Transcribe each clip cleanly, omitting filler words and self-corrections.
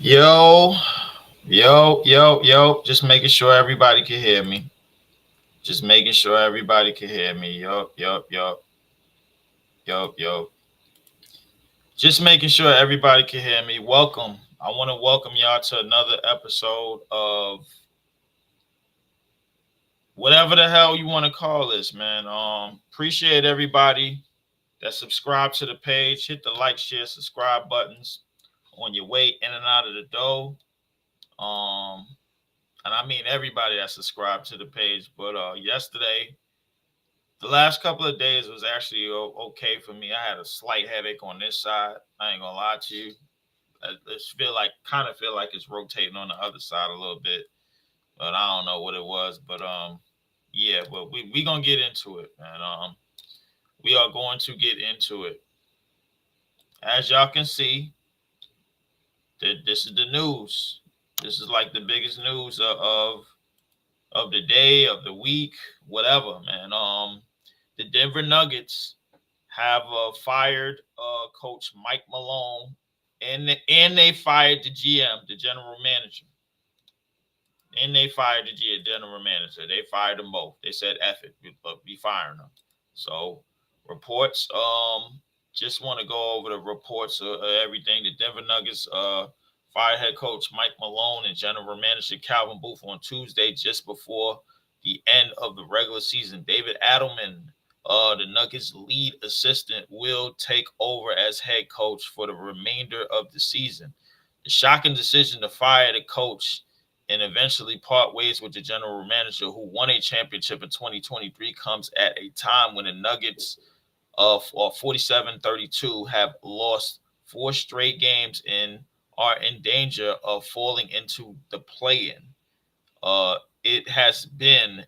Yo, yo. Just making sure everybody can hear me. Just making sure everybody can hear me. Yo. Just making sure everybody can hear me. Welcome. I want to welcome y'all to another episode of whatever the hell you want to call this, man. Appreciate everybody that subscribe to the page. Hit the like, share, subscribe buttons on your way in and out of the door. Um, and I mean everybody that subscribed to the page. But yesterday, the last couple of days was actually okay for me. I had a slight headache on this side. I ain't gonna lie to you. I just kind of feel like it's rotating on the other side a little bit, but I don't know what it was. But yeah. But we gonna get into it, man. We are going to get into it. As y'all can see, this is the news. This is like the biggest news of the day, of the week, whatever, man. The Denver Nuggets have fired Coach Mike Malone, and they fired the GM, the general manager, and they fired the general manager. They fired them both. They said, "F it, but be firing them." So reports. Just want to go over the reports of everything. The Denver Nuggets fired head coach Mike Malone and general manager Calvin Booth on Tuesday, just before the end of the regular season. David Adelman, the Nuggets' lead assistant, will take over as head coach for the remainder of the season. The shocking decision to fire the coach and eventually part ways with the general manager, who won a championship in 2023, comes at a time when the Nuggets of 47-32 have lost four straight games and are in danger of falling into the play-in. It has been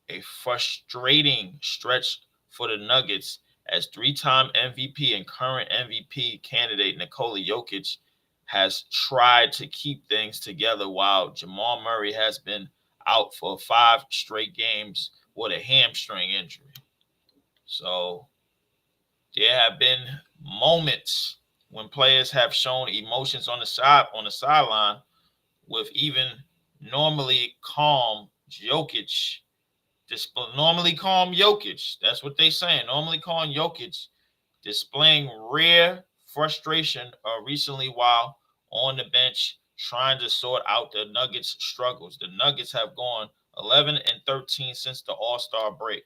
a frustrating stretch for the Nuggets as three-time MVP and current MVP candidate Nikola Jokic has tried to keep things together while Jamal Murray has been out for five straight games with a hamstring injury. So there have been moments when players have shown emotions on the sideline with even normally calm Jokic. Normally calm Jokic. That's what they saying. Normally calm Jokic displaying rare frustration recently while on the bench trying to sort out the Nuggets' struggles. The Nuggets have gone 11-13 since the All-Star break.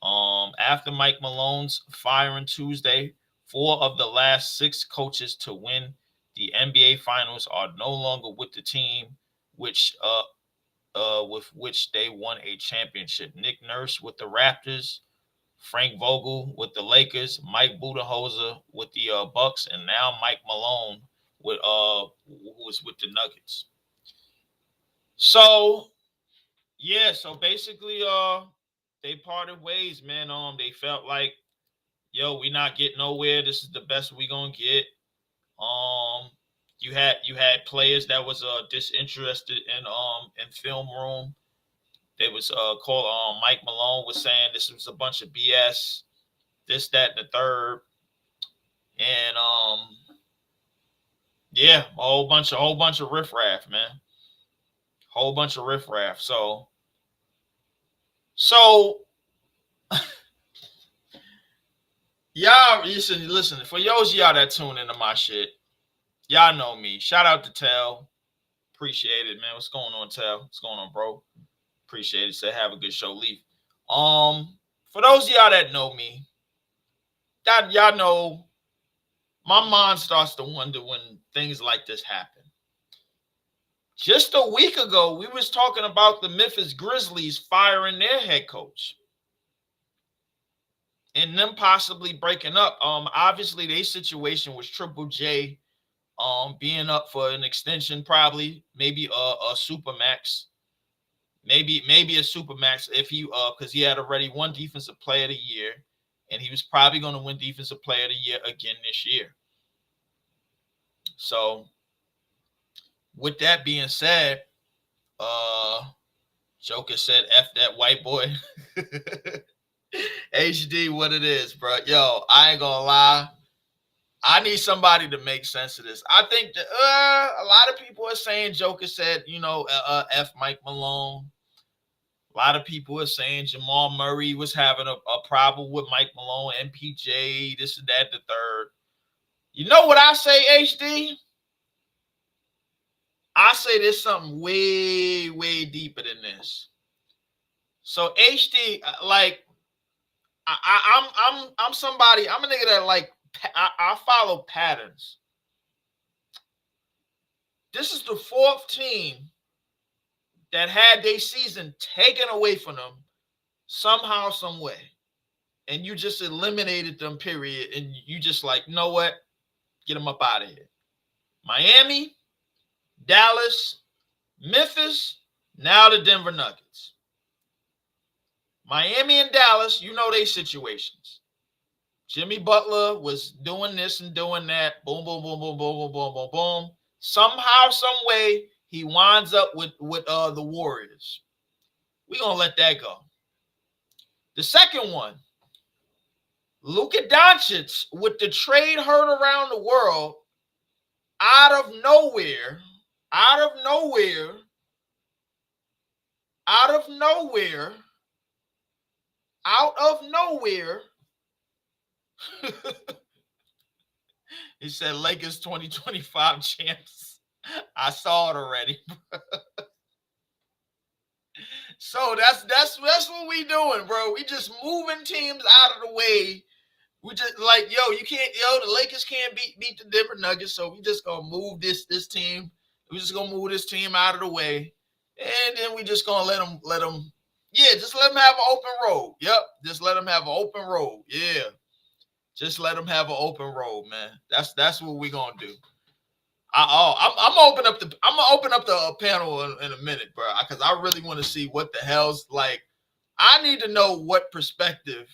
After Mike Malone's firing Tuesday, four of the last six coaches to win the NBA Finals are no longer with the team, with which they won a championship. Nick Nurse with the Raptors, Frank Vogel with the Lakers, Mike Budenholzer with the Bucks, and now Mike Malone with who was with the Nuggets. So yeah, so basically they parted ways, man. They felt like, yo, we not getting nowhere. This is the best we gonna get. Um, you had players that was disinterested in film room. They was called Mike Malone was saying this was a bunch of BS, this, that, and the third. And yeah, a whole bunch of riffraff, man. Whole bunch of riffraff. So y'all listen, for those of y'all that tune into my shit, y'all know me. Shout out to Tell. Appreciate it, man. What's going on, Tell? What's going on, bro? Appreciate it. Say have a good show, Leaf. For those of y'all that know me, y'all know my mind starts to wonder when things like this happen. Just a week ago, we was talking about the Memphis Grizzlies firing their head coach and them possibly breaking up. Obviously, their situation was Triple J being up for an extension, probably, maybe a supermax. Maybe a supermax if he because he had already won defensive player of the year, and he was probably going to win defensive player of the year again this year. So with that being said, Joker said F that white boy. HD, what it is, bro. Yo, I ain't gonna lie. I need somebody to make sense of this. I think that, a lot of people are saying Joker said, F Mike Malone. A lot of people are saying Jamal Murray was having a problem with Mike Malone, MPJ, this and that, the third. You know what I say, HD? I say there's something way, way deeper than this. So HD, like, I'm somebody. I'm a nigga that like I follow patterns. This is the fourth team that had their season taken away from them somehow, some way, and you just eliminated them. Period. And you just like, you know what? Get them up out of here. Miami, Dallas, Memphis, now the Denver Nuggets. Miami and Dallas, you know their situations. Jimmy Butler was doing this and doing that. Boom, boom, boom, boom, boom, boom, boom, boom, boom. Somehow, some way, he winds up with the Warriors. We're going to let that go. The second one, Luka Doncic, with the trade heard around the world, out of nowhere, he said Lakers 2025 champs. I saw it already. So that's what we doing, bro. We just moving teams out of the way. We just like, the Lakers can't beat the Denver Nuggets, so we just gonna move this team. We just gonna move this team out of the way, and then we just gonna let them. Yeah, just let them have an open road. Yep, just let them have an open road. Yeah, just let them have an open road, man. That's what we gonna do. I'm gonna open up the panel in a minute, bro, because I really want to see what the hell's like. I need to know what perspective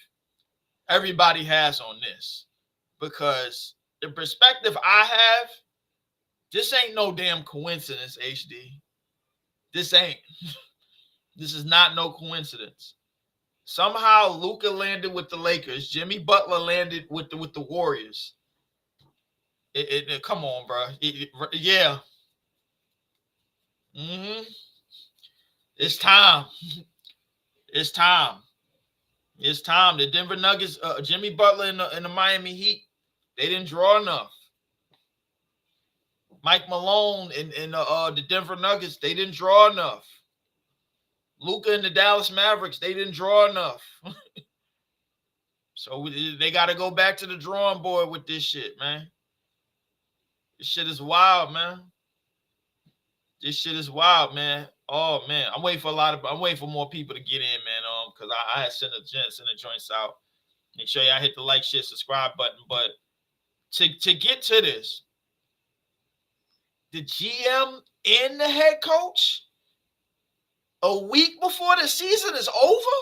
everybody has on this, because the perspective I have, this ain't no damn coincidence, HD. This ain't. This is not no coincidence. Somehow Luka landed with the Lakers. Jimmy Butler landed with the Warriors. Come on, bro. Yeah. It's time. It's time. It's time. The Denver Nuggets, Jimmy Butler and the Miami Heat, they didn't draw enough. Mike Malone and the Denver Nuggets, they didn't draw enough. Luka and the Dallas Mavericks, they didn't draw enough. So they got to go back to the drawing board with this shit, man. This shit is wild, man. This shit is wild, man. Oh man, I'm waiting for more people to get in, man. Because I had sent the joints out. Make sure y'all hit the like, share, subscribe button. But to get to this, the GM and the head coach, a week before the season is over,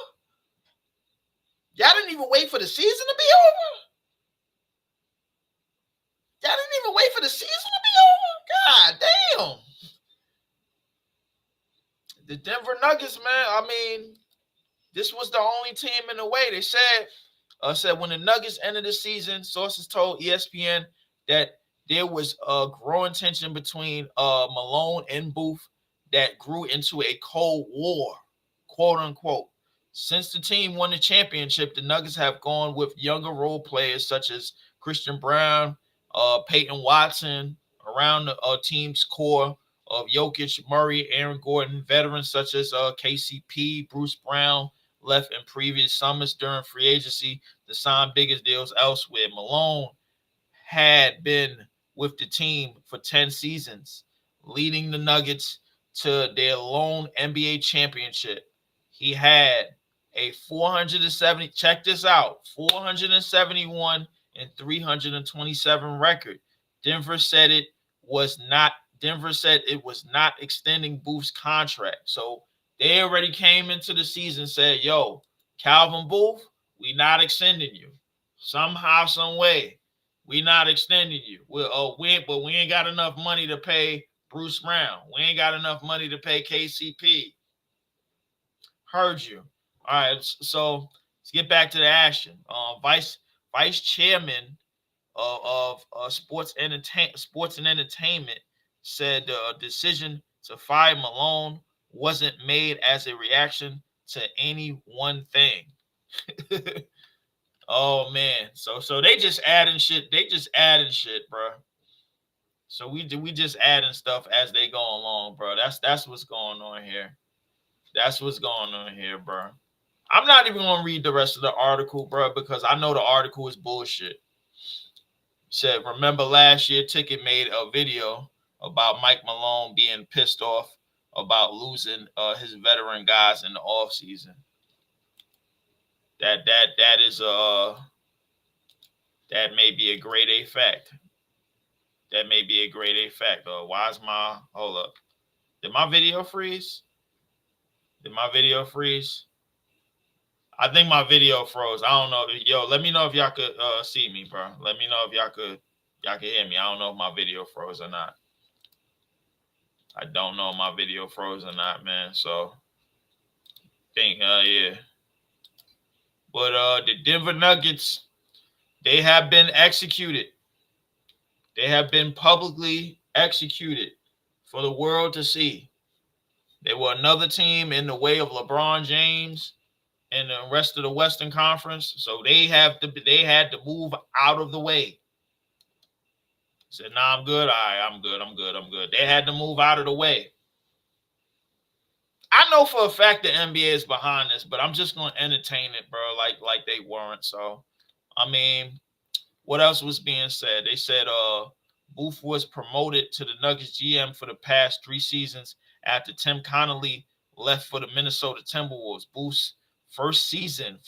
y'all didn't even wait for the season to be over. Y'all didn't even wait for the season to be over. God damn. The Denver Nuggets, man, I mean, this was the only team in the way. They said when the Nuggets ended the season, sources told ESPN that there was a growing tension between Malone and Booth that grew into a cold war, quote unquote. Since the team won the championship, the Nuggets have gone with younger role players such as Christian Brown, Peyton Watson around the team's core of Jokic, Murray, Aaron Gordon, veterans such as KCP, Bruce Brown, left in previous summers during free agency to sign biggest deals elsewhere. Malone had been with the team for 10 seasons, leading the Nuggets to their lone NBA championship. He had a 470, check this out, 471 and 327 record. Denver said it was not extending Booth's contract. So they already came into the season and said, yo, Calvin Booth, we not extending you. Somehow, some way, we not extending you. But we ain't got enough money to pay Bruce Brown. We ain't got enough money to pay KCP. Heard you. All right, so let's get back to the action. Vice chairman of sports and entertainment said the decision to fire Malone wasn't made as a reaction to any one thing. Oh man, so they just adding shit. They just adding shit, bro. So we just adding stuff as they go along, bro. That's what's going on here. That's what's going on here, bro. I'm not even gonna read the rest of the article, bro, because I know the article is bullshit. Said, remember last year, Ticket made a video about Mike Malone being pissed off about losing his veteran guys in the offseason. That is that may be a grade A fact. That may be a grade A fact. Why is my hold up? Did my video freeze? Did my video freeze? I think my video froze. I don't know. Yo, let me know if y'all could see me, bro. Let me know if y'all could hear me. I don't know if my video froze or not. I don't know if my video froze or not, man. So yeah. But the Denver Nuggets, they have been executed. They have been publicly executed for the world to see. They were another team in the way of LeBron James and the rest of the Western Conference, so they had to move out of the way. Said, nah, I'm good. All right, I'm good. They had to move out of the way. I know for a fact the NBA is behind this, but I'm just gonna entertain it, bro, like they weren't. So, I mean, what else was being said? They said Booth was promoted to the Nuggets GM for the past 3 seasons after Tim Connolly left for the Minnesota Timberwolves. Booth's first season,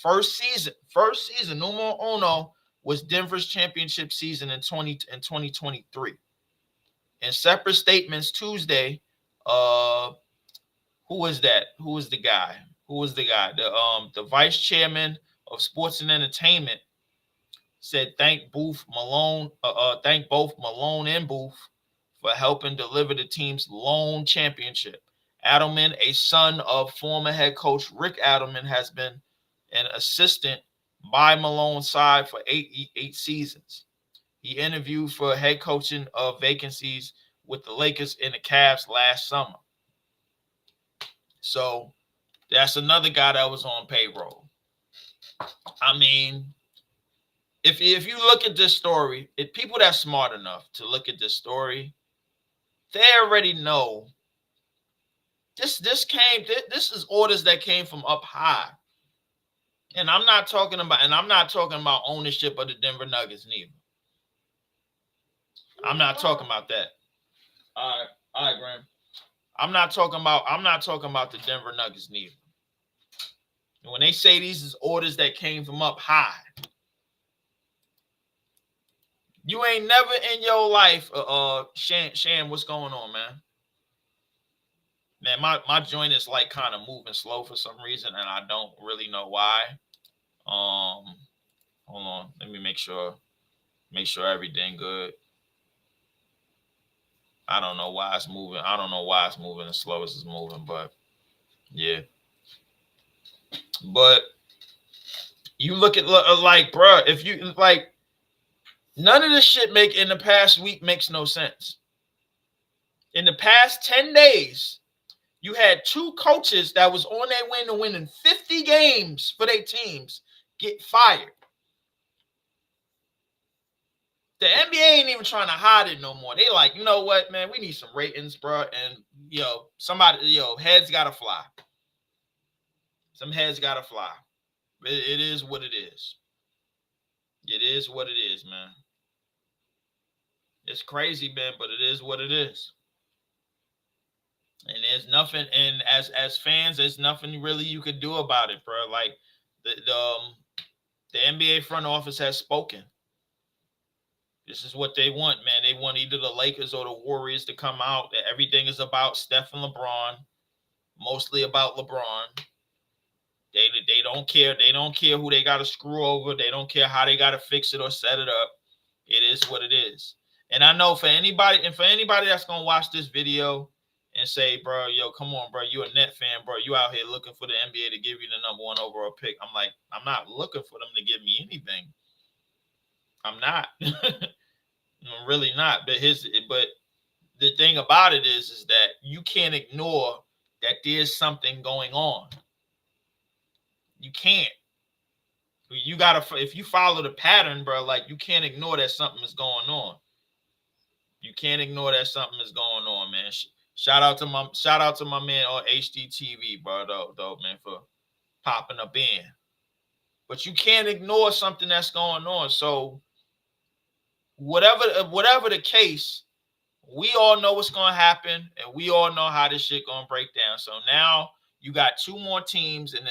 numero uno, was Denver's championship season in 2023. In separate statements Tuesday, who was that? Who was the guy? The vice chairman of sports and entertainment said thank both Malone and Booth for helping deliver the team's lone championship. Adelman, a son of former head coach Rick Adelman, has been an assistant by Malone's side for eight seasons. He interviewed for head coaching vacancies with the Lakers and the Cavs last summer. So that's another guy that was on payroll. I mean, if you look at this story, if people that's smart enough to look at this story, they already know this is orders that came from up high. And I'm not talking about ownership of the Denver Nuggets neither. I'm not talking about that. All right, Graham. I'm not talking about the Denver Nuggets neither. And when they say these is orders that came from up high, you ain't never in your life, Shan, what's going on, man? Man, my joint is like kind of moving slow for some reason, and I don't really know why. Hold on, let me make sure everything good. I don't know why it's moving. I don't know why it's moving as slow as it's moving, but yeah. But you look at like, bro, if you like, none of this shit in the past week makes no sense. In the past 10 days, you had 2 coaches that was on their way to winning 50 games for their teams get fired. The NBA ain't even trying to hide it no more. They like, you know what, man? We need some ratings, bro. And, heads got to fly. Some heads got to fly. It is what it is. It is what it is, man. It's crazy, man, but it is what it is. And there's nothing, and as fans, there's nothing really you could do about it, bro. Like the NBA front office has spoken. This is what they want, man. They want either the Lakers or the Warriors to come out. That everything is about Steph and LeBron, mostly about LeBron. They don't care. They don't care who they got to screw over. They don't care how they got to fix it or set it up. It is what it is. And I know for anybody that's gonna watch this video and say, bro, yo, come on, bro, you a Net fan, bro, you out here looking for the NBA to give you the #1 overall pick. I'm like, I'm not looking for them to give me anything. I'm not. I'm really not. But the thing about it is that you can't ignore that there's something going on. You can't. You gotta, if you follow the pattern, bro, like you can't ignore that something is going on. You can't ignore that something is going on, man. Shout out to my man on HDTV, bro, though, man, for popping up in. But you can't ignore something that's going on. So whatever the case, we all know what's gonna happen, and we all know how this shit gonna break down. So now you got two more teams in the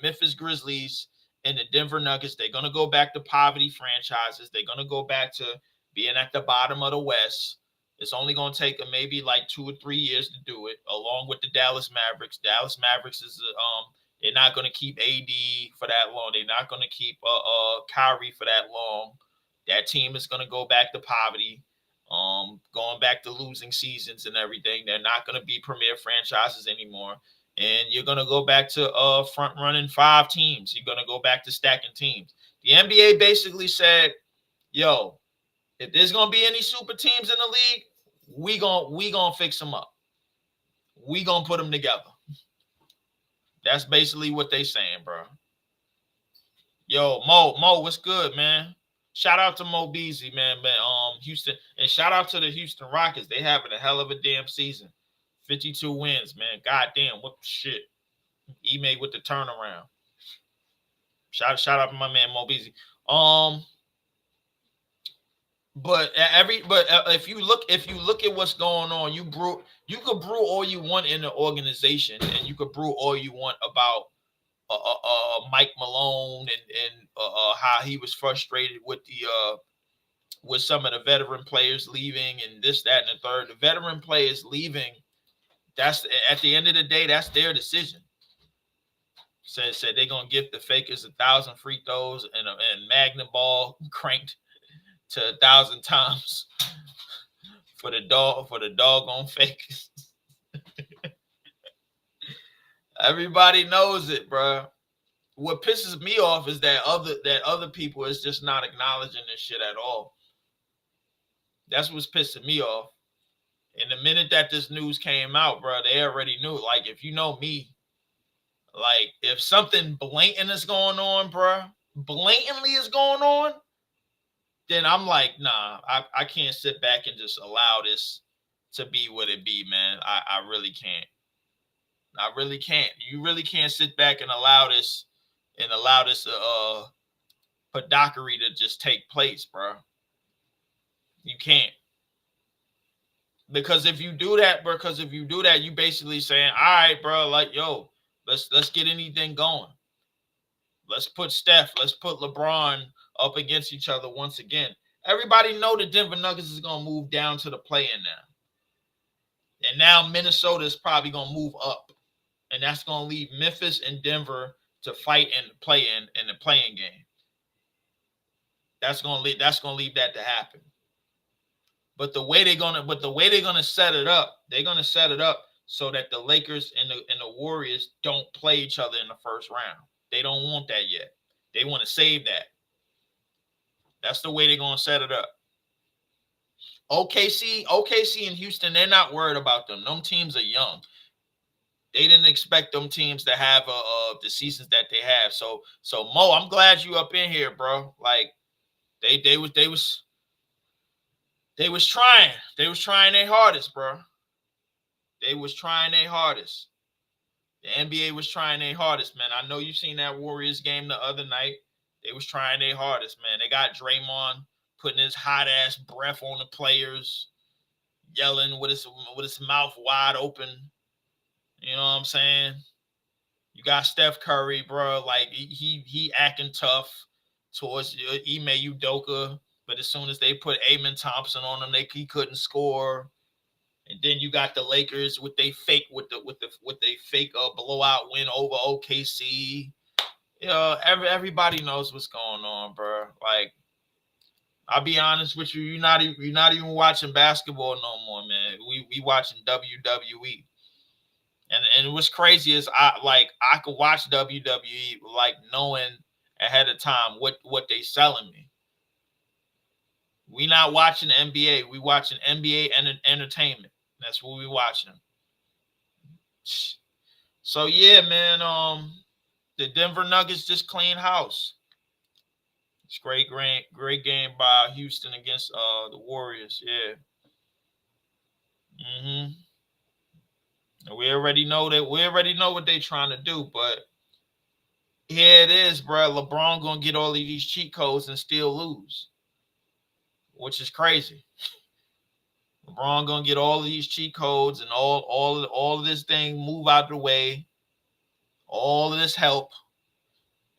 Memphis Grizzlies and the Denver Nuggets. They're gonna go back to poverty franchises. They're gonna go back to being at the bottom of the West. It's only gonna take them maybe like 2 or 3 years to do it, along with the Dallas Mavericks. Dallas Mavericks is they're not gonna keep AD for that long. They're not gonna keep Kyrie for that long. That team is gonna go back to poverty. Going back to losing seasons and everything. They're not going to be premier franchises anymore. And you're going to go back to front running 5 teams. You're going to go back to stacking teams. The NBA basically said, yo, if there's going to be any super teams in the league, we gonna fix them up. We going to put them together. That's basically what they saying, bro. Yo, Mo, what's good, man? Shout out to Mo Beasley, man. Houston, and shout out to the Houston Rockets. They having a hell of a damn season. 52 wins, man. God damn, what shit. He made with the turnaround. Shout out to my man Mo Beasley. But if you look at what's going on, you could brew all you want in the organization, and you could brew all you want about Mike Malone and how he was frustrated with with some of the veteran players leaving and this, that, and the third. The veteran players leaving, that's at the end of the day, that's their decision. Said they're gonna give the fakers 1,000 free throws and magnet ball cranked to 1,000 times for the doggone fakers. Everybody knows it, bro. What pisses me off is that other people is just not acknowledging this shit at all. That's what's pissing me off. And the minute that this news came out, bro, they already knew. Like, if you know me, like, if something blatant is going on, bro, blatantly is going on, then I'm like, nah, I can't sit back and just allow this to be what it be, man. I really can't. I really can't. You really can't sit back and allow this pedockery to just take place, bro. You can't. Because if you do that, you basically saying, all right, bro, like, yo, let's get anything going. Let's put Steph, let's put LeBron up against each other once again. Everybody know the Denver Nuggets is gonna move down to the play-in now. And now Minnesota is probably gonna move up. And that's gonna leave Memphis and Denver to fight in the play-in game. That's gonna leave that to happen. But the way they're gonna set it up, they're gonna set it up so that the Lakers and the Warriors don't play each other in the first round. They don't want that yet. They want to save that. That's the way they're gonna set it up. OKC and Houston, they're not worried about them. Them teams are young. They didn't expect them teams to have the seasons that they have. So Mo, I'm glad you up in here, bro. Like they was trying. They was trying their hardest, bro. They was trying their hardest. The NBA was trying their hardest, man. I know you seen that Warriors game the other night. They was trying their hardest, man. They got Draymond putting his hot ass breath on the players, yelling with his mouth wide open. You know what I'm saying? You got Steph Curry, bro. Like he acting tough towards Ime Udoka, but as soon as they put Amen Thompson on him, he couldn't score. And then you got the Lakers with they fake blowout win over OKC. You know, everybody knows what's going on, bro. Like, I'll be honest with you, you're not even watching basketball no more, man. We watching WWE. And what's crazy is I could watch WWE like knowing ahead of time what they selling me. We not watching NBA. We watching NBA and entertainment. That's what we watching. So yeah, man. The Denver Nuggets just clean house. It's great game by Houston against the Warriors. Yeah. We already know that. We already know what they trying to do, but here it is, bro. LeBron gonna get all of these cheat codes and still lose, which is crazy. LeBron gonna get all of these cheat codes and all of this thing move out of the way, all of this help,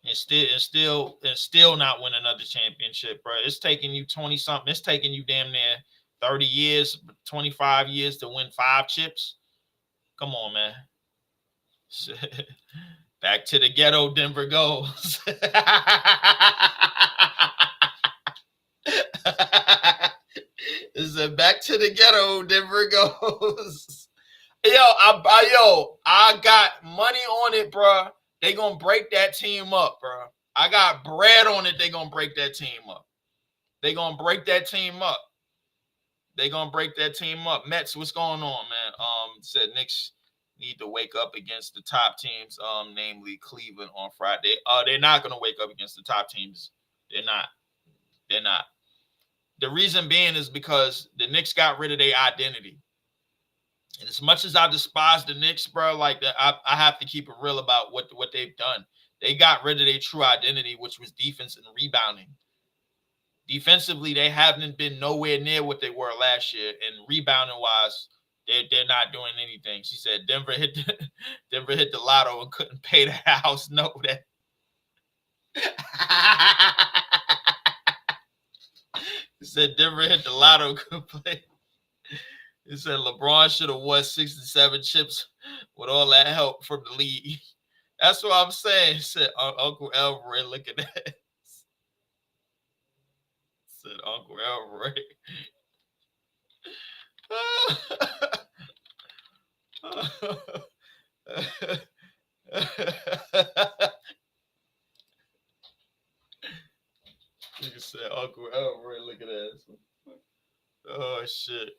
and still not win another championship, bro. It's taking you 20 something. It's taking you damn near 30 years, 25 years to win 5 chips. Come on, man. Back to the ghetto, Denver goes. Is it back to the ghetto, Denver goes? I got money on it, bro. They gonna break that team up, bro. I got bread on it. They gonna break that team up. They gonna break that team up. They gonna break that team up. Mets, what's going on, man? Said Knicks need to wake up against the top teams, namely Cleveland on Friday. They're not gonna wake up against the top teams. They're not. They're not. The reason being is because the Knicks got rid of their identity. And as much as I despise the Knicks, bro, like that, I have to keep it real about what they've done. They got rid of their true identity, which was defense and rebounding. Defensively, they haven't been nowhere near what they were last year. And rebounding wise, they're not doing anything. She said Denver hit the lotto and couldn't pay the house. No, that. He said Denver hit the lotto, could play. He said LeBron should have won 67 chips with all that help from the league. That's what I'm saying. He said Uncle Elroy looking at it. Said Uncle Elroy. You said Uncle Elroy looking at us. Oh shit.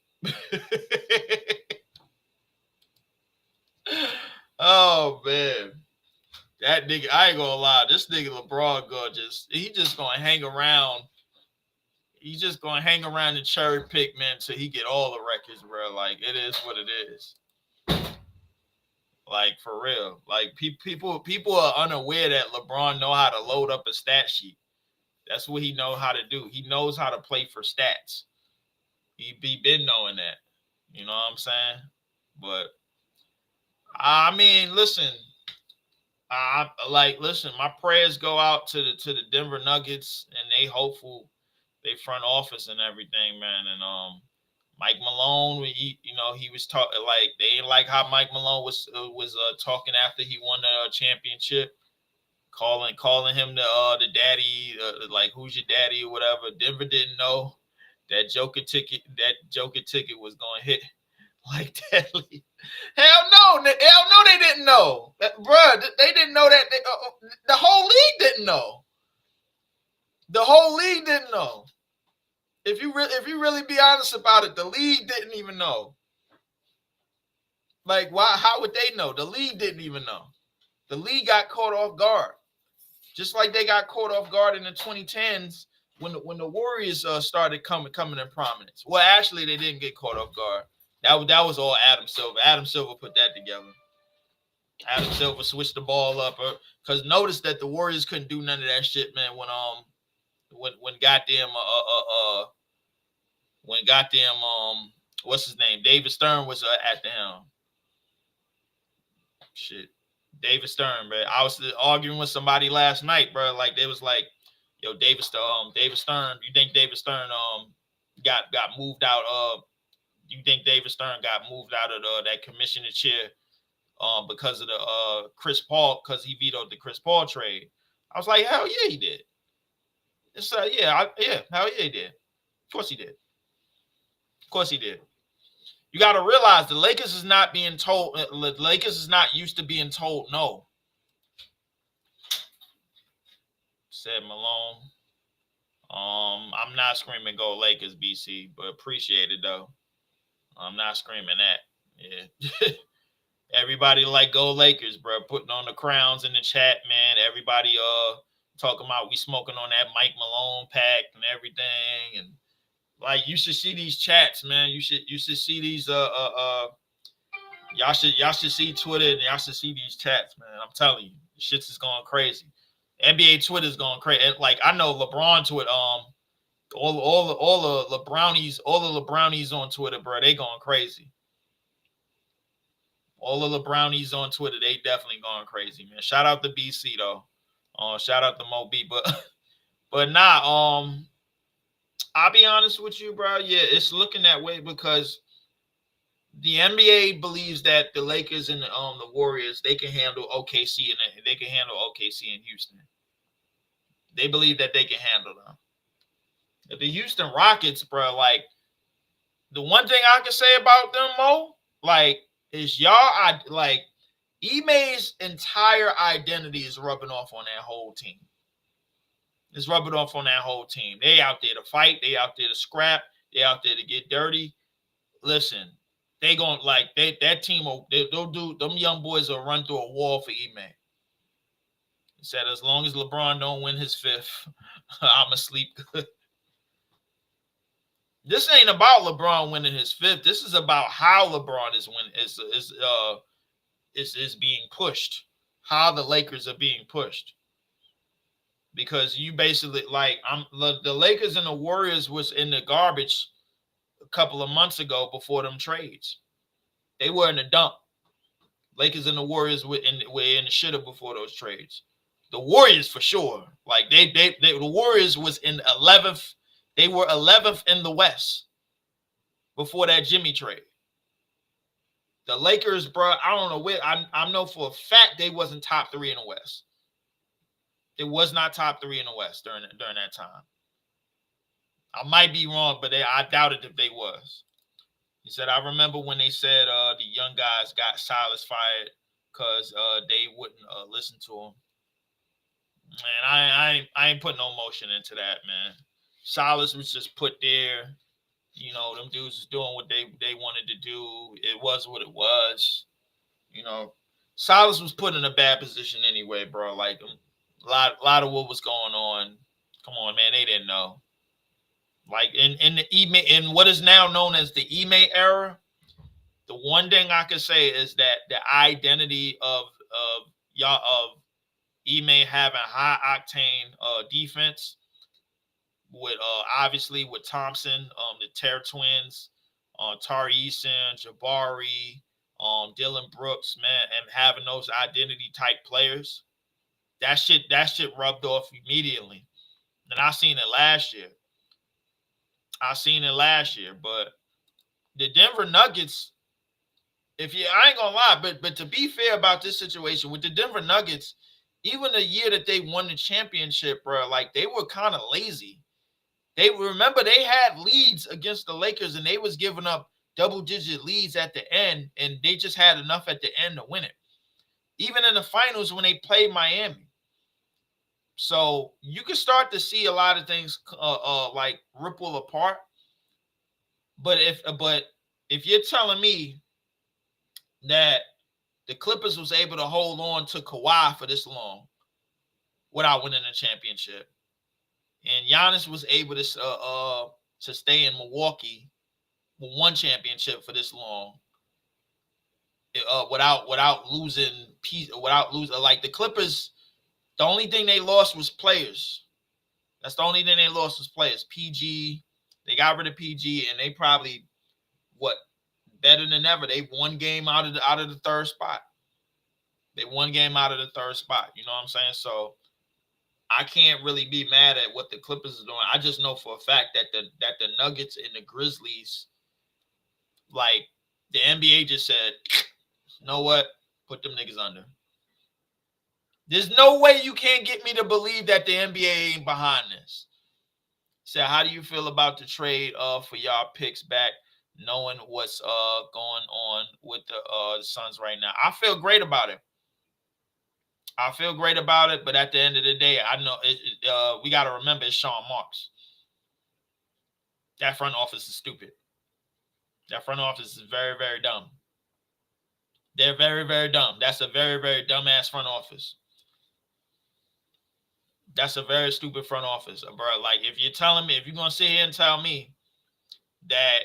Oh man, that nigga, I ain't gonna lie, this nigga LeBron he just gonna hang around. He's just gonna hang around and cherry pick, man, till he get all the records, bro. Like it is what it is. Like for real. Like people are unaware that LeBron know how to load up a stat sheet. That's what he know how to do. He knows how to play for stats. He been knowing that. You know what I'm saying? But I mean, listen. Listen, my prayers go out to the Denver Nuggets and they hopeful, they front office and everything, man. And Mike Malone, he was talking like they ain't like how Mike Malone was talking after he won the championship, calling him the daddy, like who's your daddy or whatever. Denver didn't know that Joker ticket was going to hit like that. Hell no, they didn't know, bruh. They didn't know that. The whole league didn't know. The whole league didn't know. If you really be honest about it, the league didn't even know. Like, why? How would they know? The league didn't even know. The league got caught off guard, just like they got caught off guard in the 2010s when the Warriors started coming in prominence. Well, actually, they didn't get caught off guard. That was all Adam Silver. Adam Silver put that together. Adam Silver switched the ball up, because notice that the Warriors couldn't do none of that shit, man. When goddamn what's his name? David Stern was at the helm. Shit, David Stern, bro. I was arguing with somebody last night, bro. Like they was like, "Yo, David Stern. You think David Stern got moved out? You think David Stern got moved out of that commissioner chair because of the Chris Paul, because he vetoed the Chris Paul trade?" I was like, "Hell yeah, he did." It's hell yeah, he did. Of course he did. Of course he did. You got to realize the Lakers is not being told. The Lakers is not used to being told no. Said Malone. I'm not screaming go Lakers, BC, but appreciate it though. I'm not screaming that. Yeah. Everybody like go Lakers, bro. Putting on the crowns in the chat, man. Everybody talking about we smoking on that Mike Malone pack and everything. And like you should see these chats, man. You should see these y'all should see Twitter and y'all should see these chats, man. I'm telling you, the shit's is going crazy. NBA Twitter is going crazy. Like I know LeBron Twitter, all the LeBrownies on Twitter, bro, they going crazy. All of the brownies on Twitter, they definitely going crazy, man. Shout out to BC though. Shout out to Mo B. But I'll be honest with you, bro. Yeah, it's looking that way because the NBA believes that the Lakers and the Warriors, they can handle OKC and they can handle OKC in Houston. They believe that they can handle them. The Houston Rockets, bro, like the one thing I can say about them, Mo, like, is y'all like Ime's entire identity is rubbing off on that whole team. It's rubbing off on that whole team. They out there to fight. They out there to scrap. They out there to get dirty. Listen, they going like that team. They'll do. Them young boys will run through a wall for Ime. He said, as long as LeBron don't win his fifth, I'ma sleep good. This ain't about LeBron winning his fifth. This is about how LeBron is being pushed. How the Lakers are being pushed. Because you basically like the Lakers and the Warriors was in the garbage a couple of months ago before them trades. They were in the dump. Lakers and the Warriors were in the shitter before those trades. The Warriors for sure. Like the Warriors was in 11th. They were 11th in the West before that Jimmy trade. The Lakers, bro, I don't know where. I know for a fact they wasn't top 3 in the West. It was not top 3 in the West during that time. I might be wrong, but I doubted if they was. He said, I remember when they said the young guys got Silas fired because they wouldn't listen to him. Man, I ain't putting no motion into that, man. Silas was just put there. You know, them dudes was doing what they wanted to do. It was what it was. You know, Silas was put in a bad position anyway, bro. Like a lot of what was going on. Come on, man, they didn't know. Like in the Ime, in what is now known as the Ime era, the one thing I can say is that the identity of Ime having high octane defense with obviously with Thompson, the Terror Twins, Tari Eason, Jabari, Dylan Brooks, man, and having those identity type players, that shit rubbed off immediately. And I seen it last year. But the Denver Nuggets, I ain't gonna lie, but to be fair about this situation with the Denver Nuggets, even the year that they won the championship, bro, like they were kind of lazy. They had leads against the Lakers and they was giving up double-digit leads at the end, and they just had enough at the end to win it. Even in the finals when they played Miami. So you can start to see a lot of things like ripple apart. But if you're telling me that the Clippers was able to hold on to Kawhi for this long without winning a championship, and Giannis was able to stay in Milwaukee with one championship for this long, without losing like the Clippers, the only thing they lost was players. That's the only thing they lost was players. PG, they got rid of PG, and they probably better than ever. They won game out of the third spot. They won game out of the third spot. You know what I'm saying? So I can't really be mad at what the Clippers are doing. I just know for a fact that the Nuggets and the Grizzlies, like the NBA just said, you know what? Put them niggas under. There's no way you can't get me to believe that the NBA ain't behind this. So how do you feel about the trade for y'all picks back, knowing what's going on with the Suns right now? I feel great about it. But at the end of the day, I know we got to remember it's Sean Marks. That front office is stupid. That front office is very, very dumb. They're very, very dumb. That's a very, very dumbass front office. That's a very stupid front office, bro. Like, if you're telling me, if you're gonna sit here and tell me that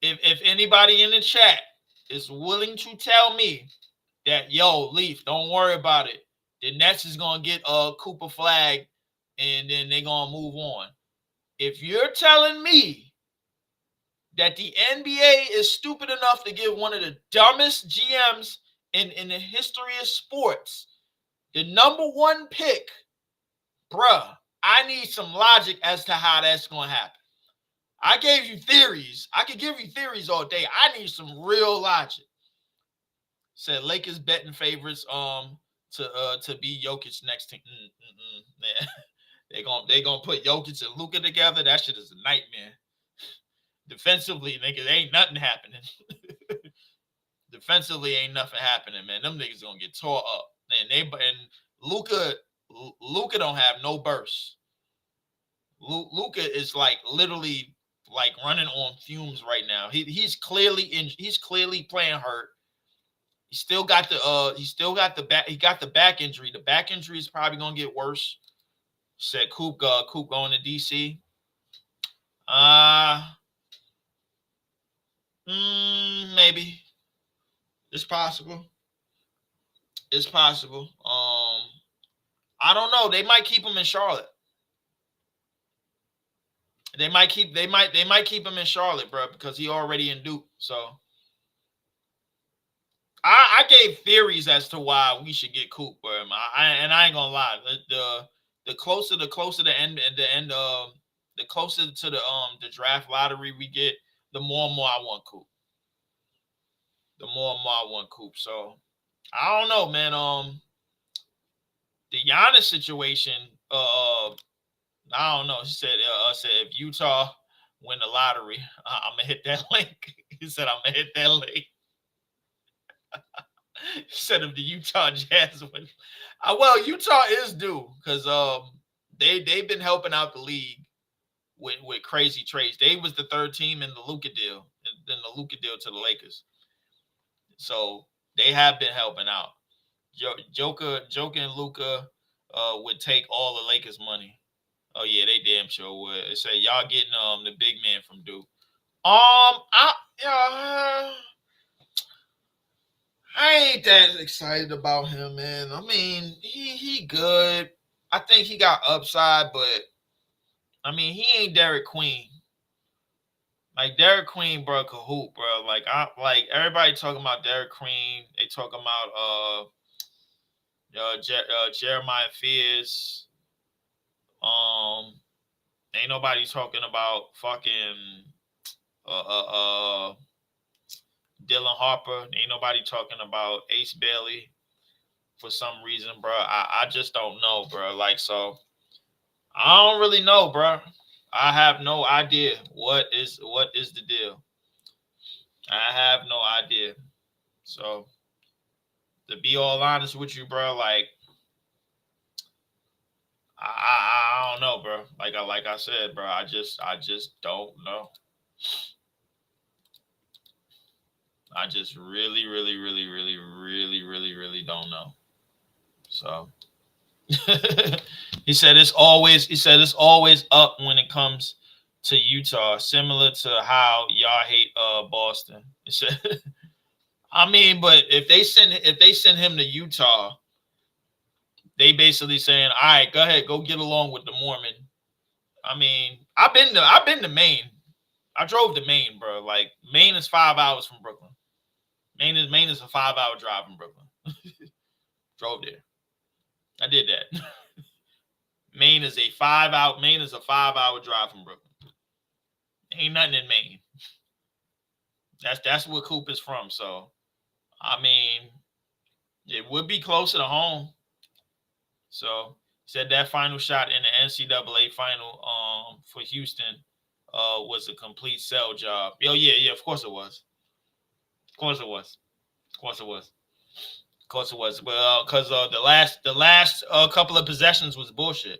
if anybody in the chat is willing to tell me that, yo, Leaf, don't worry about it, the Nets is gonna get a Cooper Flag and then they're gonna move on. If you're telling me that the NBA is stupid enough to give one of the dumbest GMs in the history of sports the number one pick, bruh, I need some logic as to how that's going to happen. I gave you theories. I could give you theories all day. I need some real logic. Said Lakers betting favorites to be Jokic next team. They're gonna put Jokic and Luka together. That shit is a nightmare. Defensively, niggas, ain't nothing happening. Defensively, ain't nothing happening, man. Them niggas gonna get tore up. And Luka don't have no burst. Luka is like literally like running on fumes right now. He's clearly playing hurt. He still got the back injury. The back injury is probably gonna get worse. Said Coop going to DC. Maybe. It's possible. It's possible. I don't know. They might keep him in Charlotte. They might keep him in Charlotte, bro, because he already in Duke. So I gave theories as to why we should get Coop, bro. I ain't gonna lie. The closer the closer to the draft lottery we get, the more and more I want Coop. The more and more I want Coop. So I don't know, man. The Giannis situation, I don't know. He said if Utah win the lottery, I'm gonna hit that link. He said I'm gonna hit that link. He said if the Utah Jazz win, well, Utah is due because they've been helping out the league with crazy trades. They was the third team in the Luka deal, to the Lakers. So they have been helping out. Joker and Luka would take all the Lakers money. Oh yeah, they damn sure would. They say y'all getting the big man from Duke. I ain't that excited about him, man. I mean, he good. I think he got upside, but I mean, he ain't Derek Queen. Like Derek Queen, bro, could hoop, bro. Like everybody talking about Derek Queen. They talking about Jeremiah Fears. Ain't nobody talking about fucking Dylan Harper. Ain't nobody talking about Ace Bailey for some reason, bro. I just don't know, bro. Like, so I don't really know, bro. I have no idea what is the deal. I have no idea. So to be all honest with you, bro, like I don't know, bro. Like I said, bro, I just don't know. I just really don't know. So he said it's always up when it comes to Utah, similar to how y'all hate Boston. He said, I mean, but if they send him to Utah, they basically saying, all right, go ahead, go get along with the Mormon. I mean, I've been to Maine. I drove to Maine, bro. Like Maine is 5 hours from Brooklyn. Maine is a 5-hour drive from Brooklyn. Drove there. I did that. Maine is a 5-hour drive from Brooklyn. Ain't nothing in Maine. That's where Coop is from. So, I mean, it would be closer to home. So, said that final shot in the NCAA final for Houston was a complete sell job. Oh, yeah, of course it was. Of course it was. Well, because the last couple of possessions was bullshit.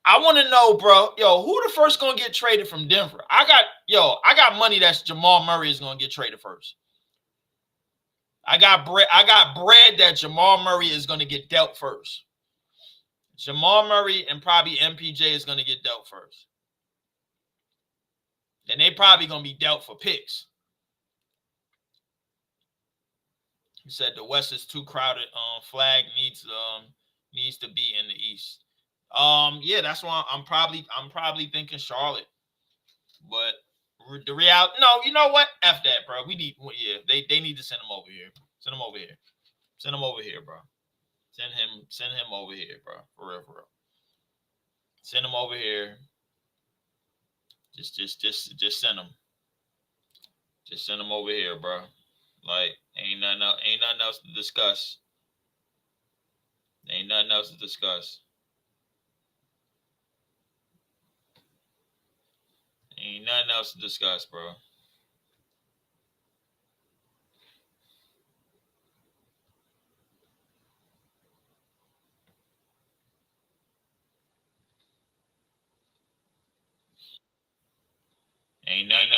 I want to know, bro. Yo, who the first gonna get traded from Denver? I got money that's Jamal Murray is gonna get traded first. I got bread that Jamal Murray is gonna get dealt first. Jamal Murray and probably MPJ is gonna get dealt first. And they probably gonna be dealt for picks. He said the West is too crowded. Flag needs to be in the East. Yeah, that's why I'm probably thinking Charlotte. But the reality, no, you know what? F that, bro. They need to send him over here. Send him over here. Send him over here, bro. Send him over here, bro. For real. Send him over here. Just send him. Just send him over here, bro. Like, ain't nothing else to discuss. Ain't nothing else to discuss. Ain't nothing else to discuss, bro. Ain't nothing.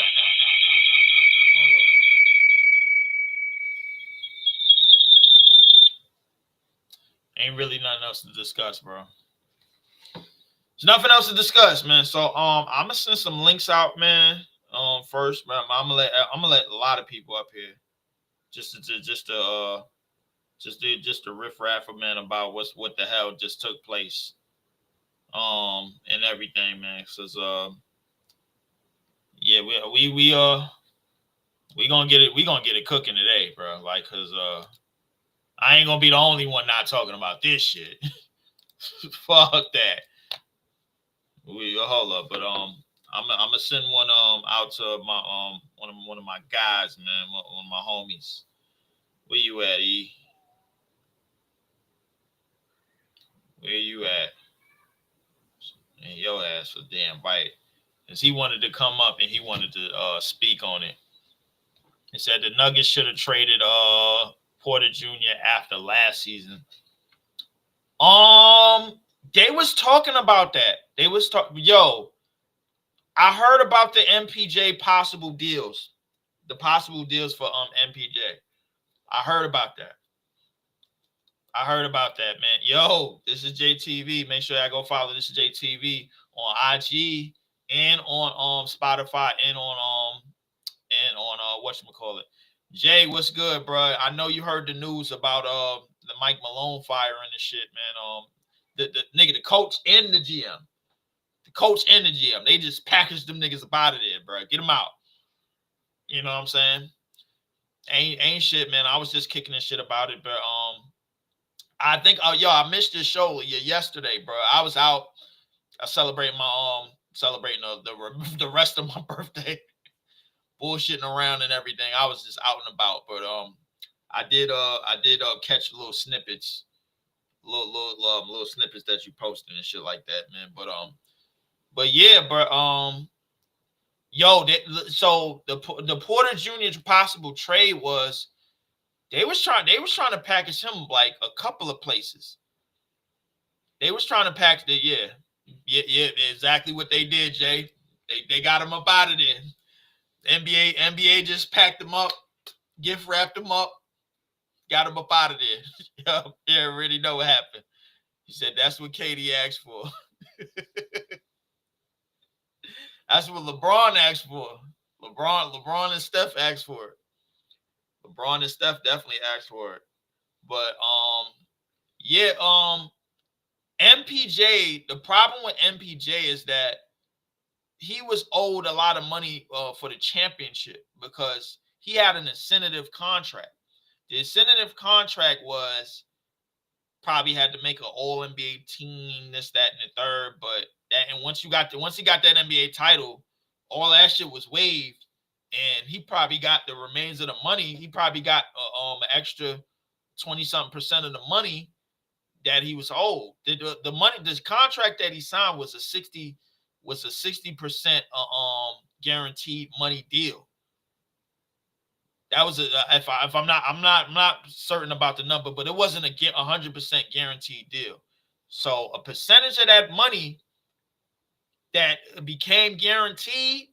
Ain't really nothing else to discuss, bro. There's nothing else to discuss, man. So I'm gonna send some links out, man. First, man, I'm gonna let a lot of people up here just to riff raff, man, about what the hell just took place, and everything, man. Cause yeah, we gonna get it cooking today, bro. Like, cause I ain't gonna be the only one not talking about this shit. Fuck that. We hold up, but I'm gonna send one out to my one of my guys, man, one of my homies. Where you at, E? Where you at? And your ass a damn bite. Cause he wanted to come up and he wanted to speak on it. He said the Nuggets should have traded Porter Jr. after last season. They was talking about that. They was talking. Yo, I heard about the MPJ possible deals, the possible deals for MPJ. I heard about that. Man. Yo, this is JTV. Make sure I go follow this is JTV on IG and on Spotify and on whatchamacallit. Jay, what's good, bro? I know you heard the news about the Mike Malone firing and shit, man. The nigga, the coach and the GM. The coach and the GM. They just packaged them niggas up out of there, bro. Get them out. You know what I'm saying? Ain't shit, man. I was just kicking this shit about it, but I think I missed your show yesterday, bro. I was out celebrating the rest of my birthday, bullshitting around and everything. I was just out and about, but I did catch little snippets, little snippets that you posted and shit like that, man. But yeah, but so the Porter Jr. possible trade was they was trying to package him like a couple of places. They was trying to package it, yeah, exactly what they did, Jay. They got him up out of there. NBA just packed him up, gift wrapped him up, got him up out of there. Yeah, already know what happened. He said that's what Katie asked for. That's what LeBron asked for. LeBron and Steph asked for it. LeBron and Steph definitely asked for it. But yeah, MPJ, the problem with MPJ is that he was owed a lot of money for the championship because he had an incentive contract. The incentive contract was probably had to make an all NBA team, this, that, and the third. But once he got that NBA title, all that shit was waived, and he probably got the remains of the money. He probably got extra 20-something% of the money that he was owed. The money, this contract that he signed was a 60% guaranteed money deal. That was I'm not certain about the number, but it wasn't a 100% guaranteed deal. So a percentage of that money that became guaranteed,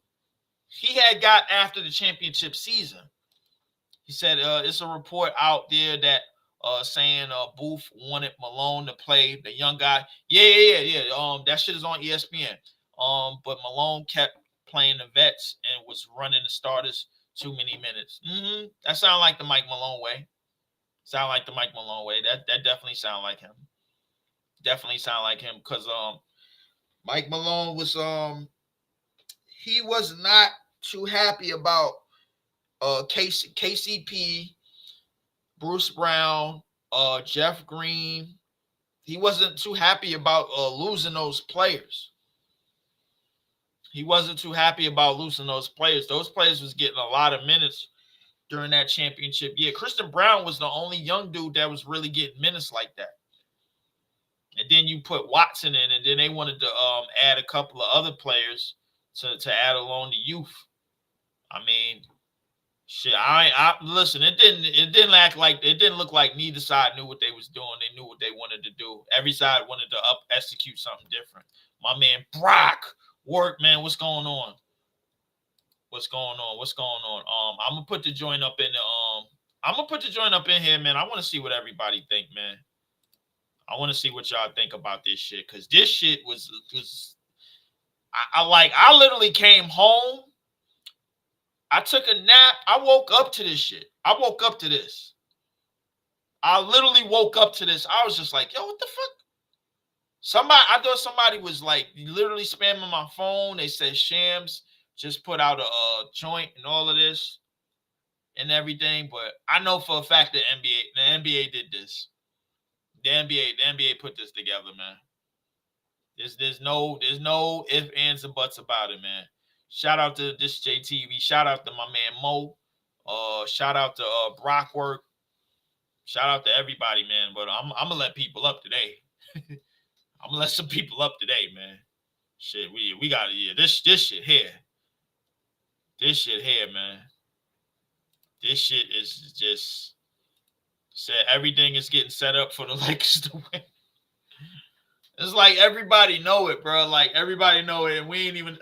he had got after the championship season. He said it's a report out there that saying Booth wanted Malone to play the young guy. Yeah. That shit is on ESPN. But Malone kept playing the vets and was running the starters too many minutes. That sounded like the Mike Malone way. Sound like the Mike Malone way. That definitely sound like him. Definitely sound like him because Mike Malone was he was not too happy about KCP, Bruce Brown, Jeff Green. He wasn't too happy about losing those players. He wasn't too happy about losing those players. Those players was getting a lot of minutes during that championship year. Christian Brown was the only young dude that was really getting minutes like that. And then you put Watson in, and then they wanted to add a couple of other players to add along the youth. I mean, shit. I listen. It didn't act like it didn't look like neither side knew what they was doing. They knew what they wanted to do. Every side wanted to execute something different. My man Brock Work, man. What's going on? What's going on? What's going on? I'm gonna put the joint up in the I'm gonna put the joint up in here, man. I want to see what everybody think, man. I want to see what y'all think about this shit, because this shit was I literally came home. I took a nap. I woke up to this shit. I woke up to this. I literally woke up to this. I was just like, yo, what the fuck? I thought somebody was like literally spamming my phone. They said Shams just put out a joint and all of this and everything. But I know for a fact that the NBA did this. The NBA put this together, man. There's no ifs, ands, and buts about it, man. Shout out to this JTV. Shout out to my man Mo. Shout out to Brockwork. Shout out to everybody, man. But I'm gonna let people up today. I'm gonna let some people up today, man. Shit, we got this shit here. This shit here, man. This shit is just said everything is getting set up for the Lakers to win. It's like everybody know it, bro. Like everybody know it, and we ain't even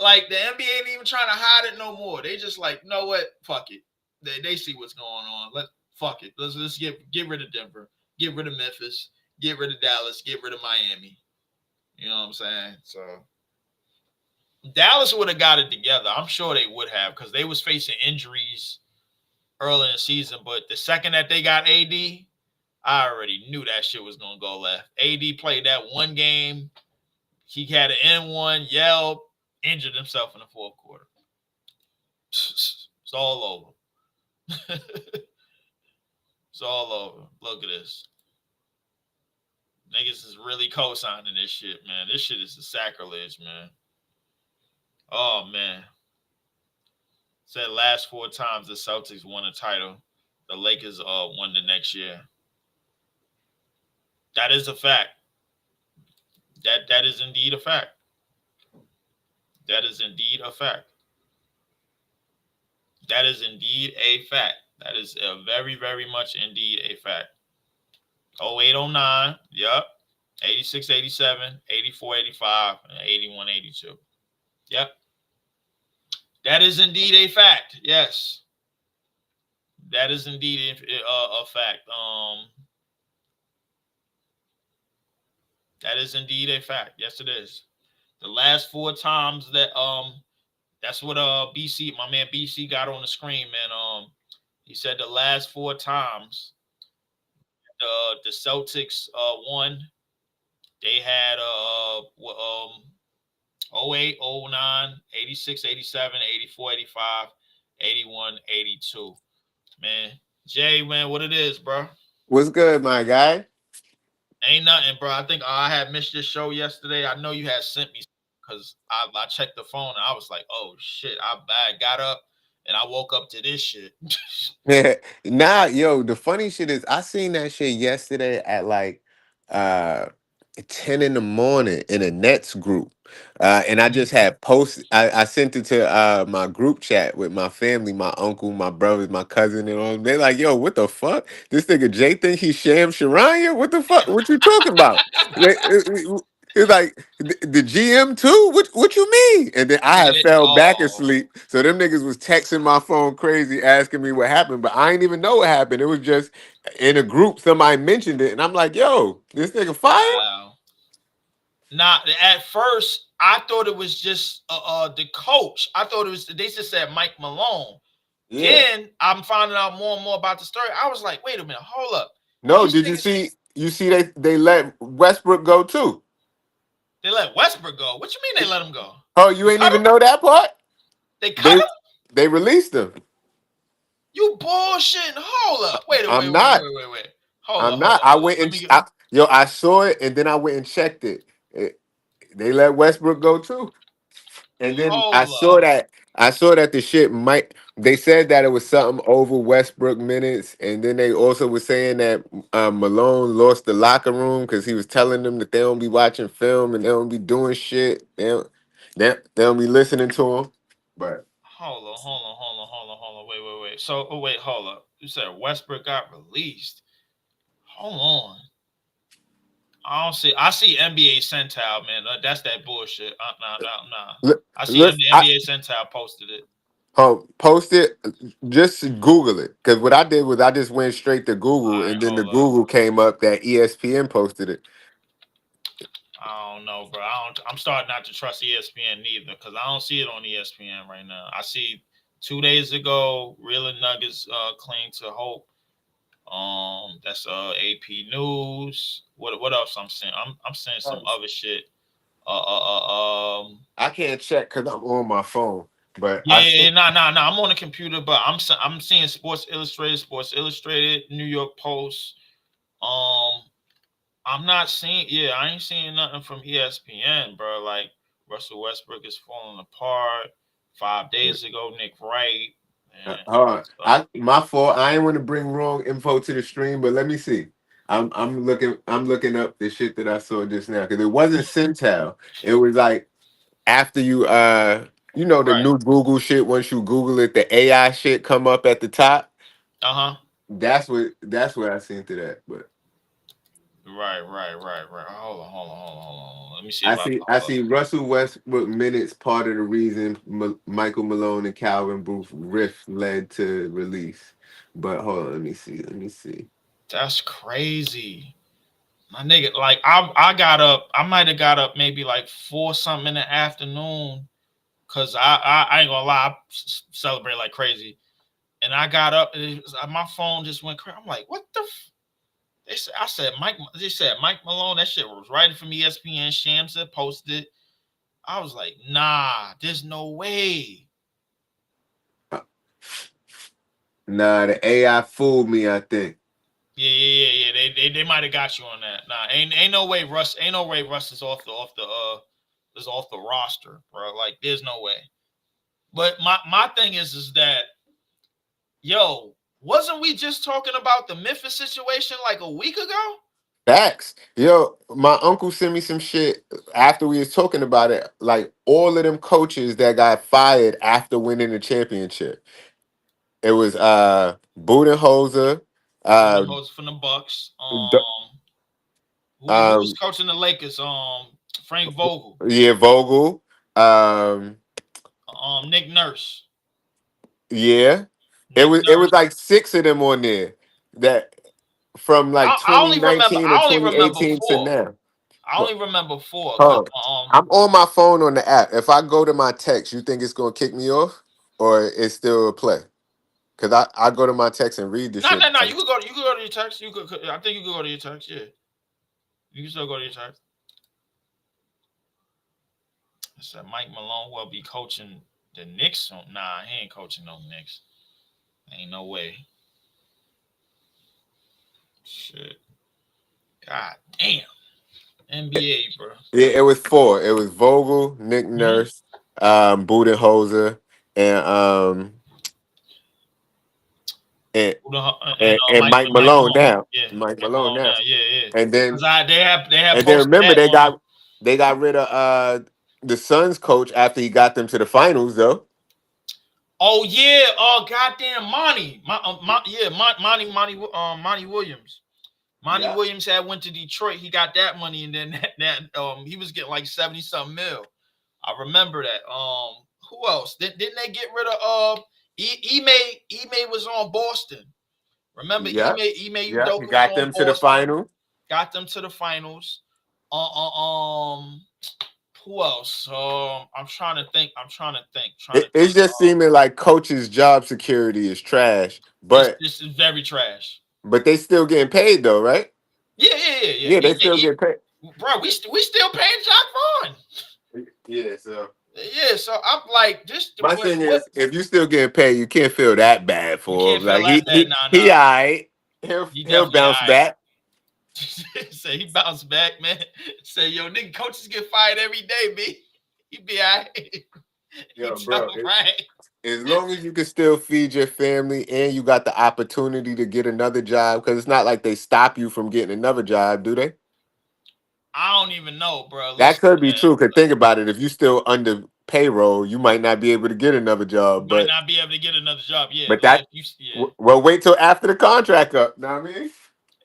like the NBA ain't even trying to hide it no more. They just like, you know what? Fuck it. They see what's going on. Fuck it. Let's get rid of Denver, get rid of Memphis, get rid of Dallas, get rid of Miami. You know what I'm saying? So Dallas would have got it together. I'm sure they would have, because they was facing injuries early in the season. But the second that they got AD, I already knew that shit was gonna go left. AD played that one game. He had an N1, yelled, injured himself in the fourth quarter. It's all over. It's all over. Look at this. Niggas is really co-signing this shit, man. This shit is a sacrilege, man. Oh, man. Said last 4 times the Celtics won a title, the Lakers won the next year. That is a fact. That is indeed a fact. That is indeed a fact. That is indeed a fact. That is a very, very much indeed a fact. 0809, yep. 86, 87, 84, 85, and 81, 82. Yep. That is indeed a fact. Yes. That is indeed a fact. That is indeed a fact. Yes, it is. The last 4 times that that's what BC, my man BC got on the screen, man. He said the last 4 times the Celtics won, they had 08, 09, 86, 87, 84, 85, 81, 82. Man, Jay, man, what it is, bro? What's good, my guy? Ain't nothing, bro. I think I had missed your show yesterday. I know you had sent me, because I checked the phone and I was like, oh shit, I got up and I woke up to this shit. Nah, yo, the funny shit is I seen that shit yesterday at like uh 10 in the morning in a Nets group. And I just had I sent it to my group chat with my family, my uncle, my brothers, my cousin, and all. They're like, yo, what the fuck? This nigga Jay think he's Sham Sharania? What the fuck? What you talking about? It's like the GM too. What you mean? And then I had fell back Oh, asleep. So them niggas was texting my phone crazy, asking me what happened, but I ain't even know what happened. It was just in a group. Somebody mentioned it, and I'm like, "Yo, this nigga fired." wow. Now, at first, I thought it was just the coach. I thought it was they just said Mike Malone. Yeah. Then I'm finding out more and more about the story. I was like, wait a minute, hold up. No, These did you niggas, see? You see they let Westbrook go too. they let Westbrook go. What you mean they let him go? Oh, you They ain't cut even him? know that part? They cut They him? they released him. You bullshitting. Hold up. Wait, wait, I'm wait, not. wait, wait, wait. Hold I'm up, hold not. up, I hold up. went Let and me get I saw it, and then I went and checked it. They let Westbrook go too. And then hold up. I saw that the shit might. They said that it was something over Westbrook minutes, and then they also were saying that Malone lost the locker room because he was telling them that they don't be watching film and they don't be doing shit. They don't be listening to him. But Hold on, hold on, hold on, hold on, hold on. Wait, wait, wait. So, wait, hold up. You said Westbrook got released. Hold on. I don't see. I see NBA Centile, man. That's that bullshit. Nah, nah, nah. look, I see look, NBA Centile posted it. post it. Just Google it because what I did was I just went straight to All Google, right, and then the hold up. Google came up that ESPN posted it. I don't know, bro. I'm starting not to trust ESPN neither because I don't see it on ESPN right now. I see 2 days ago, Real Nuggets cling to hope. That's AP News. What else I'm seeing? I'm seeing some other shit. I can't check because I'm on my phone, but Yeah, yeah, yeah, nah. I'm on the computer, but I'm seeing Sports Illustrated, New York Post. Um, I'm not seeing. Yeah, I ain't seeing nothing from ESPN, bro. Like Russell Westbrook is falling apart. 5 days ago, Nick Wright. And my fault. I ain't want to bring wrong info to the stream, but let me see. I'm looking up the shit that I saw just now because it wasn't Centel. It was like after you the right. new Google shit. Once you Google it, the AI shit come up at the top. Uh huh. That's what I seen to that. But Right. Hold on. Let me see I if I see I pull up. see Russell Westbrook minutes part of the reason Michael Malone and Calvin Booth rift led to release. But hold on, let me see. Let me see. That's crazy. My nigga, like I got up. I might have got up maybe like 4 something in the afternoon. Cause I ain't gonna lie, I celebrate like crazy. And I got up and my phone just went crazy. I'm like, what the? They said, I said Mike. They said Mike Malone. That shit was writing from ESPN. Shams had posted. I was like, nah, there's no way. Uh, Nah, the AI fooled me, I think. Yeah. They might have got you on that. Nah, ain't no way Russ. Ain't no way Russ is off the roster, bro. Like, there's no way. But my thing is that yo, wasn't we just talking about the Memphis situation like a week ago? Facts. Yo, my uncle sent me some shit after we was talking about it. Like all of them coaches that got fired after winning the championship. It was Budenholzer, uh Budenholzer from the Bucks. D- Who was um coaching the Lakers? Frank Vogel. yeah, Vogel. Um Nick Nurse. yeah. It Nick was Nurse. like six of them on there that from like I only remember. 2019 or I only remember 2018 to four. now. I only remember four because Huh. I'm on my phone on the app. If I go to my text, you think it's gonna kick me off, or it's still a play? Cause I go to my text and read the no shit. no no. You could go to your text. You could. I think you could go to your text. Yeah, you can still go to your text. I said Mike Malone will be coaching the Knicks. Nah, he ain't coaching no Knicks. Ain't no way. Shit. God damn. NBA, bro. Yeah, it was four. It was Vogel, Nick Mm-hmm. Nurse, Budenholzer, and and and Mike Mike Malone Malone. now. Yeah, Mike Mike Malone Malone. now. Now, yeah. And then Because they have and then posted remember that on. they got rid of the Suns coach after he got them to the finals though. Oh yeah. Oh goddamn, Monty. Yeah, Monty Williams. Monty Yeah. Williams had went to Detroit. He got that money, and then he was getting like 70 something mil. I remember that. Who else? Didn't they get rid of Ime? Ime was on Boston. Remember Yeah. Ime Yeah. He Udoka was got on them to the Boston. final. Got them to the finals. Who else? I'm trying to think. It's just seeming like coaches' job security is trash, but This is very trash. they still getting paid though, right? Yeah. Yeah, they still get paid. Bro, we still paying Jacque Vaughn. Yeah, so Yeah, so I'm like, just my what, thing is, if you still getting paid, you can't feel that bad you for can't him. feel Like that bad. he Nah. all right. He He'll definitely all bounce right. back. Say he bounced back, man. Say, yo, nigga, coaches get fired every day, B. He be all right. Yo, He bro, right. as long as you can still feed your family and you got the opportunity to get another job, because it's not like they stop you from getting another job, do they? I don't even know, bro. That Listen, could be man. true. Because think about it, if you still under payroll, you might not be able to get another You job. might not be able to get another job. Yeah, But like that if you, well, wait till after the contract up. Know what I mean?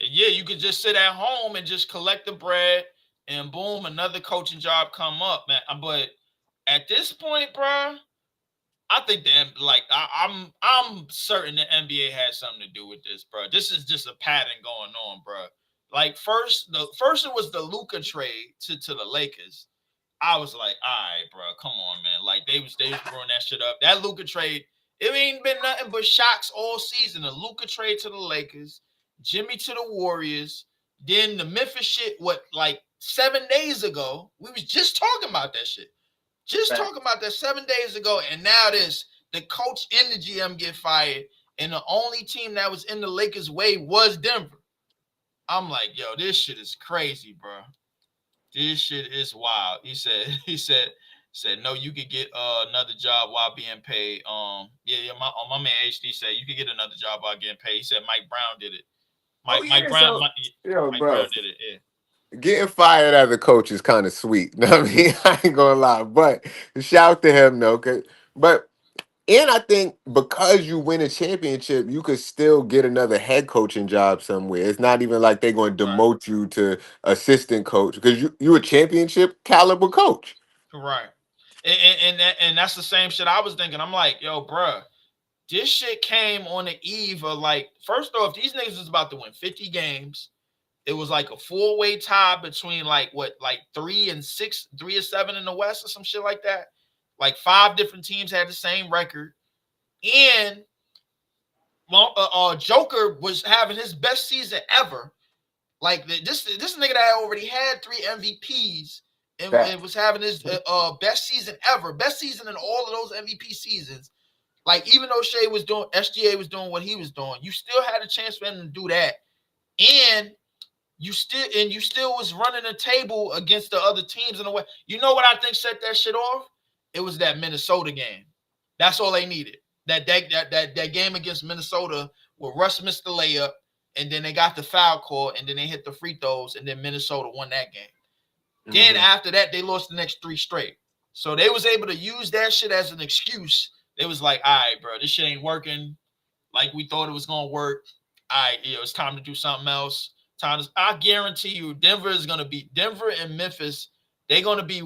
yeah, you could just sit at home and just collect the bread, and boom, another coaching job come up, man. But at this point, bro, I think I'm certain the NBA has something to do with this, bro. This is just a pattern going on, bro. Like first it was the Luka trade to the Lakers. I was like, all right, bro, come on, man. Like they was throwing that shit up. That Luka trade, it ain't been nothing but shocks all season. The Luka trade to the Lakers, Jimmy to the Warriors, then the Memphis shit. What, like 7 days ago? We was just talking about that shit. Just talking about that 7 days ago, and now this the coach and the GM get fired, and the only team that was in the Lakers' way was Denver. I'm like, yo, this shit is crazy, bro. This shit is wild. He said, no, you could get another job while being paid. Yeah, my man HD said you could get another job while getting paid. He said Mike Brown did it. Mike Brown, Mike Bro, Brown did it. Yeah. getting fired as a coach is kind of sweet. Know what I mean? I ain't gonna lie, but shout to him though. But and I think because you win a championship, you could still get another head coaching job somewhere. It's not even like they're going to Right. demote you to assistant coach because you a championship caliber coach. Right. And that's the same shit I was thinking. I'm like, yo, bruh, this shit came on the eve of like, first off, these niggas was about to win 50 games. It was like a 4-way tie between like 3 and 6, 3 and 7 in the West or some shit like that. Like 5 different teams had the same record. And Joker was having his best season ever. Like this nigga that already had 3 MVPs and was having his best season ever, best season in all of those MVP seasons. Like even though SGA was doing what he was doing, you still had a chance for him to do that, and you still was running a table against the other teams in a way. You know what I think set that shit off? It was that Minnesota game. That's all they needed. That game against Minnesota where Russ missed the layup, and then they got the foul call, and then they hit the free throws, and then Minnesota won that game. Mm-hmm. Then after that, they lost the next 3 straight. So they was able to use that shit as an excuse. They was like, all right, bro, this shit ain't working like we thought it was gonna work. All right, it's time to do something else. I guarantee you, Denver and Memphis. They're gonna be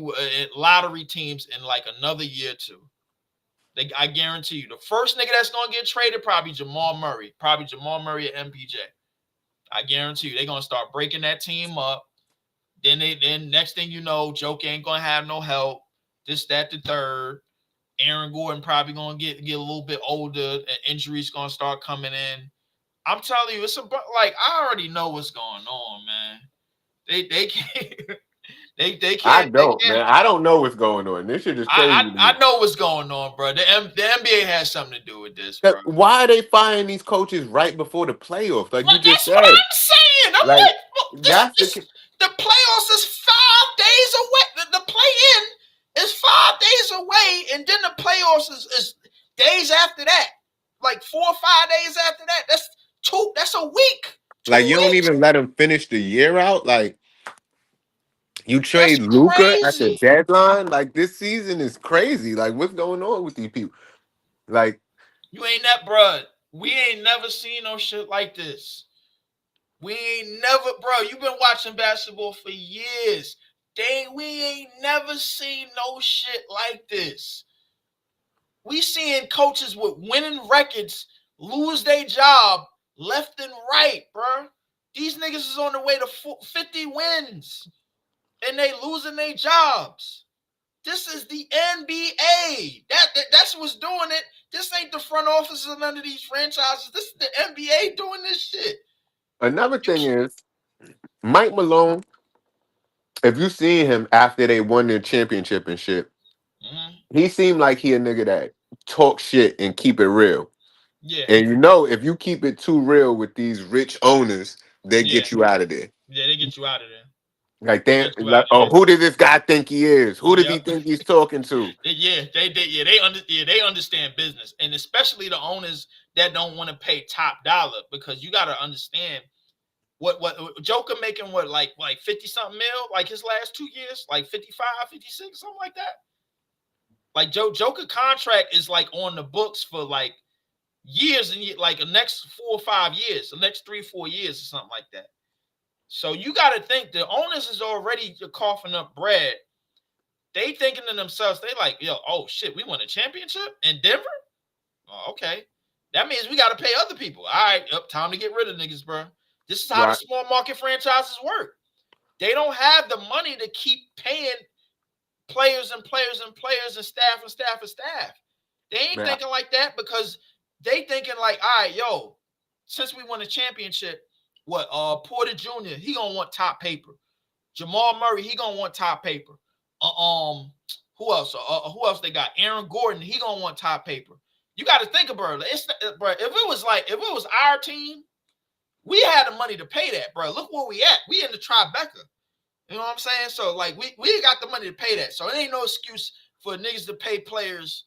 lottery teams in like another year or two. I guarantee you, the first nigga that's gonna get traded probably Jamal Murray at MPJ. I guarantee you, they're gonna start breaking that team up. Then next thing you know, Joke ain't gonna have no help. This, that, the third. Aaron Gordon probably gonna get a little bit older, and injuries gonna start coming in. I'm telling you, like I already know what's going on, man. They can't. They can't. I don't, man. I don't know what's going on. This shit is crazy. I know what's going on, bro. The NBA has something to do with this, bro. Why are they firing these coaches right before the playoffs? Like you just said. That's what I'm saying. I'm like the playoffs is 5 days away. The play-in is 5 days away, and then the playoffs is days after that. Like 4 or 5 days after that. That's a week. Like you don't even let them finish the year out. Like you trade Luka at the deadline. Like this season is crazy. Like what's going on with these people? Like you ain't that, bro. We ain't never seen no shit like this. We ain't never, bro. You've been watching basketball for years. We ain't never seen no shit like this. We seeing coaches with winning records lose their job left and right, bro. These niggas is on the way to 50 wins, and they losing their jobs. This is the NBA. That's what's doing it. This ain't the front office of none of these franchises. This is the NBA doing this shit. Another thing is Mike Malone. If you seen him after they won their championship and shit, he seemed like he a nigga that talk shit and keep it real. Yeah. And you know, if you keep it too real with these rich owners, they get you out of there. Yeah, they get you out of there. Like they like, oh, who does this guy think he is? Who does he think he's talking to? They understand business, and especially the owners that don't want to pay top dollar, because you got to understand what Joker making, what like 50 something mil like his last 2 years, like 55, 56, something like that. Like Joker contract is like on the books for like years and like the next 4 or 5 years, the next 3-4 years or something like that. So you got to think the owners is already coughing up bread. They thinking to themselves, they like, yo, oh shit, we won a championship in Denver? Oh, okay. That means we got to pay other people. All right, time to get rid of niggas, bro. This is how the small market franchises work. They don't have the money to keep paying players and players and players and staff and staff and staff. They ain't thinking like that, because they thinking like, all right, yo, since we won a championship, Porter Jr., he gonna want top paper. Jamal Murray, he gonna want top paper. Who else? Who else they got? Aaron Gordon, he gonna want top paper. You got to think about it. Bro, if it was our team, we had the money to pay that, bro. Look where we at. We in the Tribeca. You know what I'm saying? So like we got the money to pay that. So it ain't no excuse for niggas to pay players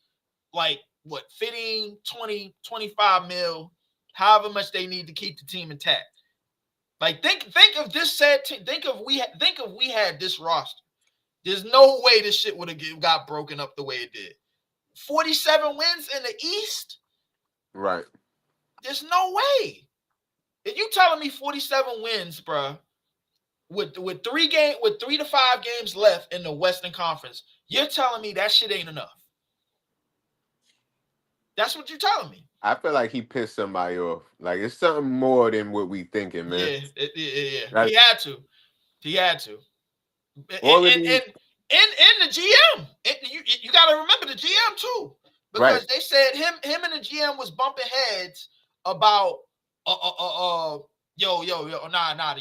like what 15, 20, 25 mil, however much they need to keep the team intact. Like think of this said team. Think if we had this roster. There's no way this shit would have got broken up the way it did. 47 wins in the East? Right. There's no way. If you telling me 47 wins, bro, with 3 to 5 games left in the Western Conference, you're telling me that shit ain't enough. That's what you're telling me. I feel like he pissed somebody off. Like it's something more than what we thinking, man. Yeah. He had to. And the GM, you got to remember the GM too, because they said him and the GM was bumping heads about the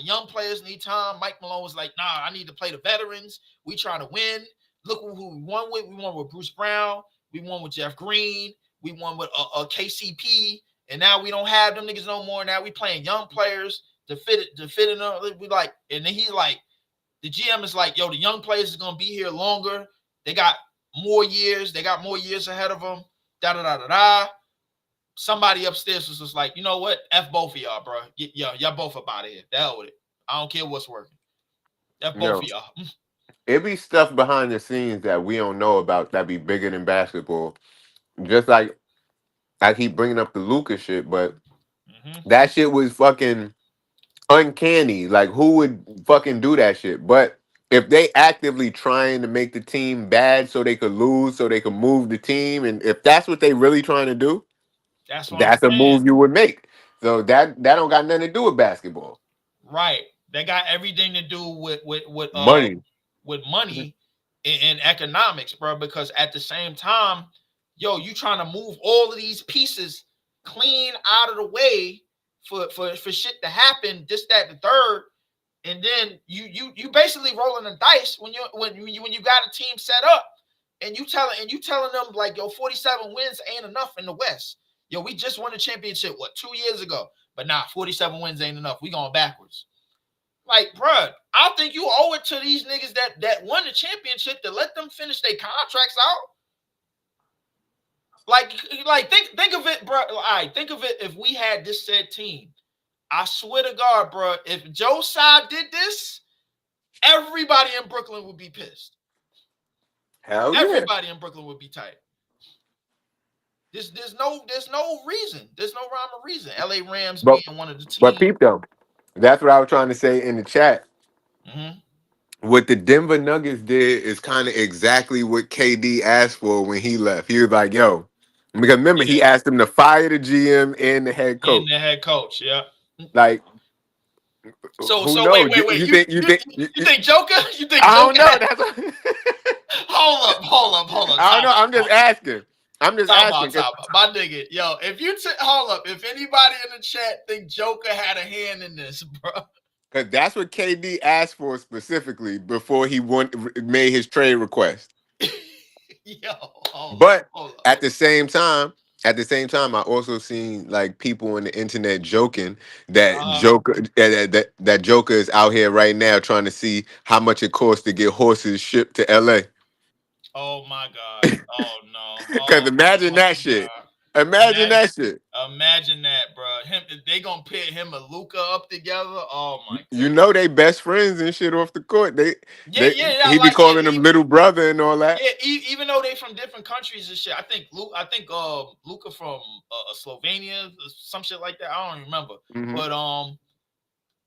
young players need time. Mike Malone was like, nah, I need to play the veterans. We trying to win. Look who we won with. We won with Bruce Brown. We won with Jeff Green. We won with KCP. And now we don't have them niggas no more. Now we playing young players to fit in. We like, and then he's like, the GM is like, yo, the young players is gonna be here longer. They got more years. They got more years ahead of them. Somebody upstairs was just like, you know what? F both of y'all, bro. Y'all both up out of here. The hell with it. I don't care what's working. F both of y'all. It be stuff behind the scenes that we don't know about that be bigger than basketball. Just like I keep bringing up the Luka shit, but that shit was fucking uncanny. Like who would fucking do that shit? But if they actively trying to make the team bad so they could lose, so they could move the team, and if that's what they really trying to do, that's a move you would make. So that don't got nothing to do with basketball. Right. They got everything to do with money. With money and economics, bro. Because at the same time, yo, you trying to move all of these pieces clean out of the way for shit to happen, this, that, the third, and then you basically rolling the dice when you got a team set up, and you telling them like, yo, 47 wins ain't enough in the West. Yo, we just won a championship 2 years ago, but 47 wins ain't enough. We going backwards. Like, bro, I think you owe it to these niggas that won the championship to let them finish their contracts out. Like think of it, bro. All right, think of it if we had this said team. I swear to God, bro, if Joe Tsai did this, everybody in Brooklyn would be pissed. Hell yeah. Everybody in Brooklyn would be tight. There's no reason. There's no rhyme or reason. LA Rams being one of the teams. But peep though, That's what I was trying to say in the chat. Mm-hmm. What the Denver Nuggets did is kind of exactly what KD asked for when he left. He was like, "Yo," because remember Yeah. he asked him to fire the GM and the head And coach. the head coach. Yeah. Like, So who wait, knows? wait, wait. You You think you you think you think Joker? You think I don't Joker? know. That's what, Hold up. I don't know. I'm just asking. I'm just asking. 'Cause Time out. My nigga, yo, if you hold up, if anybody in the chat think Joker had a hand in this, bro. Because that's what KD asked for specifically before he made his trade request. Yo, But hold up. at the same time, I also seen like people on the internet joking that Uh, Joker Joker is out here right now trying to see how much it costs to get horses shipped to LA. oh my God. Oh no. Because Oh imagine my that shit. God. Imagine Imagine, that shit. imagine that, bro. They gonna pit him and Luca up together. Oh my You goodness. know they best friends and shit off the court. Yeah, yeah. He be Like calling him little brother and all that. yeah, even though they from different countries and shit. I think Luca from Slovenia, some shit like that. I don't remember. Mhm. But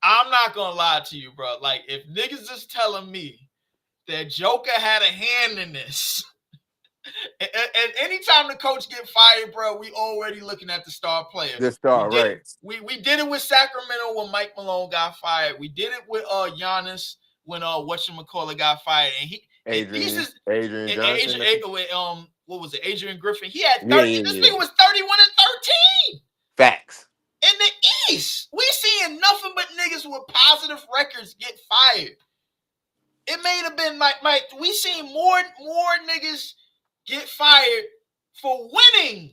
I'm not gonna lie to you, bro. Like if niggas is telling me that Joker had a hand in this. And anytime the coach get fired, bro, we already looking at the star player. The star, right? We did it with Sacramento when Mike Malone got fired. We did it with Giannis when whatchamacallit got fired. And these is Adrian Johnson. what was it? Adrian Griffin. He had Yeah, 30. yeah, This yeah. nigga was 31-13 Facts. in the East. We seeing nothing but niggas with positive records get fired. It may have been like we seen more niggas get fired for winning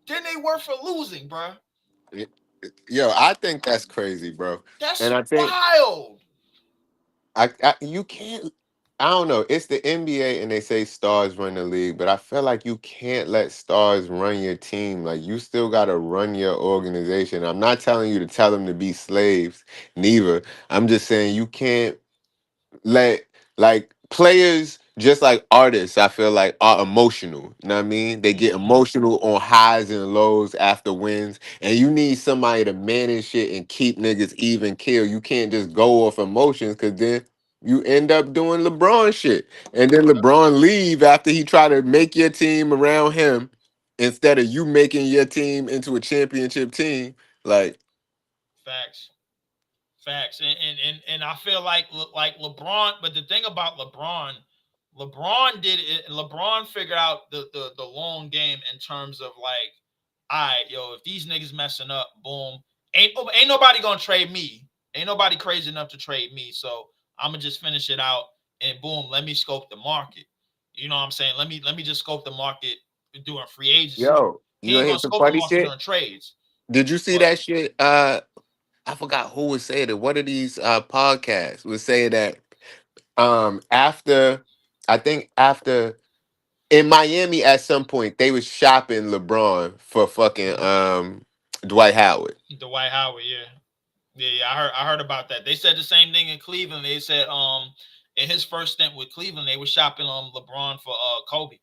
than they were for losing, bro. Yo, I think that's crazy, bro. That's And I think wild. you can't. I don't know. It's the NBA, and they say stars run the league, but I feel like you can't let stars run your team. Like you still got to run your organization. I'm not telling you to tell them to be slaves, neither. I'm just saying you can't let like players just like artists I feel like are emotional, you know what I mean? They get Mm-hmm. emotional on highs and lows after wins, and you need somebody to manage shit and keep niggas even kill. You can't just go off emotions because then you end up doing LeBron shit, and then LeBron leave after he try to make your team around him instead of you making your team into a championship team. Like, Facts. Facts. And I feel like LeBron, but the thing about LeBron did it. LeBron figured out the long game in terms of like, all right, yo, if these niggas messing up, boom, ain't nobody gonna trade me. Ain't nobody crazy enough to trade me. So I'm gonna just finish it out and boom, let me scope the market. You know what I'm saying? Let me just scope the market doing free agency. yo, you He know, ain't gonna here's some scope the funny market shit. during trades. Did you see But that shit? I forgot who was saying it. One of these podcasts was saying that after I think after in Miami at some point they was shopping LeBron for fucking Dwight Howard. Dwight Howard, yeah. Yeah, I heard about that. They said the same thing in Cleveland. They said in his first stint with Cleveland, they were shopping LeBron for Kobe,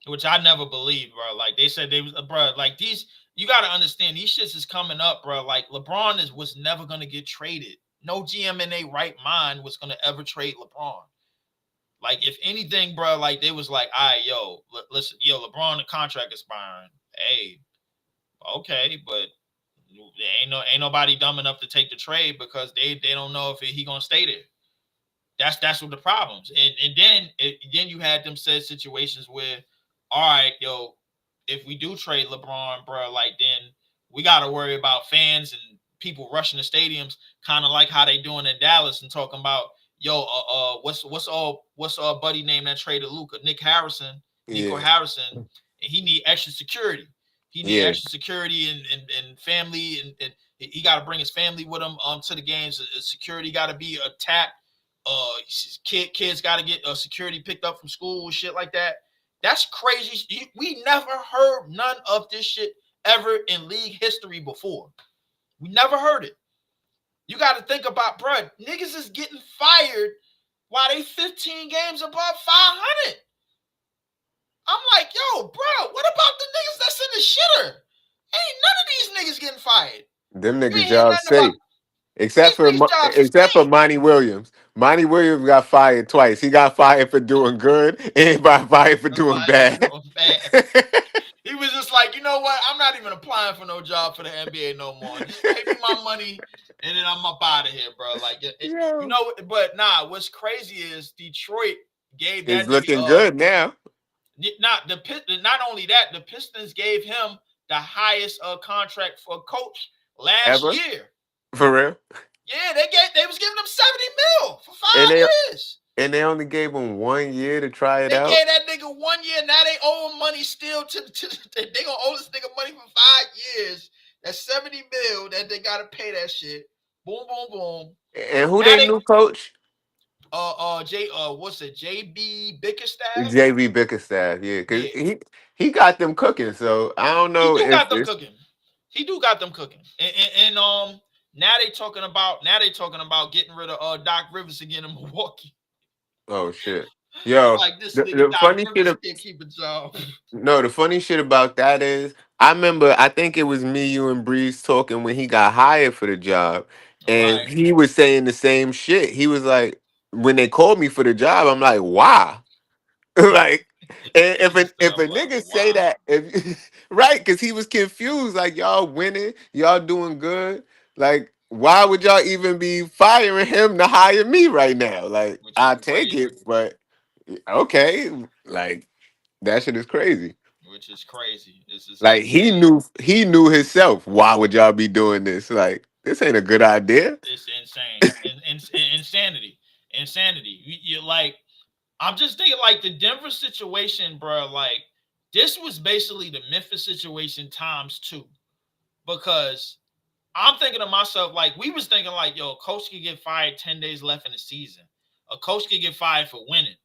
which I never believed, bro. Like they said they was bro, like these you got to understand these shits is coming up, bro. Like LeBron was never going to get traded. No GM in their right mind was going to ever trade LeBron. Like if anything, bro, like they was like, "All right, yo, listen, yo, LeBron the contract expiring. Hey, okay, but ain't nobody dumb enough to take the trade because they don't know if he gonna stay there. That's what the problems. And then you had them said situations where, all right, yo, if we do trade LeBron, bro, like then we got to worry about fans and people rushing the stadiums, kind of like how they doing in Dallas and talking about, yo, what's buddy name that traded Luka, Nico Yeah, Harrison, and he need extra security. He need yeah, extra security and family, and he got to bring his family with him to the games. Security got to be tapped. Kids got to get security picked up from school, shit like that. That's crazy. We never heard none of this shit ever in league history before. We never heard it. You got to think about, bro, niggas is getting fired while they 15 games above 500. I'm like, yo, bro, what about the niggas that's in the shitter? Ain't none of these niggas getting fired. Them You niggas ain't hear jobs nothing about safe. Except these for niggas' jobs are except for safe. Monty Williams. Monty Williams got fired twice. He got fired for doing good and he got fired for That's doing why they're bad. doing bad. He was just like, you know what? I'm not even applying for no job for the NBA no more. Just pay me my money, and then I'm up out of here, bro. Like, you Yo, know. But nah, what's crazy is Detroit gave it's that nigga looking good now. not only that, the Pistons gave him the highest contract for a coach last Ever. year. For real. Yeah, they was giving him 70 mil for And they 5 years. and they only gave him 1 year to try it They out. gave that nigga 1 year. Now they owe him money still. They gonna owe this nigga money for 5 years. That's 70 mil that they gotta pay that shit. Boom, boom, boom. And who Now they they new coach? what's it? JB Bickerstaff? JV Bickerstaff, yeah, because Yeah, he got them cooking. So I don't he know do if got them it's cooking. He do got them cooking. And now they talking about getting rid of Doc Rivers again in Milwaukee. oh shit. Yo, Like this nigga the Doc funny Rivers shit. can't keep a job. No, the funny shit about that is, I remember, I think it was me, you, and Breeze talking when he got hired for the job, and Right. he was saying the same shit. He was like, when they called me for the job, I'm like, why? Like, and He just if said, a well, nigga say wow. that, if right, because he was confused, like y'all winning, y'all doing good, like why would y'all even be firing him to hire me right now? Like, Which is I take crazy. it, but okay, like that shit is crazy. Which is crazy. It's just Like like, man, he knew himself. Why would y'all be doing this? Like this ain't a good idea. it's insane. Insanity. Insanity. You like, I'm just thinking like the Denver situation, bro. Like, this was basically the Memphis situation times two. Because I'm thinking to myself, like, we was thinking like, yo, a coach could get fired 10 days left in the season. A coach could get fired for winning.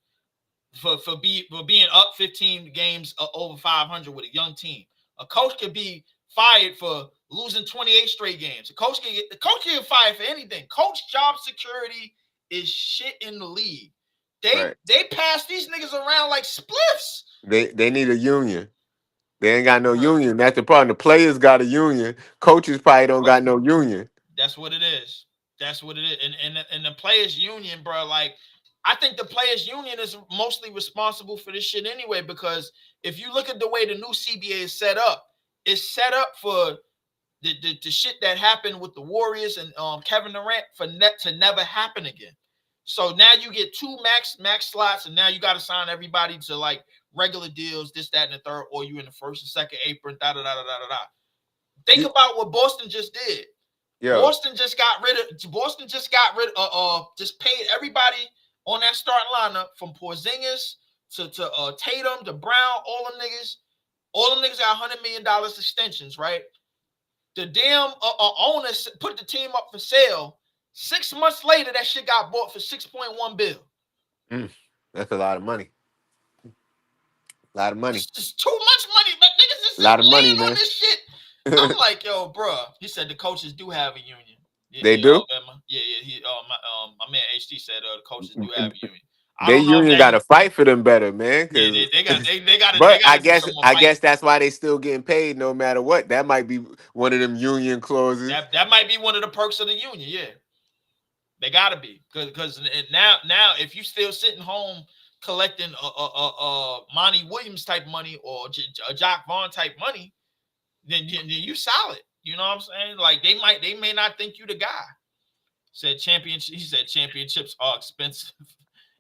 For being up 15 games over 500 with a young team. A coach could be fired for losing 28 straight games. The coach can get fired for anything. Coach job security is shit in the league. Right. They pass these niggas around like spliffs. They need a union. They ain't got no Bruh, union. That's the problem. The players got a union. Coaches probably don't bruh. got no union. That's what it is. That's what it is. And the players union, bro, like I think the players union is mostly responsible for this shit anyway, because if you look at the way the new CBA is set up, it's set up for the shit that happened with the Warriors and Kevin Durant for to never happen again. So now you get two max slots, and now you got to sign everybody to like regular deals, this, that, and the third, or you in the first and second apron, da da da da da da. Think You, about what Boston just did. yo, Boston just got rid of just paid everybody on that starting lineup from Porzingis to Tatum to Brown, all them niggas got $100 million extensions, right? The damn owners put the team up for sale. 6 months later, that shit got bought for 6.1 bill. that's a lot of money. A lot of money. It's just too much money, but niggas A is lot of money, laying on man. this shit. I'm like, yo, bro. He said the coaches do have a union. They In do. Alabama. Yeah. He my man HT said the coaches do have a union. I They don't know if union that got to fight for them better, man. yeah, Cause, they but gotta do some more I fighting. guess that's why they still getting paid no matter what. That might be one of them union clauses. That might be one of the perks of the union, yeah. They gotta be. Because now if you still sitting home collecting Monty Williams type money or Jock Vaughn type money, then you solid. You know what I'm saying? Like they may not think you the guy. He said championships are expensive.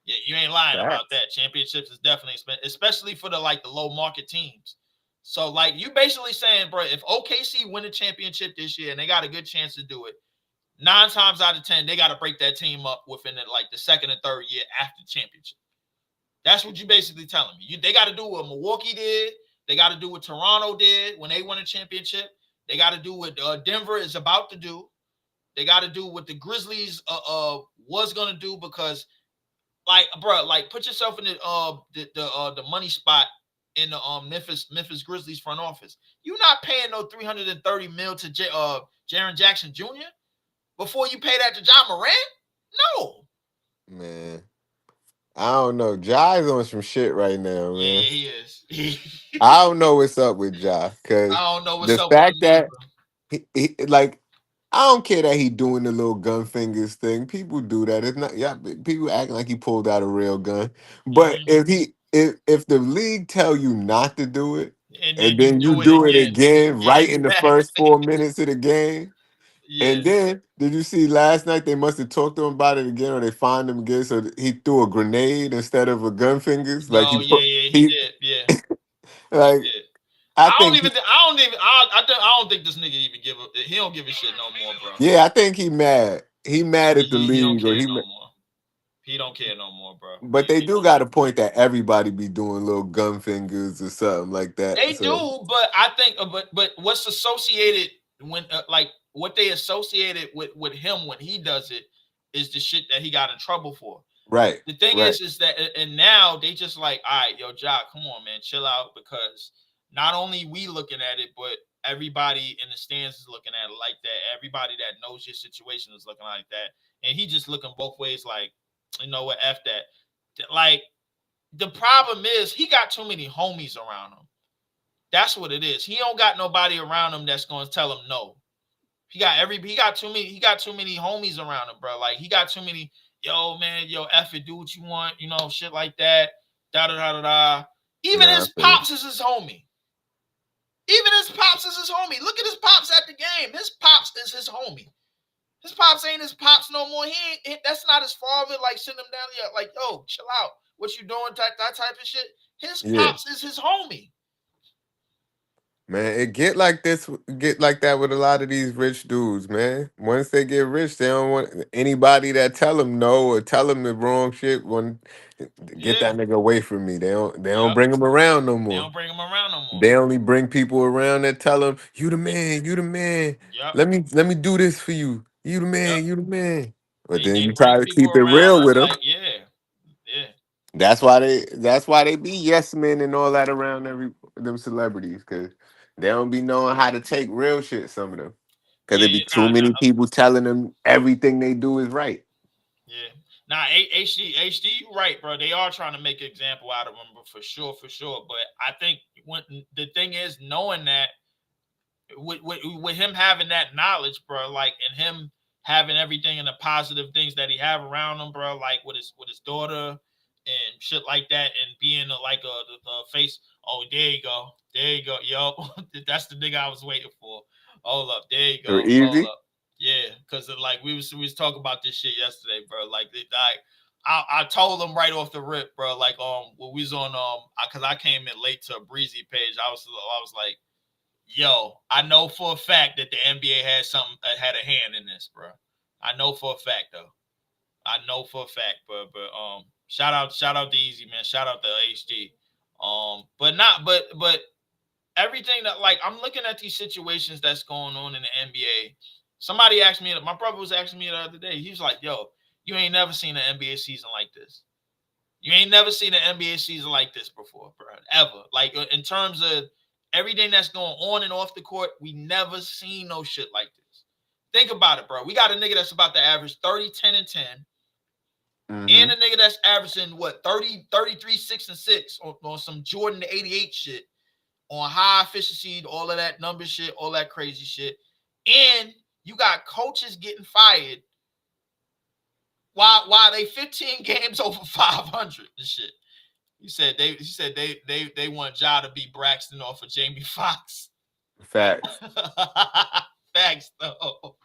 Yeah, you ain't lying about Facts. that. Championships is definitely expensive, especially for the low market teams. So like you basically saying, bro, if OKC win a championship this year and they got a good chance to do it, 9 times out of 10 they got to break that team up within the second or third year after the championship. That's what you basically telling me. They got to do what Milwaukee did. They got to do what Toronto did when they won a championship. They got to do what Denver is about to do. They got to do what the Grizzlies was gonna do, because put yourself in the money spot in the Memphis Grizzlies front office. You're not paying no $330 million to Jaren Jackson Jr. before you pay that to John Morant. No. Man, I don't know. Jai's on some shit right now, Yeah, man. he is. I don't know what's up with Ja, cause I don't know what's the up with him fact either. that like I don't care that he doing the little gun fingers thing. People do that. It's not. Yeah, people acting like he pulled out a real gun. But Mhm. if the league tell you not to do it, And and then you then you do it do it again. again Yeah, right in the first exactly. 4 minutes of the game, Yeah. and then did you see last night they must have talked to him about it again, or they fined him again, so he threw a grenade instead of a gun fingers. Like No, he yeah, put yeah, he he did. Yeah, he like did. I I don't think even. I don't even. I don't think this nigga even give a. He don't give a shit no more, bro. yeah, I think he mad. He mad at the He don't league, or care he. no more. He don't care no more, bro. But they He do don't got care. a point that everybody be doing little gun fingers or something like that. They So do, but I think, but what's associated when like what they associated with him when he does it is the shit that he got in trouble for. right, The thing right, is that, and now they just like, all right, yo, Jock, come on, man, chill out, because not only we looking at it, but everybody in the stands is looking at it like that. Everybody that knows your situation is looking like that, and he just looking both ways, like, you know what, f that. Like the problem is he got too many homies around him. That's what it is. He don't got nobody around him that's going to tell him no. He got too many homies around him, bro. Like he got too many, yo, man, yo, F it, do what you want, you know, shit like that. Da da da da da. Even nah, I his feel it. pops is his homie. Even his pops is his homie. Look at his pops at the game. His pops is his homie. His pops ain't his pops no more. That's not his father. Like sitting him down here, like, yo, chill out. What you doing? That type of shit. His Yeah, pops is his homie. man, it get like that with a lot of these rich dudes, man. Once they get rich, they don't want anybody that tell them no or tell them the wrong shit. Want get Yeah. that nigga away from me. They don't Yep. bring him around no They more. don't bring him around no more. They only bring people around that tell them, "You the man, you the man. Yep. Let me do this for you. You the Yep. man, you the man." But then They you bring try to people keep it around real that's with them. like, yeah, yeah, That's why they be yes men and all that around every them celebrities, because they don't be knowing how to take real shit. Some of them, because yeah, there be yeah. too many people telling them everything they do is right. Yeah. Nah, HD, you right, bro. They are trying to make an example out of him, but for sure, for sure. But I think when the thing is knowing that with him having that knowledge, bro, like, and him having everything and the positive things that he have around him, bro, like with his daughter and shit like that, and being like a face. Oh, there you go, yo. That's the nigga I was waiting for. Hold up, there you Or go. Hold easy. up, yeah, because like we was talking about this shit yesterday, bro. Like I told him right off the rip, bro. Like when we was on because I came in late to a Breezy page, I was like, yo, I know for a fact that the NBA had a hand in this, bro. I know for a fact though. I know for a fact, but shout out to Easy, man. Shout out to HD. But everything that, like, I'm looking at these situations that's going on in the NBA. Somebody asked me, my brother was asking me the other day. He was like, "Yo, you ain't never seen an NBA season like this. You ain't never seen an NBA season like this before, bro. Ever. Like in terms of everything that's going on and off the court, we never seen no shit like this. Think about it, bro. We got a nigga that's about to average 30, 10, and 10, Mm-hmm. and a nigga that's averaging what 30, 33, 6, and 6 on some Jordan 88 shit, on high efficiency, all of that number shit, all that crazy shit. And you got coaches getting fired while they 15 games over 500 and shit. He said they want Ja to be Braxton off of Jamie Foxx. Facts. Facts though.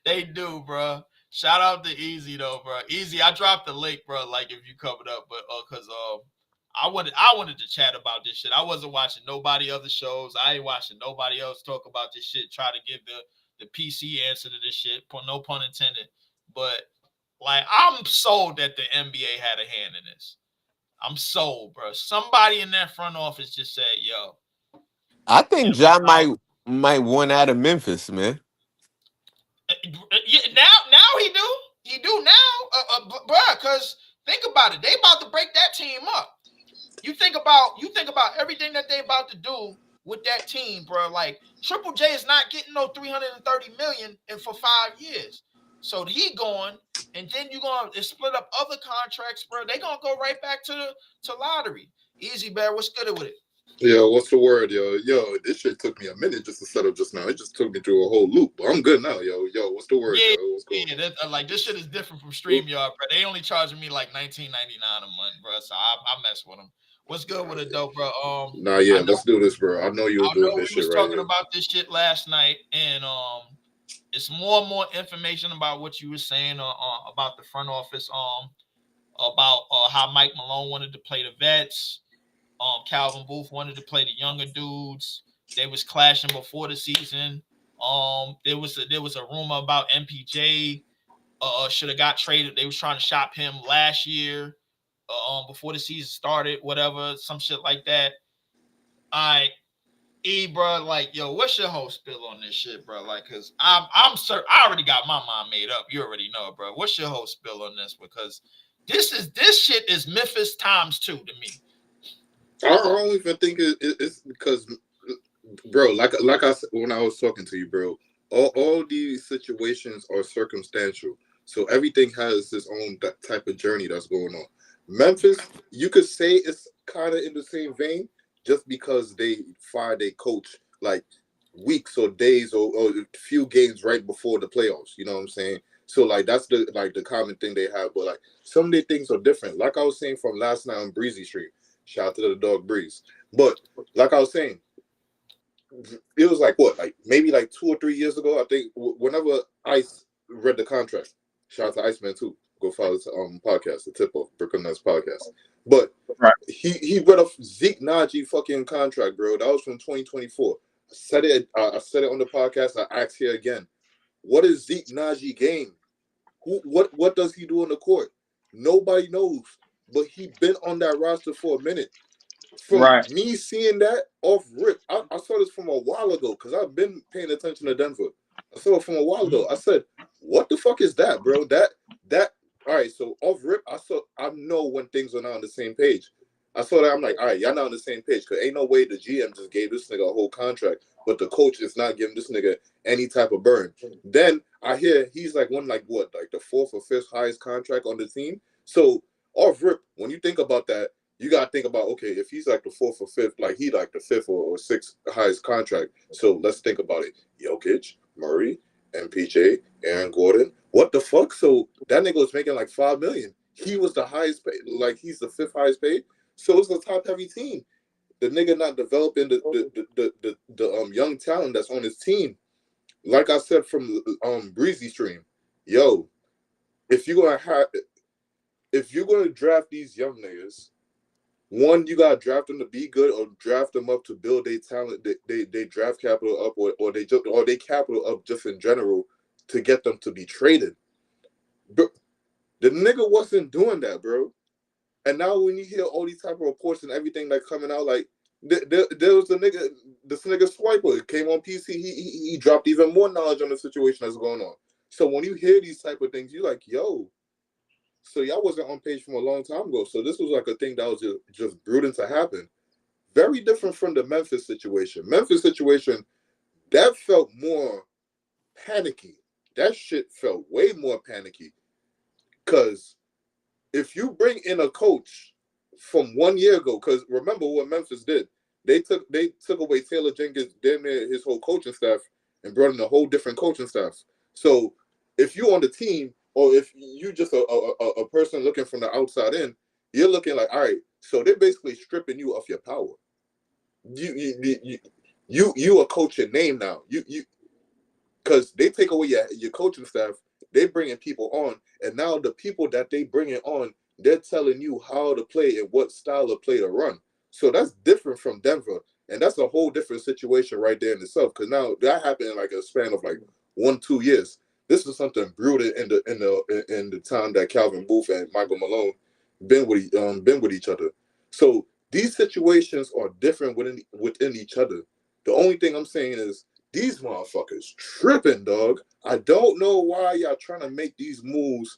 They do, bro. Shout out to Easy though, bro. Easy, I dropped the link, bro. Like if you covered up, but because I wanted to chat about this shit. I wasn't watching nobody other shows. I ain't watching nobody else talk about this shit. Try to give the PC answer to this shit. No pun intended. But like, I'm sold that the NBA had a hand in this. I'm sold, bro. Somebody in that front office just said, "Yo, I think every John time." might want out of Memphis, man. Yeah, now he do now, bro. Because think about it, they about to break that team up. You think about everything that they about to do with that team, bro. Like Triple J is not getting no 330 million in for 5 years, so he going, and then you gonna split up other contracts, bro. They gonna go right back to lottery. Easy, Bear. What's good with it? Yo, what's the word, yo? Yo, this shit took me a minute just to set up just now. It just took me through a whole loop, but I'm good now, yo. Yo, what's the word, Yeah, yo? What's going yeah. on? Like this shit is different from Well, StreamYard, bro. They only charging me like 19.99 a month, bro. So I mess with them. What's good with it though, bro? nah, I yeah, know let's do this, bro. I know you was I doing know this we shit was right talking here. about this shit last night, and it's more and more information about what you were saying about the front office, about how Mike Malone wanted to play the vets, Calvin Booth wanted to play the younger dudes. They was clashing before the season. There was a rumor about MPJ should have got traded. They was trying to shop him last year, before the season started, whatever, some shit like that. I bro, like, yo, what's your whole spill on this shit, bro? Like, cause I'm certain I already got my mind made up. You already know, bro. What's your whole spill on this? Because this shit is Memphis times two to me. I don't even think it's because, bro, like I said when I was talking to you, bro, all these situations are circumstantial. So everything has its own type of journey that's going on. Memphis, you could say it's kind of in the same vein, just because they fired a coach like weeks or days or a few games right before the playoffs. You know what I'm saying? So like that's the common thing they have, but like some of the things are different. Like I was saying from last night on Breezy Street. Shout out to the dog Breeze. But like I was saying, it was like what, like maybe like 2 or 3 years ago. I think whenever Ice read the contract, shout out to Iceman too. Go follow the podcast, the Tip Off Brooklyn Nets podcast. But Right. he read a Zeke Naji fucking contract, bro. That was from 2024. I said it on the podcast. I asked here again. What is Zeke Naji game? What does he do on the court? Nobody knows. But he been on that roster for a minute. From Right. me seeing that off rip, I saw this from a while ago because I've been paying attention to Denver. I saw it from a while ago. I said, "What the fuck is that, bro? That all right." So off rip, I know when things are not on the same page. I saw that I'm like, all right, y'all not on the same page because ain't no way the GM just gave this nigga a whole contract, but the coach is not giving this nigga any type of burn. Then I hear he's like like what, like the fourth or fifth highest contract on the team. So off rip, when you think about that, you gotta think about, okay, if he's like the fourth or fifth, like he like the fifth or sixth highest contract. So let's think about it. Jokic, Murray, MPJ, Aaron Gordon. What the fuck? So that nigga was making like 5 million. He was the highest paid, like he's the fifth highest paid. So it's a top heavy team. The nigga not developing the young talent that's on his team. Like I said from Breezy Stream, yo, if you're gonna have if you're gonna draft these young niggas, one, you gotta draft them to be good, or draft them up to build their talent. They draft capital up, or they capital up just in general to get them to be traded. But the nigga wasn't doing that, bro. And now when you hear all these type of reports and everything like coming out, like there was this nigga Swiper came on PC. He dropped even more knowledge on the situation that's going on. So when you hear these type of things, you're like, yo, so y'all wasn't on page from a long time ago. So this was like a thing that was just brooding to happen. Very different from the Memphis situation. Memphis situation, that felt more panicky. That shit felt way more panicky. Cause if you bring in a coach from 1 year ago, because remember what Memphis did. They took away Taylor Jenkins, damn near his whole coaching staff, and brought in a whole different coaching staff. So if you on the team, or if you just a person looking from the outside in, you're looking like, all right, so they're basically stripping you of your power. You a coach in name now. You because they take away your coaching staff, they bringing people on, and now the people that they bringing on, they're telling you how to play and what style of play to run. So that's different from Denver, and that's a whole different situation right there in itself. Because now that happened in like a span of like 1-2 years. This is something brooded in the time that Calvin Booth and Michael Malone been with each other. So these situations are different within each other. The only thing I'm saying is these motherfuckers tripping, dog. I don't know why y'all trying to make these moves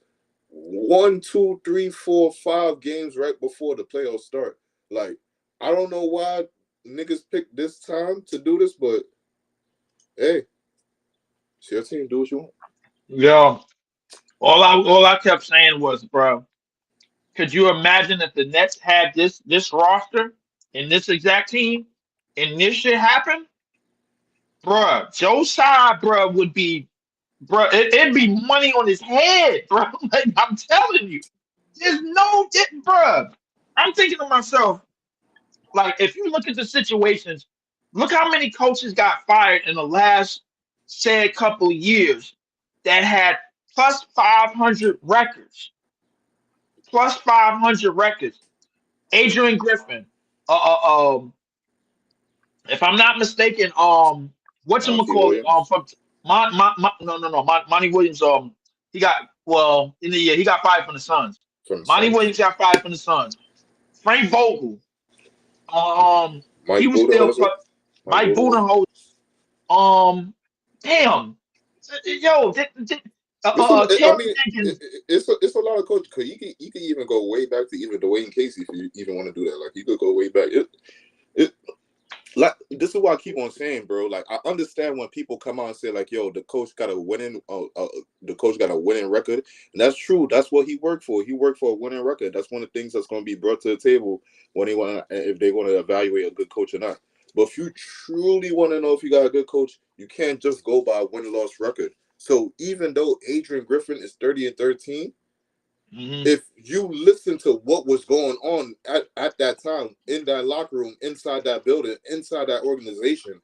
1, 2, 3, 4, 5 games right before the playoffs start. Like, I don't know why niggas picked this time to do this, but hey, it's your team. Do what you want. Yo, all I kept saying was, bro, could you imagine if the Nets had this roster and this exact team? and this shit happened, bruh, Joe Tsai, bruh, would be, bruh, it'd be money on his head, bruh. Like, I'm telling you, there's no, bruh. I'm thinking to myself, like, if you look at the situations, look how many coaches got fired in the last, say, couple of years that had plus 500 records, plus 500 records. Adrian Griffin, um, if I'm not mistaken, Monty whatchamacallit, Williams from Monty Williams, he got, well, in the year, he got fired from the Suns. from the Monty Suns. Williams got fired from the Suns. Frank Vogel, he Mike was still Budenholzer. Mike Mike Budenholzer. Budenholzer, damn, yo, I Taylor mean, Jenkins, it's a lot of coaches. Cause you can even go way back to even Dwayne Casey if you even want to do that. Like you could go way back. It like this is what I keep on saying, bro. Like I understand when people come out and say like, "Yo, the coach got a winning record," and that's true. That's what he worked for. He worked for a winning record. That's one of the things that's going to be brought to the table when if they want to evaluate a good coach or not. But if you truly want to know if you got a good coach, you can't just go by a win-loss record. So even though Adrian Griffin is 30-13. If you listen to what was going on at that time in that locker room, inside that building, inside that organization,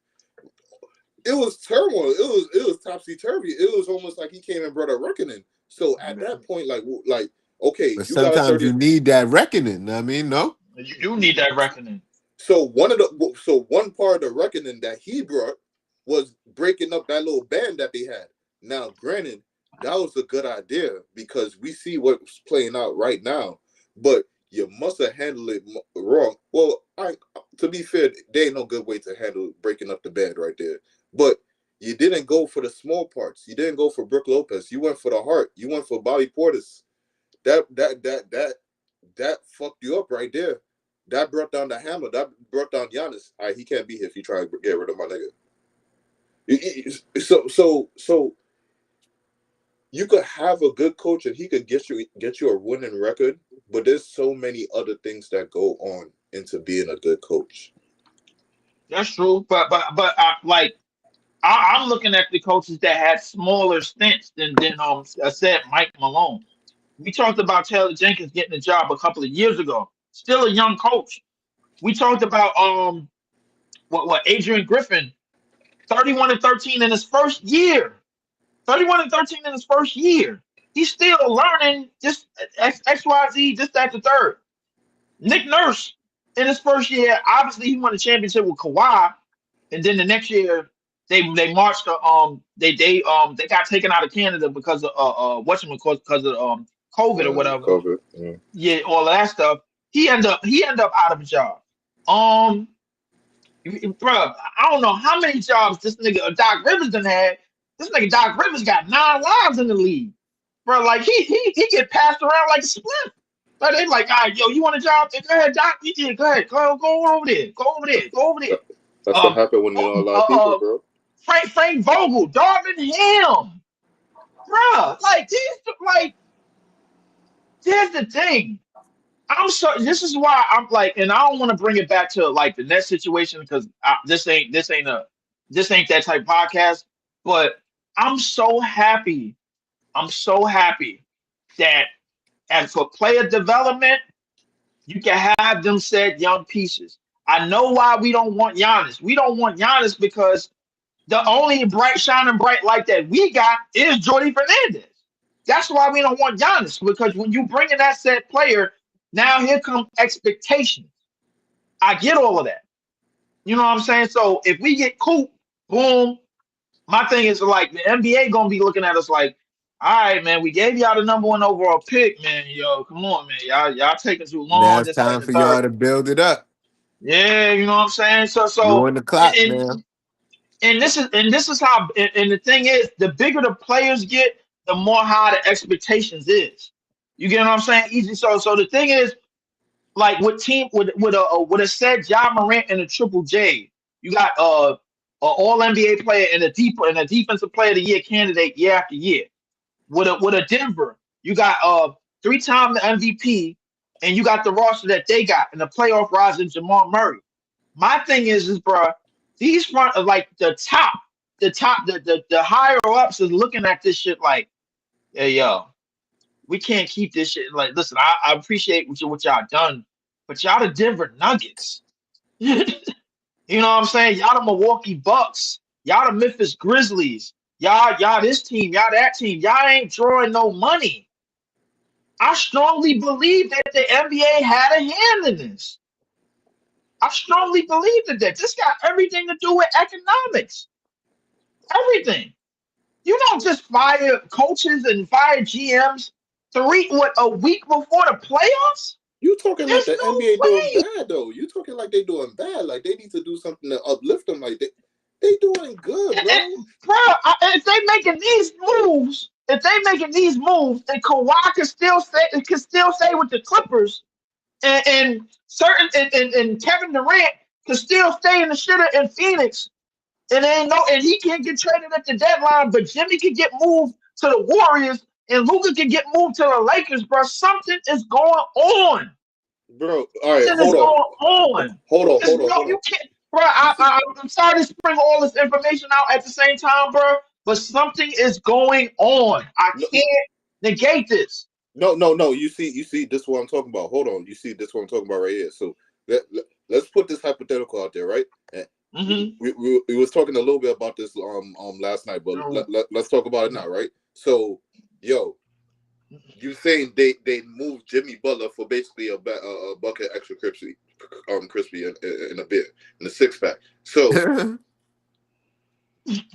it was turmoil. It was topsy-turvy. It was almost like he came and brought a reckoning. So at that point, like okay, But you got a sometimes 30. you need that reckoning. I mean, no. you do need that reckoning. So one part of the reckoning that he brought was breaking up that little band that they had. Now, granted, that was a good idea because we see what's playing out right now, but you must have handled it wrong. Well, to be fair, there ain't no good way to handle breaking up the band right there. But you didn't go for the small parts. You didn't go for Brook Lopez. You went for the heart. You went for Bobby Portis. That fucked you up right there. That brought down the hammer. That brought down Giannis. All right, he can't be here if you try to get rid of my nigga. So you could have a good coach and he could get you a winning record, but there's so many other things that go on into being a good coach. That's true, but like I'm looking at the coaches that had smaller stints than I said Mike Malone. We talked about Taylor Jenkins getting a job a couple of years ago. Still a young coach. We talked about what Adrian Griffin, 31-13 in his first year. 31-13 in his first year. He's still learning just XYZ, just at the third. Nick Nurse in his first year, obviously he won a championship with Kawhi, and then the next year they marched to they got taken out of Canada because of because of COVID or whatever. COVID, yeah. Yeah, all of that stuff. He ended up out of a job. Bro, I don't know how many jobs this nigga Doc Rivers done had. This nigga Doc Rivers got 9 lives in the league, bro. Like he get passed around like a split. Like they like, all right, yo, you want a job? Go ahead, Doc. Yeah, go ahead, go over there, go over there. That's what happened when you know a lot of people, bro. Frank Vogel, Darvin Ham, bro. Like here's the thing. This is why I'm like, and I don't want to bring it back to like the net situation because this ain't that type of podcast. But I'm so happy. I'm so happy that as for player development, you can have them said young pieces. I know why we don't want Giannis. We don't want Giannis because the only shining bright light that we got is Jordy Fernandez. That's why we don't want Giannis, because when you bring in that said player, now here come expectations. I get all of that. You know what I'm saying? So if we get Coop, boom, my thing is like the NBA gonna be looking at us like, all right, man, we gave y'all the number 1 overall pick, man. Yo, come on, man. Y'all taking too long. Now it's time for y'all to build it up. Yeah, you know what I'm saying? So you on the clock, man. And this is how and the thing is, the bigger the players get, the more high the expectations is. You get what I'm saying? Easy. So the thing is, like with a said Ja Morant and a Triple J, you got a All NBA player and a defensive player of the year candidate year after year. With a Denver, you got 3-time MVP, and you got the roster that they got and the playoff rising Jamal Murray. My thing is, bro, these front of like the higher ups is looking at this shit like, hey, yo, we can't keep this shit. Like, listen, I appreciate what y'all done, but y'all the Denver Nuggets. You know what I'm saying? Y'all the Milwaukee Bucks. Y'all the Memphis Grizzlies. Y'all this team. Y'all that team. Y'all ain't drawing no money. I strongly believe that the NBA had a hand in this. I strongly believe that this got everything to do with economics. Everything. You don't just fire coaches and fire GMs a week before the playoffs. You talking like There's the no NBA doing way. bad though? You talking like they doing bad? Like they need to do something to uplift them? Like they doing good, bro. Bro, if they making these moves, then Kawhi can still stay with the Clippers, and Kevin Durant can still stay in the shitter in Phoenix, and he can't get traded at the deadline, but Jimmy can get moved to the Warriors, and Luka can get moved to the Lakers, bro. Something is going on. Bro, all right, Something is going on. hold on. You can't, bro. I'm sorry to spring all this information out at the same time, bro. But something is going on. I can't negate this. No. You see, this is what I'm talking about. Hold on. You see, this is what I'm talking about right here. So let's put this hypothetical out there, right? We was talking a little bit about this last night, but let's talk about it now, right? So, yo, you saying they moved Jimmy Butler for basically a bucket extra crispy in a beer in a 6-pack. So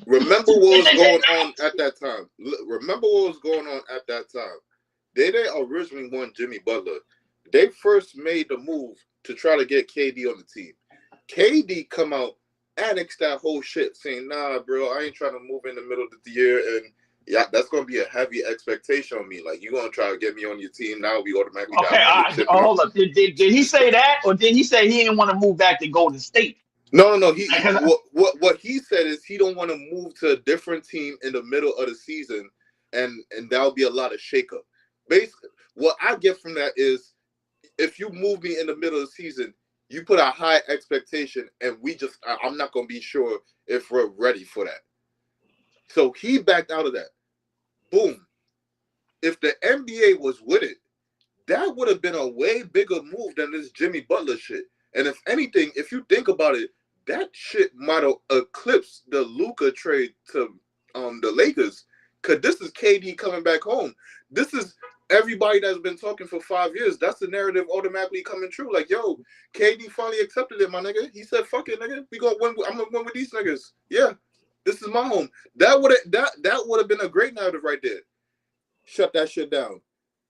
remember what was going on at that time. They didn't originally want Jimmy Butler. They first made the move to try to get KD on the team. KD come out, annex that whole shit, saying, nah, bro, I ain't trying to move in the middle of the year, and yeah, that's gonna be a heavy expectation on me. Like, you gonna try to get me on your team now? We automatically hold up. Did he say that, or did he say he didn't want to move back to Golden State? No. What he said is he don't want to move to a different team in the middle of the season, and that'll be a lot of shakeup. Basically, what I get from that is, if you move me in the middle of the season, you put a high expectation, and I'm not gonna be sure if we're ready for that. So he backed out of that. Boom. If the NBA was with it, that would have been a way bigger move than this Jimmy Butler shit. And if anything, if you think about it, that shit might have eclipsed the Luka trade to the Lakers. Because this is KD coming back home. This is everybody that's been talking for 5 years. That's the narrative automatically coming true. Like, yo, KD finally accepted it, my nigga. He said, fuck it, nigga. We gonna win. I'm gonna win with these niggas. Yeah. This is my home. That would have been a great narrative right there. Shut that shit down.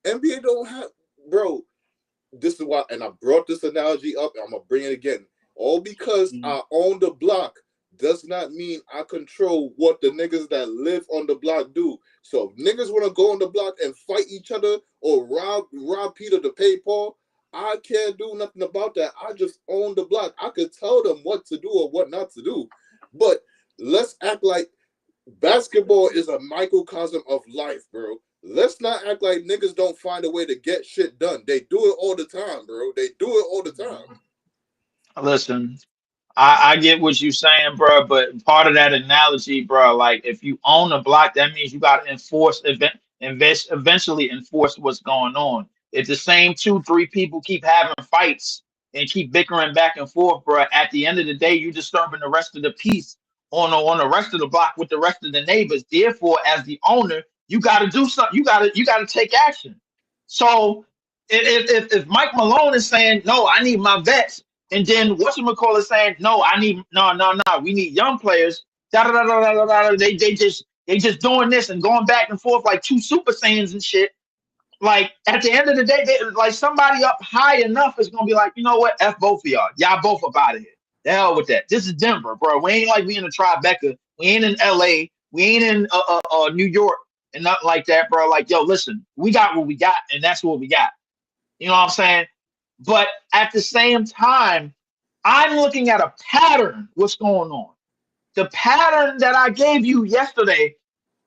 NBA don't have, bro. This is why, and I brought this analogy up, and I'm gonna bring it again. All because I own the block does not mean I control what the niggas that live on the block do. So if niggas want to go on the block and fight each other or rob Peter to pay Paul, I can't do nothing about that. I just own the block. I could tell them what to do or what not to do. But let's act like basketball is a microcosm of life, bro. Let's not act like niggas don't find a way to get shit done. They do it all the time, bro. They do it all the time. Listen, I get what you're saying, bro, but part of that analogy, bro, like if you own a block, that means you got to eventually enforce what's going on. If the same 2-3 people keep having fights and keep bickering back and forth, bro, at the end of the day, you're disturbing the rest of the peace on the rest of the block with the rest of the neighbors. Therefore, as the owner, you got to do something. You got to take action. So if Mike Malone is saying, no, I need my vets, and then whatchamacallit is saying, no, we need young players. They just doing this and going back and forth like 2 Super Saiyans and shit. Like at the end of the day, like somebody up high enough is gonna be like, you know what? F both of y'all. Y'all both up out of here. The hell with that. This is Denver, bro. We ain't like we in a Tribeca. We ain't in LA. We ain't in New York and nothing like that, bro. Like, yo, listen, we got what we got, and that's what we got. You know what I'm saying? But at the same time, I'm looking at a pattern. What's going on? The pattern that I gave you yesterday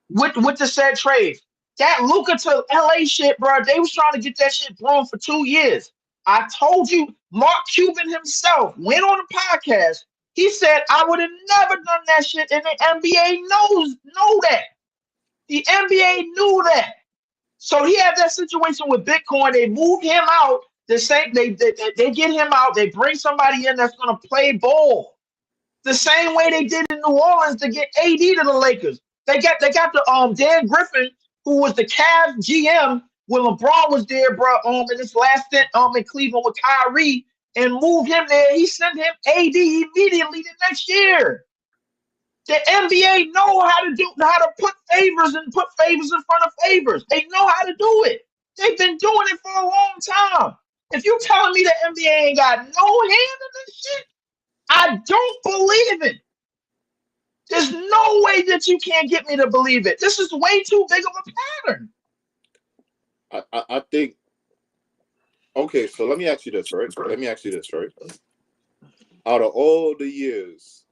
with the said trade. That Luka to LA shit, bro. They was trying to get that shit blown for 2 years. I told you Mark Cuban himself went on a podcast. He said, I would have never done that shit, and the NBA know that. The NBA knew that. So he had that situation with Bitcoin. They moved him out. They get him out. They bring somebody in that's going to play ball. The same way they did in New Orleans to get AD to the Lakers. They got the Dan Griffin, who was the Cavs GM when LeBron was there, bro. In his last stint in Cleveland with Kyrie, and moved him there. He sent him AD immediately the next year. The NBA know how to put favors in front of favors. They know how to do it. They've been doing it for a long time. If you telling me the NBA ain't got no hand in this shit, I don't believe it. There's no way that you can't get me to believe it. This is way too big of a pattern. I think. Okay, so let me ask you this, right? Out of all the years,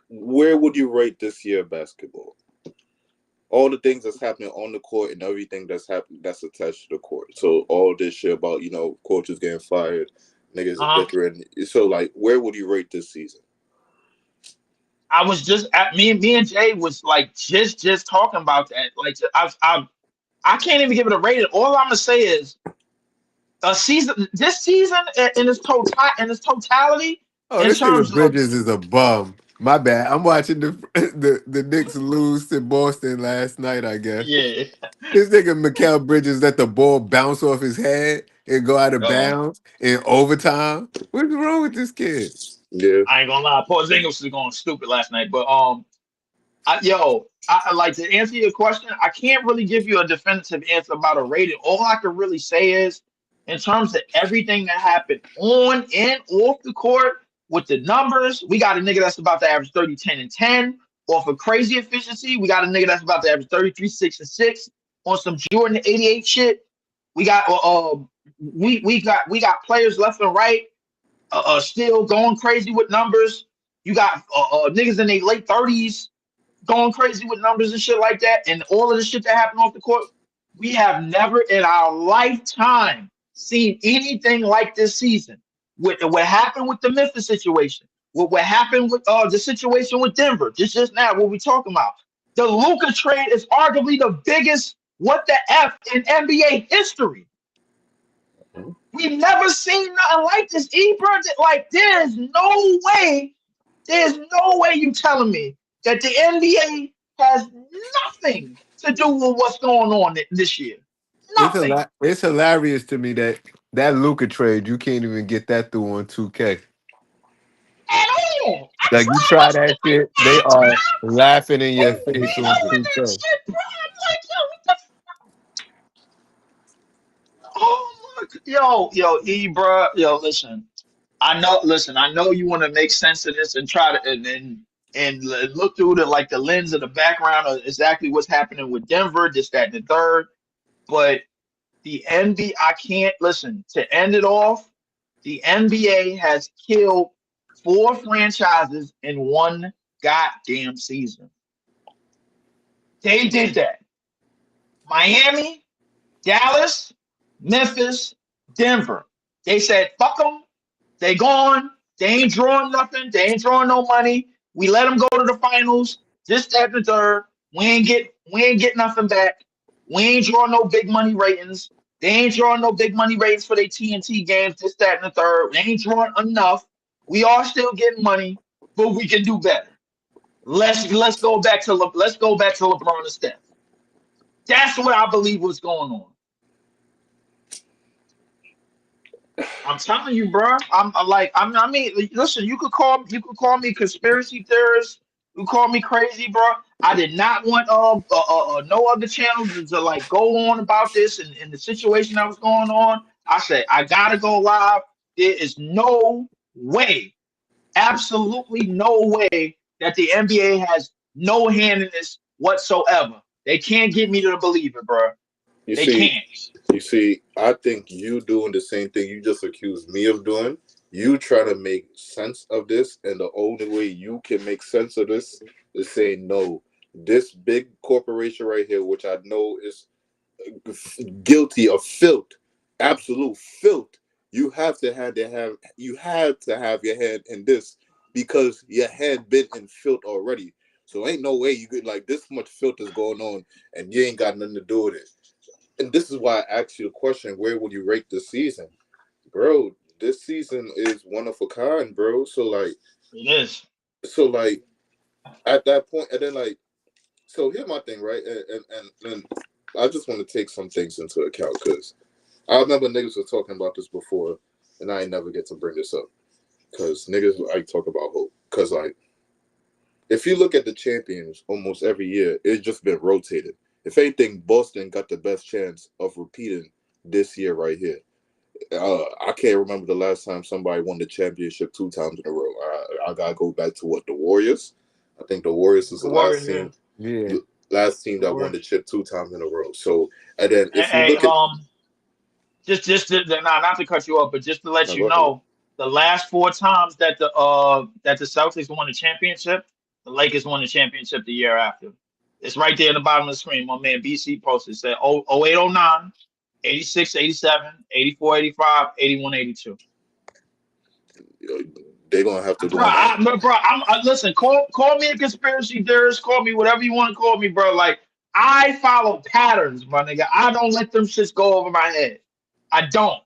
where would you rate this year basketball? All the things that's happening on the court and everything that's happening that's attached to the court. So all this shit about coaches getting fired, niggas are bickering. So like, where would you rate this season? I was just me and Jay was like just talking about that. Like I can't even give it a rating. All I'm gonna say is this season in its totality. Oh, this nigga Bridges is a bum. My bad. I'm watching the Knicks lose to Boston last night, I guess. Yeah. This nigga Mikal Bridges let the ball bounce off his head and go out of bounds in overtime. What's wrong with this kid? Yeah. I ain't gonna lie. Porzingis was going stupid last night, but I like to answer your question. I can't really give you a definitive answer about a rating. All I can really say is, in terms of everything that happened on and off the court with the numbers, we got a nigga that's about to average 30, 10, and 10 off of crazy efficiency. We got a nigga that's about to average 33, 6, and 6 on some Jordan 88 shit. We got we got players left and right still going crazy with numbers. You got niggas in their late 30s going crazy with numbers and shit like that, and all of the shit that happened off the court. We have never in our lifetime seen anything like this season. With what happened with the Memphis situation, what happened with the situation with Denver, just now, what we talking about. The Luka trade is arguably the biggest what the F in NBA history. We've never seen nothing like this, bro. Like, there's no way you telling me that the NBA has nothing to do with what's going on this year. Nothing. It's hilarious to me that Luka trade, you can't even get that through on 2K. At all. Like, you try that shit, they are laughing in your face on 2K. Oh my, yo, bro, listen. I know you want to make sense of this and try to and look through the lens of the background of exactly what's happening with Denver, this, that, and the third. But the NBA, I can't listen to end it off. The NBA has killed 4 franchises in one goddamn season. They did that. Miami, Dallas, Memphis, Denver. They said, fuck them. They gone. They ain't drawing nothing. They ain't drawing no money. We let them go to the finals. This, that, and the third. We ain't get nothing back. We ain't drawing no big money ratings. They ain't drawing no big money ratings for their TNT games. This, that, and the third. They ain't drawing enough. We are still getting money, but we can do better. Let's go back to LeBron and Steph. That's what I believe was going on. I'm telling you, bro. I mean, listen. You could call me conspiracy theorist. You call me crazy, bro. I did not want no other channels to go on about this and the situation that was going on. I said I gotta go live. There is no way, absolutely no way, that the NBA has no hand in this whatsoever. They can't get me to believe it, bro. They can't. You see, I think you doing the same thing you just accused me of doing. You try to make sense of this, and the only way you can make sense of this is saying, no, this big corporation right here, which I know is guilty of filth, absolute filth, you have to have you had to have your hand in this because your hand been in filth already. So ain't no way you could like this much filth is going on and you ain't got nothing to do with it. And this is why I asked you the question: where would you rate this season, bro? This season is one of a kind, bro. It is. So like at that point, and then like, so here's my thing, right? And I just want to take some things into account because I remember niggas was talking about this before, and I ain't never get to bring this up because niggas like talk about hope. Because like, if you look at the champions, almost every year it's just been rotated. If anything, Boston got the best chance of repeating this year right here. I can't remember the last time somebody won the championship 2 times in a row. I gotta go back to what the Warriors. I think the Warriors is The the last Warriors, yeah. team, Yeah. last team The that won Warriors. the chip 2 times in a row. So, and then if you Hey, look at, not to cut you off, but just to let no, you go ahead. know, the last 4 times that the Celtics won the championship, the Lakers won the championship the year after. It's right there at the bottom of the screen. My man BC posted said 08, 09, 86, 87, 84, 85, 81, 82. They're gonna have to Bro, go back. listen. Call me a conspiracy theorist. Call me whatever you want to call me, bro. Like I follow patterns, my nigga. I don't let them shits go over my head. I don't.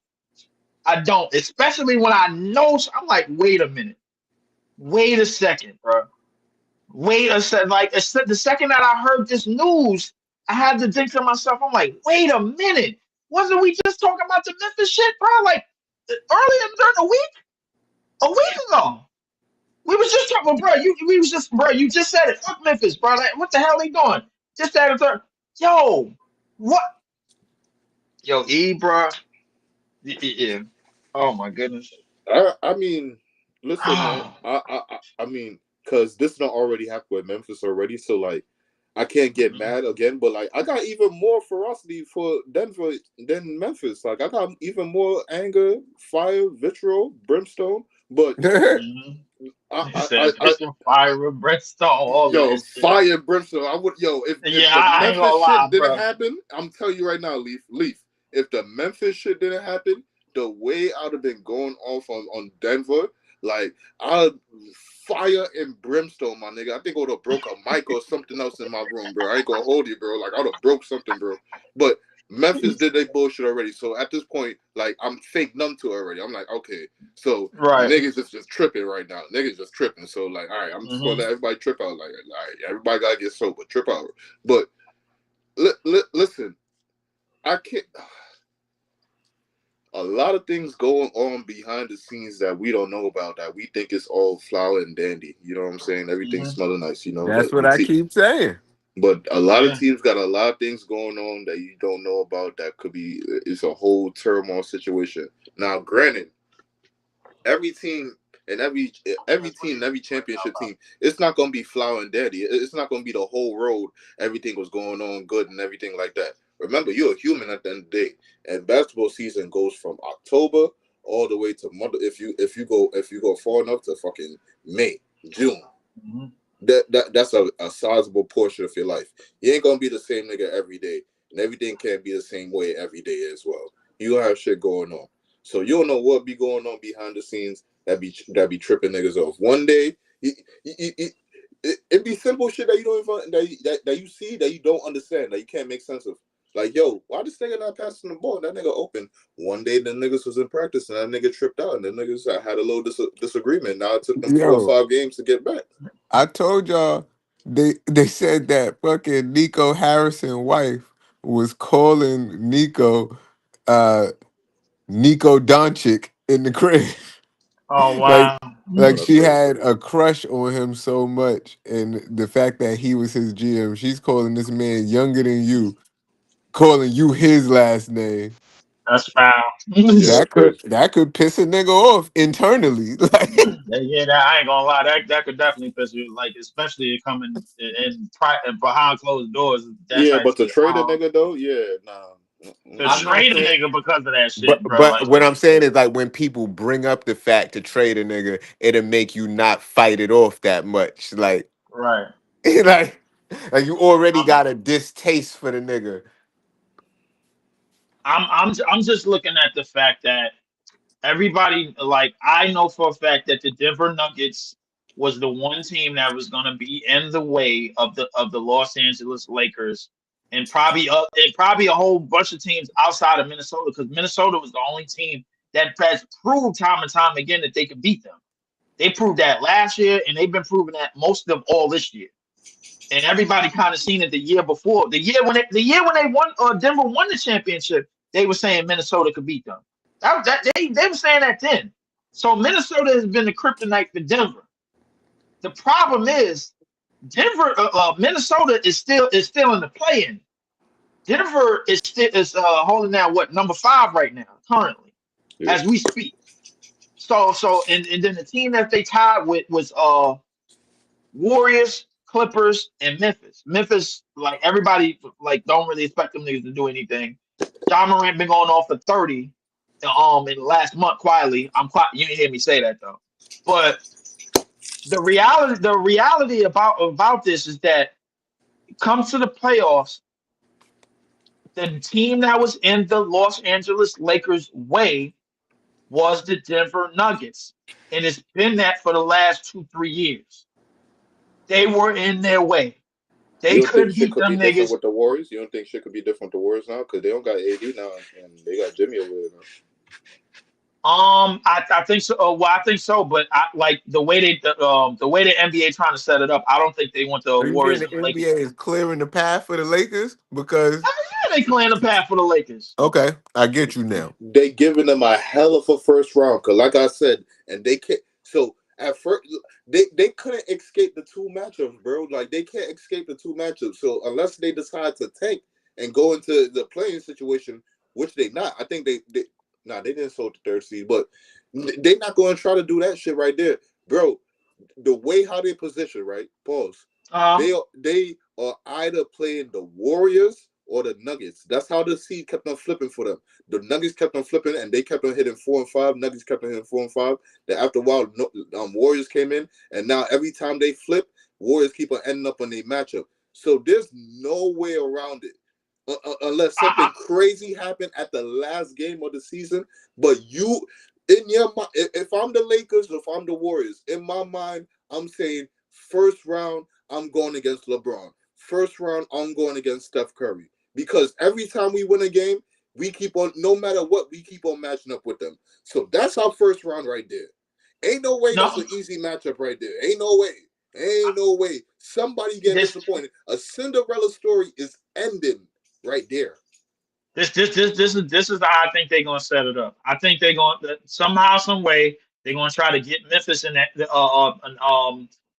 I don't. Especially when I know. I'm like, wait a minute. Wait a second, bro. Wait a second. Like the second that I heard this news, I had to think to myself. I'm like, wait a minute. Wasn't we just talking about the Memphis shit, bro? Like earlier during the week, a week ago. We was just talking, bro. You just said it. Fuck Memphis, bro. Like, what the hell they doing? Just that third. Yo, what? Yo, bro. Yeah. Oh my goodness. I mean, listen, man. I mean, because this don't already happen with Memphis already, so like, I can't get mad again. But like, I got even more ferocity for Denver than Memphis. Like, I got even more anger, fire, vitriol, brimstone. But Mhm. He said, "Pistol fire with brimstone, all of yo, that shit." fire and brimstone. I would if Yeah, the I ain't gonna Memphis lie, shit didn't bro. happen, I'm telling you right now, Leaf. If the Memphis shit didn't happen, the way I'd have been going off on Denver, like I'd fire and brimstone, my nigga. I think I would have broke a mic or something else in my room, bro. I ain't gonna hold you, bro. Like I'd have broke something, bro. But Memphis did their bullshit already. So at this point, like I'm fake numb to it already. I'm like, okay, so Right. niggas is just tripping right now. Niggas just tripping. So like, all right, I'm just gonna Hmm. let everybody trip out. Like, all right, everybody gotta get sober, trip out. But listen, I can't. A lot of things going on behind the scenes that we don't know about that we think is all flower and dandy. You know what I'm saying? Everything Hmm. smelling nice. You know That's that what the I keep saying. but a lot of Yeah. teams got a lot of things going on that you don't know about that could be it's a whole turmoil situation. Now, granted, every team and every team and every championship team, it's not gonna be flower and daddy. It's not gonna be the whole road. Everything was going on good and everything like that. Remember, you're a human at the end of the day, and basketball season goes from October all the way to mother. If you go far enough to fucking May, June, Hmm. that's a sizable portion of your life. You ain't gonna be the same nigga every day, and everything can't be the same way every day as well. You gonna have shit going on, so you don't know what be going on behind the scenes that be tripping niggas off. One day, it be simple shit that you don't even that you see that you don't understand that you can't make sense of. Like, yo, why this nigga not passing the ball? That nigga open. One day the niggas was in practice and that nigga tripped out and the niggas had a little disagreement. Now it took them 4 or 5 games to get back. I told y'all they said that fucking Nico Harrison wife was calling Nico uh Nico Doncic in the crib. Oh like wow. like That's she crazy. had a crush on him so much and the fact that he was his GM, she's calling this man younger than you, calling you his last name. That's foul. Yeah, that's crazy. That could piss a nigga off internally. Like Yeah, that, I ain't gonna lie. That could definitely piss you. Like, especially coming in behind closed doors. That's Yeah, but to actually trade a nigga though, yeah, nah. to I'm Mm-mm. not trade a saying nigga because of that but shit, bro. but Like, what I'm saying is like when people bring up the fact to trade a nigga, it'll make you not fight it off that much. Like right. like like you already I'm got a distaste for the nigga. I'm just looking at the fact that everybody, like, I know for a fact that the Denver Nuggets was the one team that was going to be in the way of the Los Angeles Lakers, and probably a whole bunch of teams outside of Minnesota, because Minnesota was the only team that has proved time and time again that they could beat them. They proved that last year, and they've been proving that most of all this year. And everybody kind of seen it the year before. The year when they won, Denver won the championship, they were saying Minnesota could beat them. They were saying that then. So Minnesota has been the kryptonite for Denver. The problem is Minnesota is still in the play-in. Denver is holding down number 5 right now currently as we speak. So and then the team that they tied with was Warriors, Clippers, and Memphis. Memphis, like, everybody, like, don't really expect them niggas to do anything. Ja Morant been going off for 30 in the last month quietly. You didn't hear me say that though. But the reality about this is that it comes to the playoffs, the team that was in the Los Angeles Lakers' way was the Denver Nuggets. And it's been that for the last 2-3 years. They were in their way. They couldn't beat them niggas with the Warriors. You don't think shit could be different with the Warriors now? Because they don't got AD now, and they got Jimmy over there now. I think so. Well, I think so, but I like the way the NBA trying to set it up. I don't think they want the Warriors. The NBA is clearing the path for the Lakers because they clearing the path for the Lakers. Okay, I get you now. They giving them a hell of a first round, because like I said, and they can't. So at first, they couldn't escape the 2 matchups, bro. Like, they can't escape the 2 matchups. So unless they decide to tank and go into the playing situation, which they not, I think they didn't sold the 3rd seed, but they not going to try to do that shit right there, bro. The way how they position, right? Pause. They are either playing the Warriors or the Nuggets. That's how the seed kept on flipping for them. The Nuggets kept on flipping, and they kept on hitting 4 and 5. Nuggets kept on hitting 4 and 5. Then after a while, Warriors came in, and now every time they flip, Warriors keep on ending up on their matchup. So there's no way around it. Unless something crazy happened at the last game of the season. But you, in your mind, if I'm the Lakers, if I'm the Warriors, in my mind, I'm saying first round, I'm going against LeBron. First round, I'm going against Steph Curry. Because every time we win a game, we keep on, no matter what, we keep on matching up with them. So that's our first round right there. Ain't no way that's an easy matchup right there. Ain't no way. Ain't no way. Somebody getting disappointed. A Cinderella story is ending right there. This is how I think they're gonna set it up. I think they're going to somehow, some way, they're gonna try to get Memphis in that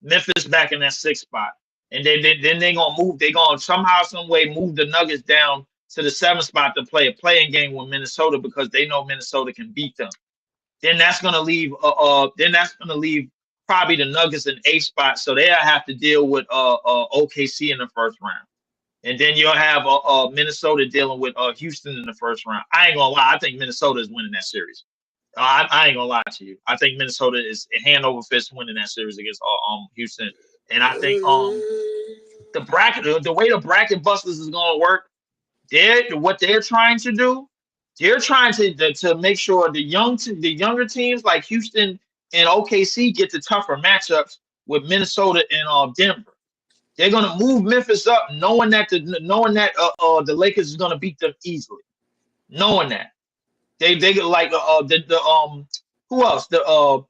Memphis back in that 6th spot, and then they're gonna move. They're gonna somehow, some way, move the Nuggets down to the 7th spot to play a playing game with Minnesota, because they know Minnesota can beat them. Then that's gonna leave. Probably the Nuggets in 8th spot, so they'll have to deal with OKC in the 1st round. And then you'll have Minnesota dealing with Houston in the 1st round. I ain't gonna lie. I think Minnesota is winning that series. I ain't gonna lie to you. I think Minnesota is hand over fist winning that series against Houston. And I think the way the bracket busters is gonna work, what they're trying to do, they're trying to make sure the younger teams like Houston and OKC get the tougher matchups with Minnesota and Denver. They're gonna move Memphis up, knowing that the Lakers is gonna beat them easily. Knowing that they like who else? The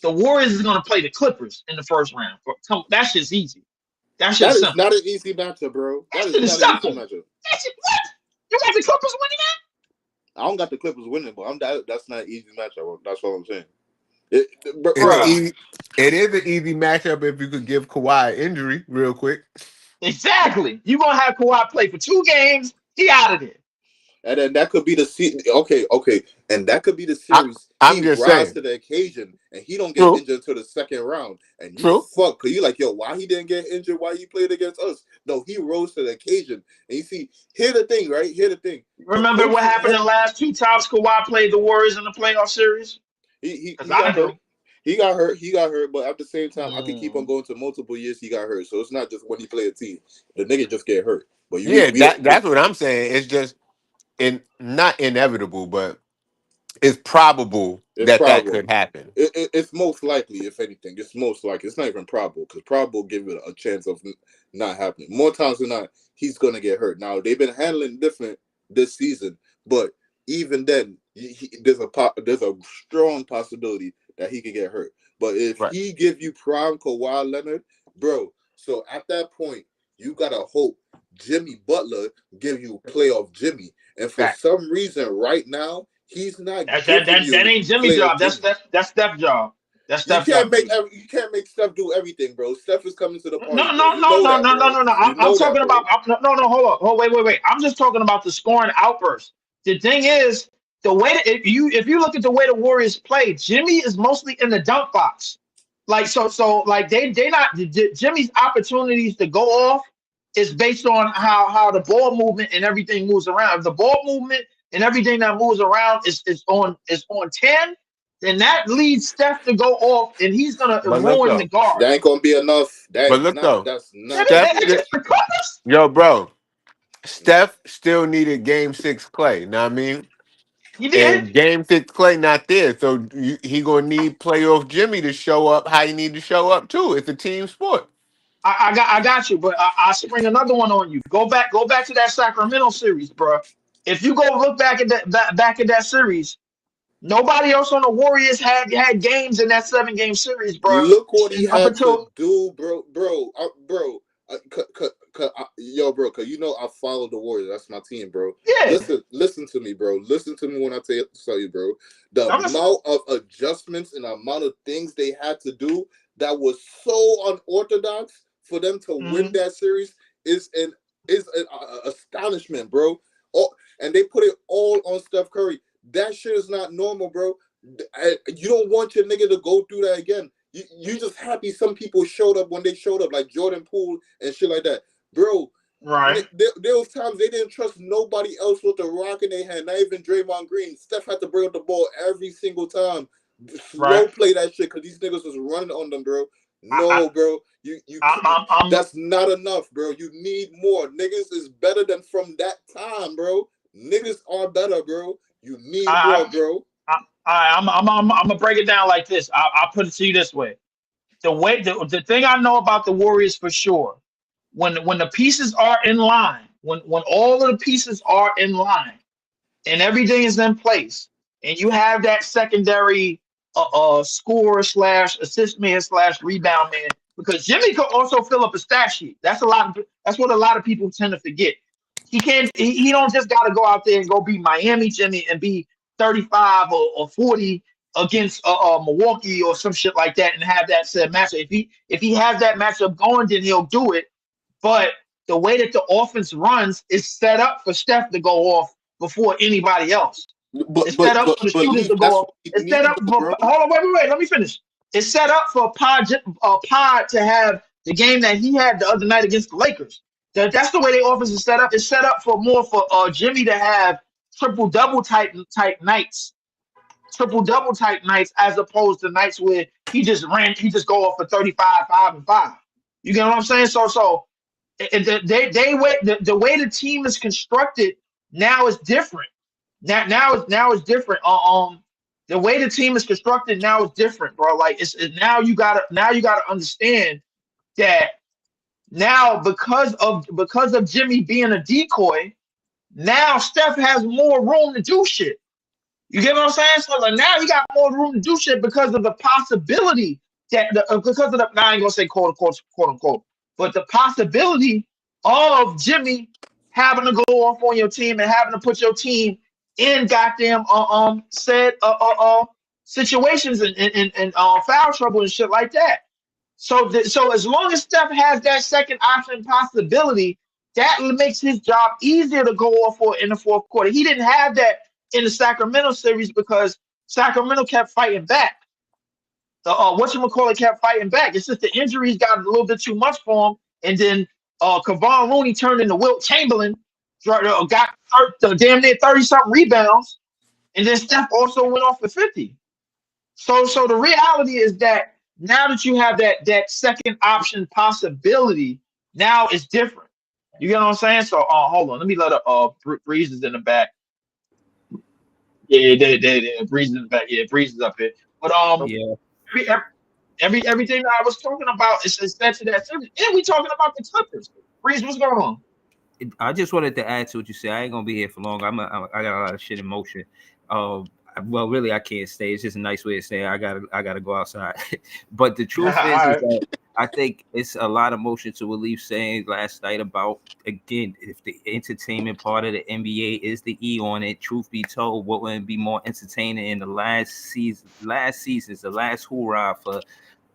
Warriors is gonna play the Clippers in the 1st round. That's just easy. That is not an easy matchup, bro. That is not an easy matchup. That's it. What? You got the Clippers winning that? I don't got the Clippers winning, but that's not an easy matchup. That's what I'm saying. It is an easy matchup if you could give Kawhi an injury real quick. Exactly. You're going to have Kawhi play for 2 games. He out of there. And then that could be the okay. And that could be the series. I'm just saying. To the occasion, and he don't get injured until the 2nd round. And you fuck, because you like, yo, why he didn't get injured? Why he played against us? No, he rose to the occasion. And you see, here's the thing, right? Here's the thing. Remember what happened in the last 2 times Kawhi played the Warriors in the playoff series? He got hurt. He got hurt, but at the same time, I could keep on going to multiple years he got hurt. So it's not just when he play a team. The nigga just get hurt. But that's what I'm saying. It's just not inevitable, but it's probable It's that probable. could happen. It's most likely, if anything. It's most likely. It's not even probable because probable give it a chance of not happening. More times than not, he's gonna get hurt. Now they've been handling different this season, but even then, there's a strong possibility that he could get hurt. But if Right. he give you prime Kawhi Leonard, bro, so at that point you gotta hope Jimmy Butler give you playoff Jimmy, and for Fact. some reason right now he's not That giving that you ain't Jimmy's playoff job. Jimmy. That's Steph's job. That's You Steph's can't job. make you can't make Steph do everything, bro. Steph is coming to the party, No, bro. no, You no, know no, that, no, no, bro. no, no. You I'm know that, talking bro. about. No, no. Hold up. Oh, wait. I'm just talking about the scoring outburst. The thing is, the way that if you look at the way the Warriors play, Jimmy is mostly in the dunk box. Like like they not Jimmy's opportunities to go off is based on how the ball movement and everything moves around. If the ball movement and everything that moves around is on 10, then that leads Steph to go off, and he's gonna But look ruin the though. guard. That ain't gonna be enough. But look though. That's not gonna Steph, be Against enough. the Clippers? yo, bro. Steph still needed Game 6 Clay. Know what I mean? He did. And Game 6 Clay not there, so he gonna need playoff Jimmy to show up how he need to show up too. It's a team sport. I got you, but I spring another one on you. Go back to that Sacramento series, bro. If you go look back at back at that series, nobody else on the Warriors had games in that 7-game series, bro. Look what he Up had to until do, bro. Yo, bro, cause you know I follow the Warriors. That's my team, bro. yeah, Listen to me, bro. Listen to me when I tell you, bro. The I'm just, amount of adjustments and the amount of things they had to do that was so unorthodox for them to win mhm. that series is an astonishment, bro. Oh, and they put it all on Steph Curry. That shit is not normal, bro. You don't want your nigga to go through that again. You just happy some people showed up when they showed up, like Jordan Poole and shit like that, bro. right, There was times they didn't trust nobody else with the rock in their hand, not even Draymond Green. Steph had to bring up the ball every single time. Slow right. play that shit because these niggas was running on them, bro. I, No, bro. You I'm that's not enough, bro. You need more. Niggas is better than from that time, bro. Niggas are better, bro. You need more, I, bro. I'm gonna break it down like this. I'll put it to you this way. The thing I know about the Warriors for sure, when the pieces are in line, when all of the pieces are in line and everything is in place, and you have that secondary scorer slash assist man slash rebound man, because Jimmy could also fill up a stat sheet. That's what a lot of people tend to forget. He can't. He don't just got to go out there and go be Miami Jimmy and be 35 or 40 against Milwaukee or some shit like that and have that said matchup. If he has that matchup going, then he'll do it. But the way that the offense runs is set up for Steph to go off before anybody else. It's set up for the But shooters to Leaf, go that's off. what we It's set need, up though, for bro. hold on, wait. Let me finish. It's set up for Pod to have the game that he had the other night against the Lakers. That's the way the offense is set up. It's set up for more for Jimmy to have triple double type nights, as opposed to nights where he just go off for 35, 5 and 5. You get what I'm saying? So the way the team is constructed now is different. Now is different. The way the team is constructed now is different, bro. Like now you gotta understand that now because of Jimmy being a decoy, now Steph has more room to do shit. You get what I'm saying? So like now you got more room to do shit because of the possibility because of the now I ain't gonna say quote unquote, but the possibility of Jimmy having to go off on your team and having to put your team in goddamn said situations and foul trouble and shit like that. So as long as Steph has that second option possibility, that makes his job easier to go off for in the fourth quarter. He didn't have that in the Sacramento series because Sacramento kept fighting back. Whatchamacallit kept fighting back. It's just the injuries got a little bit too much for him. And then Kevon Looney turned into Wilt Chamberlain, got damn near 30-something rebounds. And then Steph also went off for 50. So the reality is that now that you have that second option possibility, now it's different. You get what I'm saying? So hold on, let me let Breeze is in the back. Yeah, they Breeze is back. Yeah, Breeze is up here. But Yeah, every, everything that I was talking about is set to that subject. And we talking about the Clippers. Breeze, what's going on? I just wanted to add to what you said. I ain't gonna be here for long. I got a lot of shit in motion. Um, well, really, I can't stay. It's just a nice way of saying I gotta go outside. But the All truth is right. that I think it's a lot of motion to what Leaf saying last night about, again, if the entertainment part of the NBA is the E on it. Truth be told, what would be more entertaining in the last season's the last hoorah for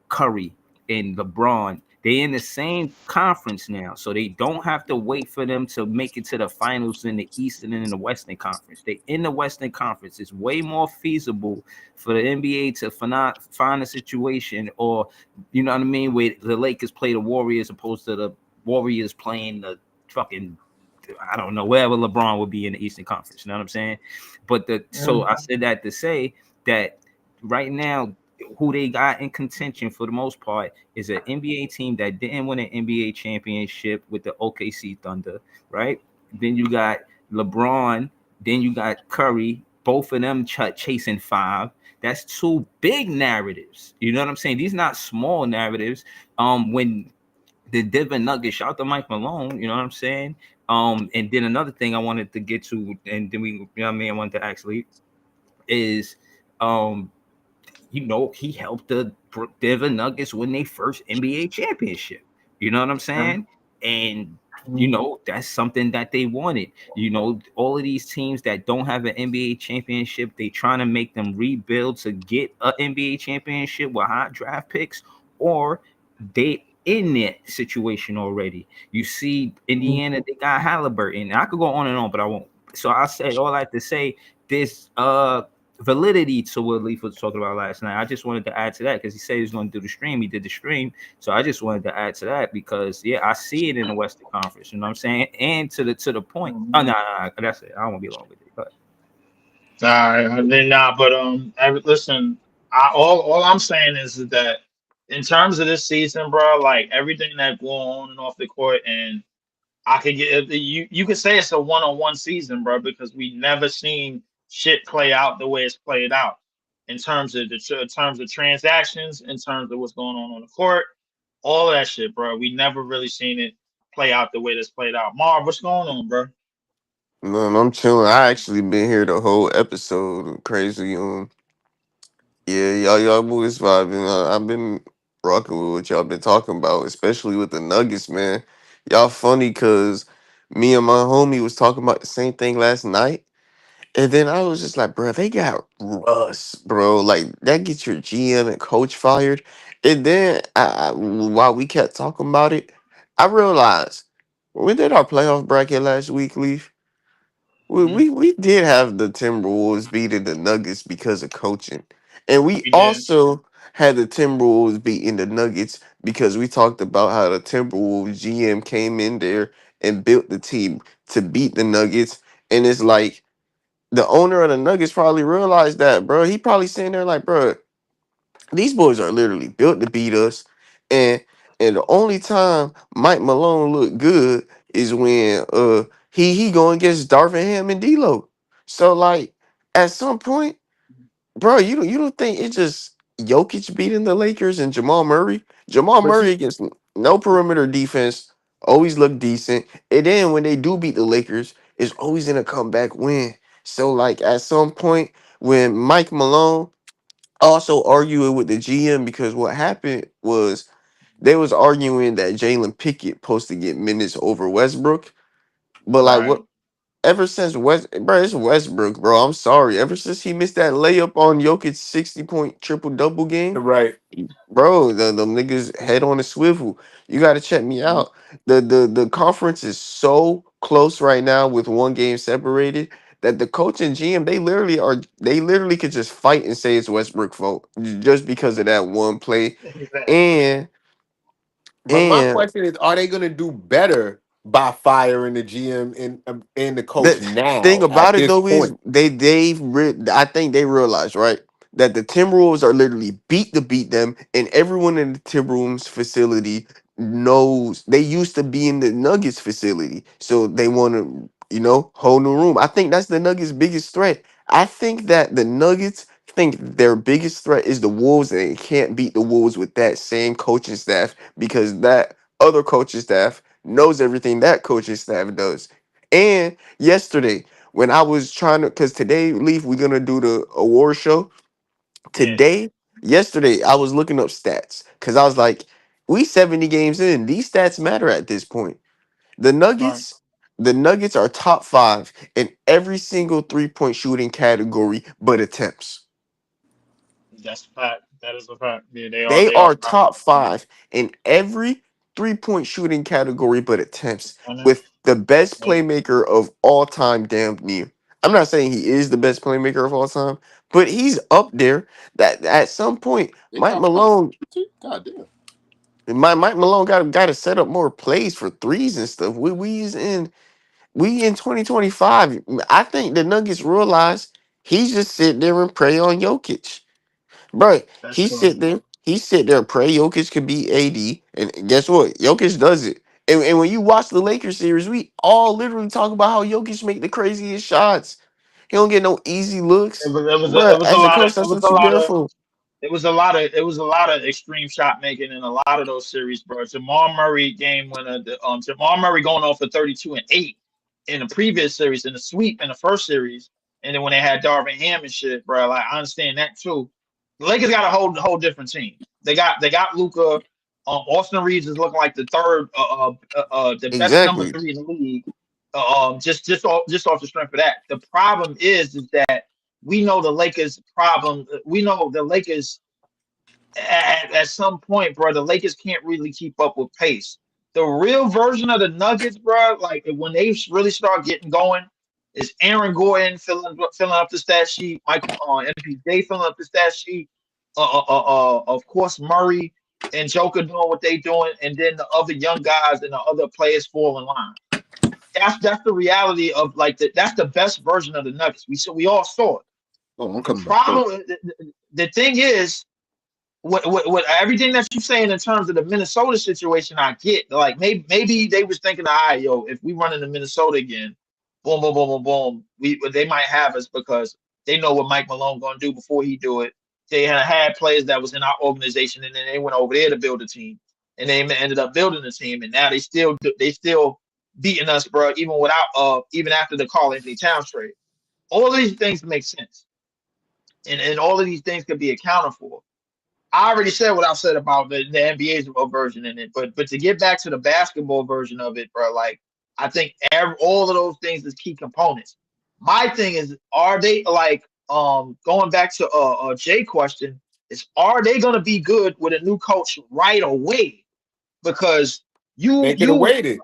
Curry and LeBron. They in the same conference now, so they don't have to wait for them to make it to the finals in the Eastern and in the Western Conference. They in the Western Conference. It's way more feasible for the NBA to find a situation, or you know what I mean, where the Lakers play the Warriors opposed to the Warriors playing the fucking, I don't know, wherever LeBron would be in the Eastern Conference. You know what I'm saying? But so I said that to say that right now, who they got in contention for the most part is an NBA team that didn't win an NBA championship with the OKC Thunder, right? Then you got LeBron, then you got Curry, both of them chasing five. That's two big narratives. You know what I'm saying? These not small narratives. When the Denver Nuggets, shout out to Mike Malone, you know what I'm saying? And then another thing I wanted to get to, and then you know what I mean, I wanted to actually is um he helped the Denver Nuggets win their first NBA championship. You know what I'm saying? And that's something that they wanted. All of these teams that don't have an NBA championship, they trying to make them rebuild to get an NBA championship with high draft picks, or they in that situation already. You see, Indiana, they got Halliburton. I could go on and on, but I won't. So I said all I have to say. This validity to what Leaf was talking about last night. I just wanted to add to that because he said he was going to do the stream. He did the stream. So I just wanted to add to that because, yeah, I see it in the Western Conference. You know what I'm saying? And to the point. Oh, no, that's it. I don't want to be long with it. But All right, then nah, but listen, all I'm saying is that in terms of this season, bro, like everything that going on and off the court, and I could get you could say it's a one-on-one season, bro, because we never seen shit play out the way it's played out in terms of in terms of transactions, in terms of what's going on the court, all of that shit, bro. We never really seen it play out the way that's played out. Marv, what's going on, bro? Man, I'm chilling. I actually been here the whole episode. Crazy. Yeah, y'all boys vibing. I've been rocking with what y'all been talking about, especially with the Nuggets, man. Y'all funny because me and my homie was talking about the same thing last night. And then I was just like, bro, they got Russ, bro. Like, that gets your GM and coach fired. And then while we kept talking about it, I realized when we did our playoff bracket last week, Leaf, we, Mhm. we, we did have the Timberwolves beating the Nuggets because of coaching. And we We did. also had the Timberwolves beating the Nuggets because we talked about how the Timberwolves GM came in there and built the team to beat the Nuggets. And it's like, the owner of the Nuggets probably realized that, bro. He probably sitting there like, bro, these boys are literally built to beat us. And and the only time Mike Malone looked good is when he going against Darvin Ham and D'Lo. So like at some point, bro, you don't think it's just Jokic beating the Lakers and Jamal Murray? Jamal But Murray you, against no perimeter defense, always look decent. And then when they do beat the Lakers, it's always in a comeback win. So like at some point when Mike Malone also arguing with the GM because what happened was they was arguing that Jalen Pickett supposed to get minutes over Westbrook. But like Right. what ever since bro, it's Westbrook, bro. I'm sorry. Ever since he missed that layup on Jokic 60-point triple double game, right. bro, them niggas head on a swivel. You gotta check me out. The conference is so close right now with one game separated that the coach and GM they literally could just fight and say it's Westbrook fault just because of that one play. Exactly. And But my and question is, are they gonna do better by firing the GM and the coach the thing now at about it this though is point? I think they realize, right, that the Timberwolves are literally beat to beat them, and everyone in the Timberwolves facility knows they used to be in the Nuggets facility, so they want to whole new room. I think that's the Nuggets' biggest threat I think that the Nuggets think their biggest threat is the Wolves, and they can't beat the Wolves with that same coaching staff because that other coaching staff knows everything that coaching staff does. And yesterday, when I was trying to, because today, Leaf, we're gonna do the award show. Yeah, Today, yesterday, I was looking up stats because I was like, we 70 games in. These stats matter at this point. The right. Nuggets, the Nuggets are top 5 in every single 3-point shooting category but attempts. That's a fact. That is a fact. Yeah, they are. They They are are top top five. 5 in every 3-point shooting category but attempts And with the best Yep. playmaker of all time damn near. I'm not saying he is the best playmaker of all time, but he's up there. That at some point, They Mike top five. Malone, God damn. Mike Malone got to set up more plays for threes and stuff. We in 2025. I think the Nuggets realize he's just sit there and pray on Jokic. Bro, That's true. he sit there and pray Jokic could be AD. And guess what? Jokic does it. And when you watch the Lakers series, we all literally talk about how Jokic make the craziest shots. He don't get no easy looks. It Bro, was a as a lot of coach, it that's was what a you lot there of for. it was a lot of extreme shot making in a lot of those series, bro. Jamal Murray game winner, Jamal Murray going off for 32 and 8 in the previous series in the sweep in the first series, and then when they had Darvin Ham and shit, bro. Like I understand that too. The Lakers got a whole different team. They got Luca. Austin Reeves is looking like the third, the best number Exactly. three in the league. Just off the strength of that. The problem is that we know the Lakers problem. We know the Lakers at some point, bro. The Lakers can't really keep up with pace. The real version of the Nuggets, bro, like when they really start getting going, is Aaron Gordon filling up the stat sheet, Michael MPJ filling up the stat sheet, of course Murray and Joker doing what they doing, and then the other young guys and the other players fall in line. That's the reality of that's the best version of the Nuggets. We all saw it. Oh, I'm The coming back. problem, the thing is, what everything that you're saying in terms of the Minnesota situation, I get. Like maybe they was thinking, all right, yo, if we run into Minnesota again, boom, boom, boom, boom, boom, they might have us because they know what Mike Malone gonna do before he do it. They had players that was in our organization, and then they went over there to build a team, and they ended up building a team, and now they still beating us, bro. Even after the Karl Anthony Towns trade, all of these things make sense, and all of these things could be accounted for. I already said what I said about the NBA's version in it, but to get back to the basketball version of it, bro, like I think all of those things is key components. My thing is, are they like going back to Jay question is, are they gonna be good with a new coach right away? Because They you could have you waited.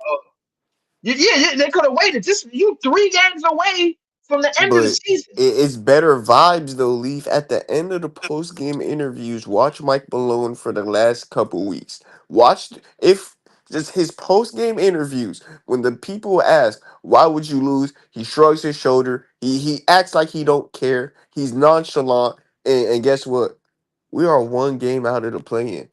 yeah, they could have waited. Just you 3 games away from the end of the But season. it's better vibes though, Leaf. At the end of the post game interviews, watch Mike Malone for the last couple weeks. Watch if just his post game interviews when the people ask why would you lose, he shrugs his shoulder. He acts like he don't care. He's nonchalant, and guess what? We are one game out of the play-in.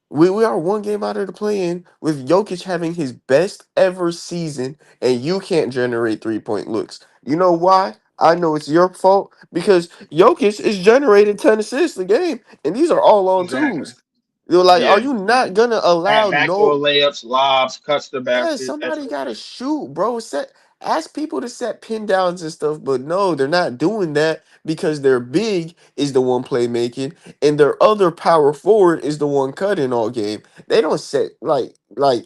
We are one game out of the play-in with Jokic having his best ever season, and you can't generate 3-point looks. You know why? I know it's your fault because Jokic is generating 10 assists a game, and these are all on Exactly. twos. You're like, are Yeah. you not gonna allow Backdoor no? layups, lobs, cuts the Yeah, basket. That's somebody it. gotta shoot, bro. Ask people to set pin downs and stuff, but no, they're not doing that because their big is the one playmaking, and their other power forward is the one cutting all game. They don't set like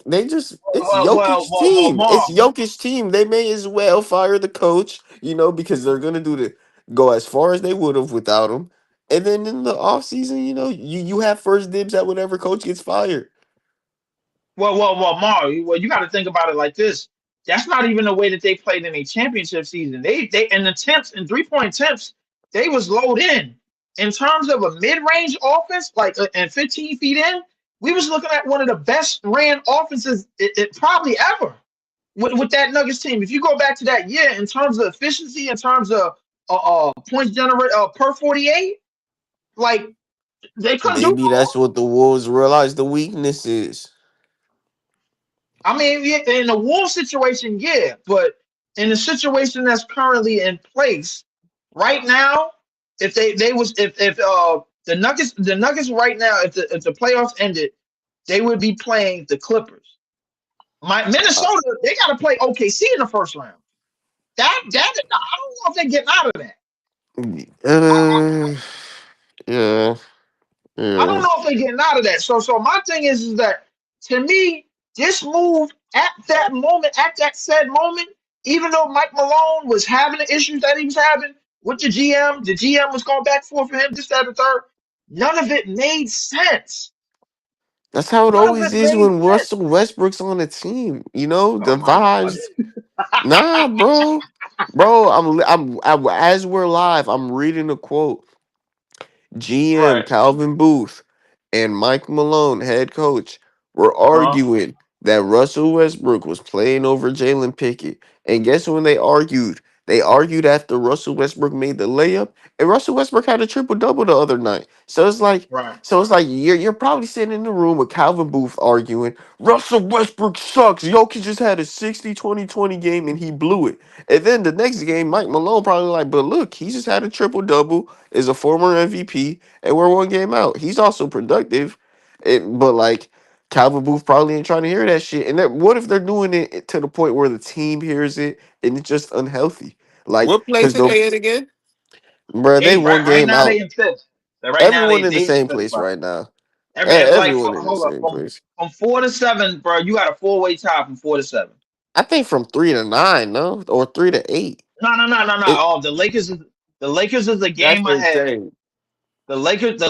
they just it's Jokic's team. It's Mark. Jokic's team. They may as well fire the coach, because they're gonna go as far as they would have without him. And then in the offseason, you have first dibs at whatever coach gets fired. Mark. Well, you got to think about it like this. That's not even the way that they played in a championship season. They in attempts and 3-point attempts, they was low in. In terms of a mid range offense, like and 15 feet in, we was looking at one of the best ran offenses it probably ever with that Nuggets team. If you go back to that year in terms of efficiency, in terms of points generated per 48, like they couldn't do Maybe no more. that's what the Wolves realize the weakness is. I mean, yeah, in the Wolves situation, yeah, but in the situation that's currently in place right now, if they was if the Nuggets right now, if the playoffs ended, they would be playing the Clippers. My Uh, Minnesota, they got to play OKC in the first round. I don't know if they're getting out of that. uh, yeah, I don't yeah. know if they're getting out of that. So my thing is that to me, this move at that moment, at that said moment, even though Mike Malone was having the issues that he was having with the GM was going back forth for him, this, that, and the third. None of it made sense. That's how it None of always it is made when sense. Russell Westbrook's on the team. You know, the Oh my god. vibes. Nah, bro. Bro, as we're live, I'm reading a quote. GM Right. Calvin Booth and Mike Malone, head coach, were Uh-huh. arguing that Russell Westbrook was playing over Jalen Pickett. And guess when they argued? They argued after Russell Westbrook made the layup, and Russell Westbrook had a triple double the other night. Right. So it's like you're probably sitting in the room with Calvin Booth arguing, Russell Westbrook sucks. Jokic just had a 60-20-20 game and he blew it. And then the next game, Mike Malone probably like, but look, he just had a triple double, is a former MVP, and we're one game out. He's also productive, but like Calvin Booth probably ain't trying to hear that shit. And what if they're doing it to the point where the team hears it and it's just unhealthy? Like, What place cause are they in again? bruh, they Eight. one Right game now out. they in fifth. Right now Everyone in the they in same fifth place spot. right now. Like Everyone in the hold up same place. from 4 to 7, bro. You got a 4-way tie from 4 to 7. I think from 3 to 9, no, or 3 to 8. No. It Oh, the Lakers is a That's game ahead. insane. The Lakers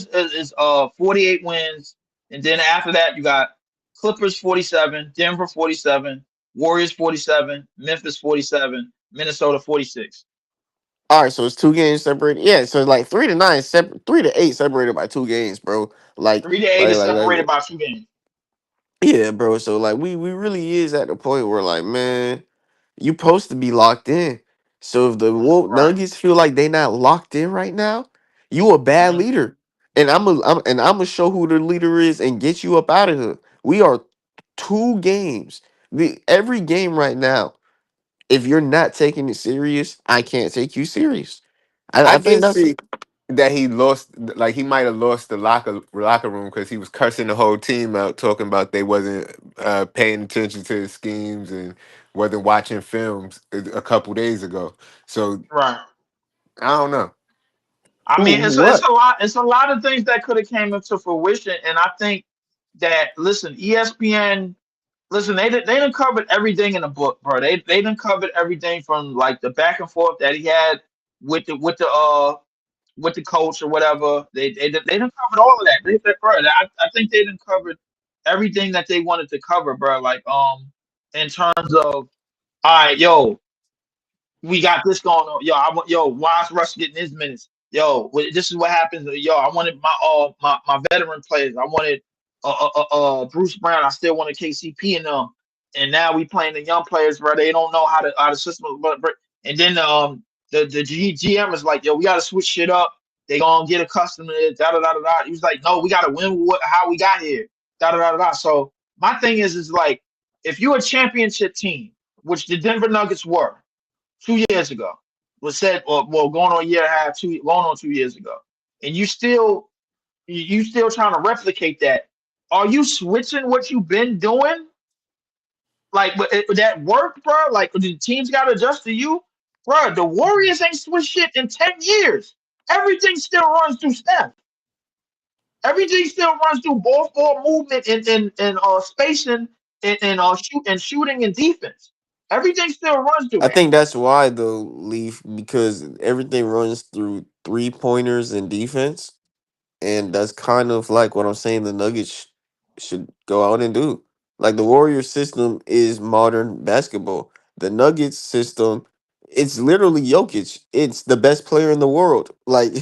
is 48 wins, and then after that you got Clippers 47, Denver 47, Warriors 47, Memphis 47, Minnesota 46. all right, so it's 2 games separated. Yeah, so like 3 to 9, 3 to 8 separated by 2 games, bro. Like, 3 to 8 like, is like, separated like, by 2 games. yeah, bro. So like, we really is at the point where like, man, you supposed to be locked in. So if the Right. Nuggets feel like they not locked in right now, you a bad Mhm. leader, and I'm gonna show who the leader is and get you up out of here. We are 2 games. Every game right now. If you're not taking it serious, I can't take you serious. I I think did that's see that he lost, like he might have lost the locker room because he was cursing the whole team out, talking about they wasn't paying attention to the schemes and wasn't watching films a couple days ago. So Right. I don't know. I who mean, it's what. a lot. It's a lot of things that could have came into fruition, and I think that listen, ESPN, listen, they done covered everything in the book, bro. They done covered everything from like the back and forth that he had with the coach or whatever. They done covered all of that. Bro, I think they done covered everything that they wanted to cover, bro. Like in terms of all right, yo, we got this going on. Why is Russ getting his minutes? This is what happens. Yo, I wanted my veteran players. I wanted Bruce Brown. I still wanted KCP in them. And now we playing the young players, bro. They don't know how the system. But and then the GM is like, yo, we got to switch shit up. They gonna get accustomed to it. Da da da da da. He was like, no, we got to win how we got here. Da da da da da. So my thing is like, if you're a championship team, which the Denver Nuggets were 2 years ago, was said, well, going on a year and a half, going on 2 years ago, and you still trying to replicate that. Are you switching what you've been doing? Like, but that worked, bro. Like, the teams got to adjust to you, bro. The Warriors ain't switched shit in 10 years. Everything still runs through Steph. Everything still runs through ball movement and spacing and shooting and defense. Everything still runs through I that. think that's why though, Leaf, because everything runs through 3 pointers and defense. And that's kind of like what I'm saying the Nuggets should go out and do. Like the Warriors system is modern basketball. The Nuggets system, it's literally Jokic. It's the best player in the world. Like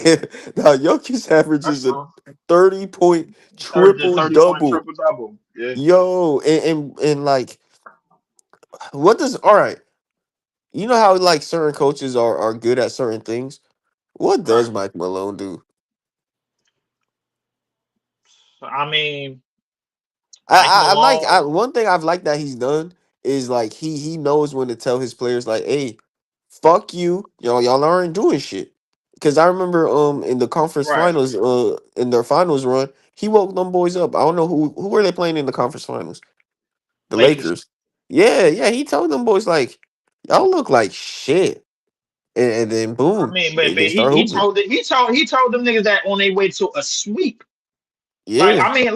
now Jokic That's averages a true. 30-point 30 point triple double. triple double. Yeah. Yo, and like what does all right. You know how like certain coaches are good at certain things? What Right. does Mike Malone do? I mean, Mike I like Malone. one thing I've liked that he's done is like he knows when to tell his players like, hey, fuck you, y'all aren't doing shit. Because I remember in the conference Right. finals, in their finals run, he woke them boys up. I don't know who were they playing in the conference finals. The Lakers. Lakers. Yeah, he told them boys like, y'all look like shit. And then I boom, mean, they but start hooping. he told them niggas that on their way to a sweep. Like, Yeah. I mean,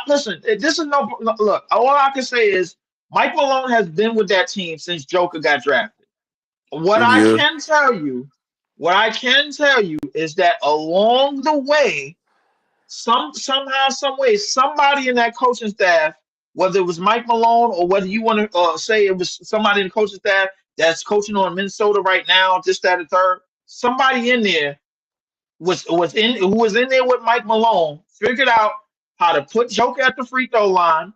listen, this is no look. All I can say is Mike Malone has been with that team since Joker got drafted. What I Yeah. can tell you, what I can tell you is that along the way, somehow, some way, somebody in that coaching staff, whether it was Mike Malone or whether you want to say it was somebody in the coaching staff that's coaching on Minnesota right now, just that and third, somebody in there who was in there with Mike Malone, figured out how to put Joker at the free throw line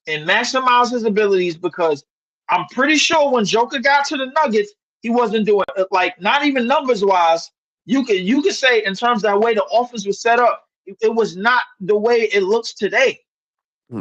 and maximize his abilities because I'm pretty sure when Joker got to the Nuggets, he wasn't doing like not even numbers wise. You could say in terms of the way the offense was set up, it was not the way it looks today.